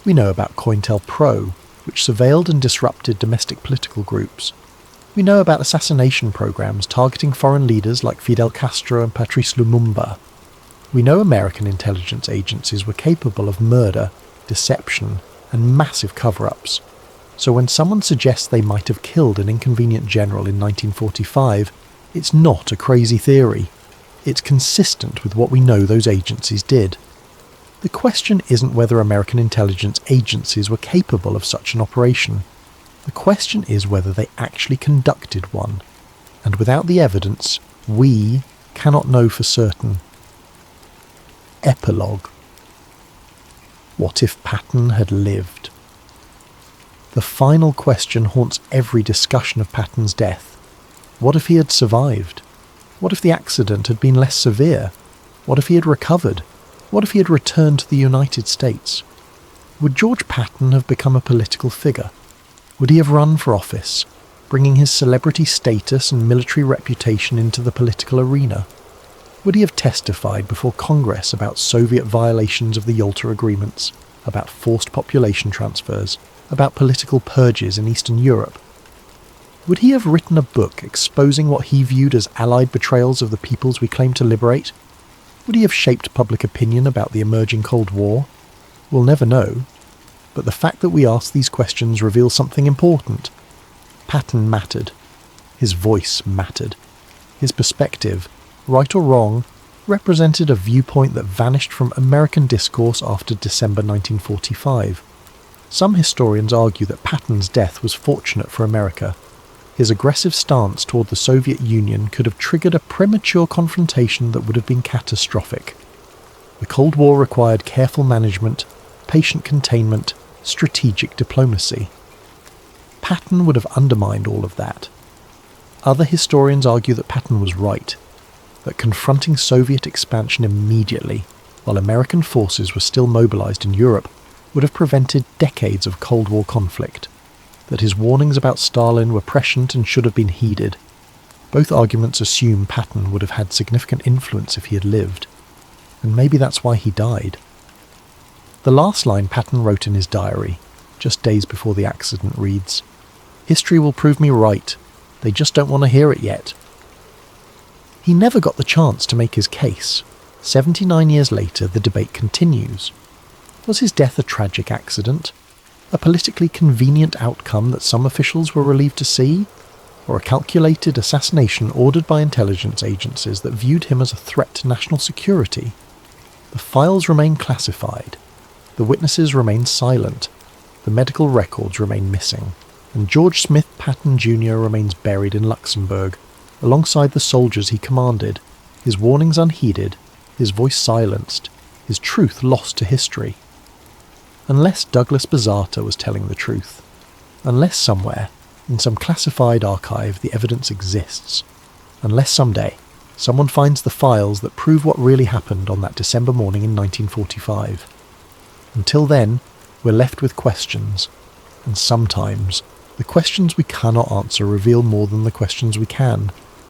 We know about COINTELPRO, which surveilled and disrupted domestic political groups. We know about assassination programs targeting foreign leaders like Fidel Castro and Patrice Lumumba. We know American intelligence agencies were capable of murder, deception, and massive cover-ups. So when someone suggests they might have killed an inconvenient general in 1945, it's not a crazy theory. It's consistent with what we know those agencies did. The question isn't whether American intelligence agencies were capable of such an operation. The question is whether they actually conducted one. And without the evidence, we cannot know for certain. Epilogue. What if Patton had lived? The final question haunts every discussion of Patton's death. What if he had survived? What if the accident had been less severe? What if he had recovered? What if he had returned to the United States? Would George Patton have become a political figure? Would he have run for office, bringing his celebrity status and military reputation into the political arena? Would he have testified before Congress about Soviet violations of the Yalta Agreements, about forced population transfers, about political purges in Eastern Europe? Would he have written a book exposing what he viewed as Allied betrayals of the peoples we claim to liberate? Would he have shaped public opinion about the emerging Cold War? We'll never know. But the fact that we ask these questions reveals something important. Patton mattered. His voice mattered. His perspective, right or wrong, represented a viewpoint that vanished from American discourse after December 1945. Some historians argue that Patton's death was fortunate for America. His aggressive stance toward the Soviet Union could have triggered a premature confrontation that would have been catastrophic. The Cold War required careful management, patient containment, strategic diplomacy. Patton would have undermined all of that. Other historians argue that Patton was right, that confronting Soviet expansion immediately, while American forces were still mobilized in Europe, would have prevented decades of Cold War conflict, that his warnings about Stalin were prescient and should have been heeded. Both arguments assume Patton would have had significant influence if he had lived, and maybe that's why he died. The last line Patton wrote in his diary, just days before the accident, reads, "History will prove me right. They just don't want to hear it yet." He never got the chance to make his case. 79 years later, the debate continues. Was his death a tragic accident? A politically convenient outcome that some officials were relieved to see? Or a calculated assassination ordered by intelligence agencies that viewed him as a threat to national security? The files remain classified. The witnesses remain silent. The medical records remain missing. And George Smith Patton Jr. remains buried in Luxembourg, alongside the soldiers he commanded, his warnings unheeded, his voice silenced, his truth lost to history. Unless Douglas Bazata was telling the truth, unless somewhere, in some classified archive, the evidence exists, unless someday someone finds the files that prove what really happened on that December morning in 1945. Until then, we're left with questions, and sometimes the questions we cannot answer reveal more than the questions we can.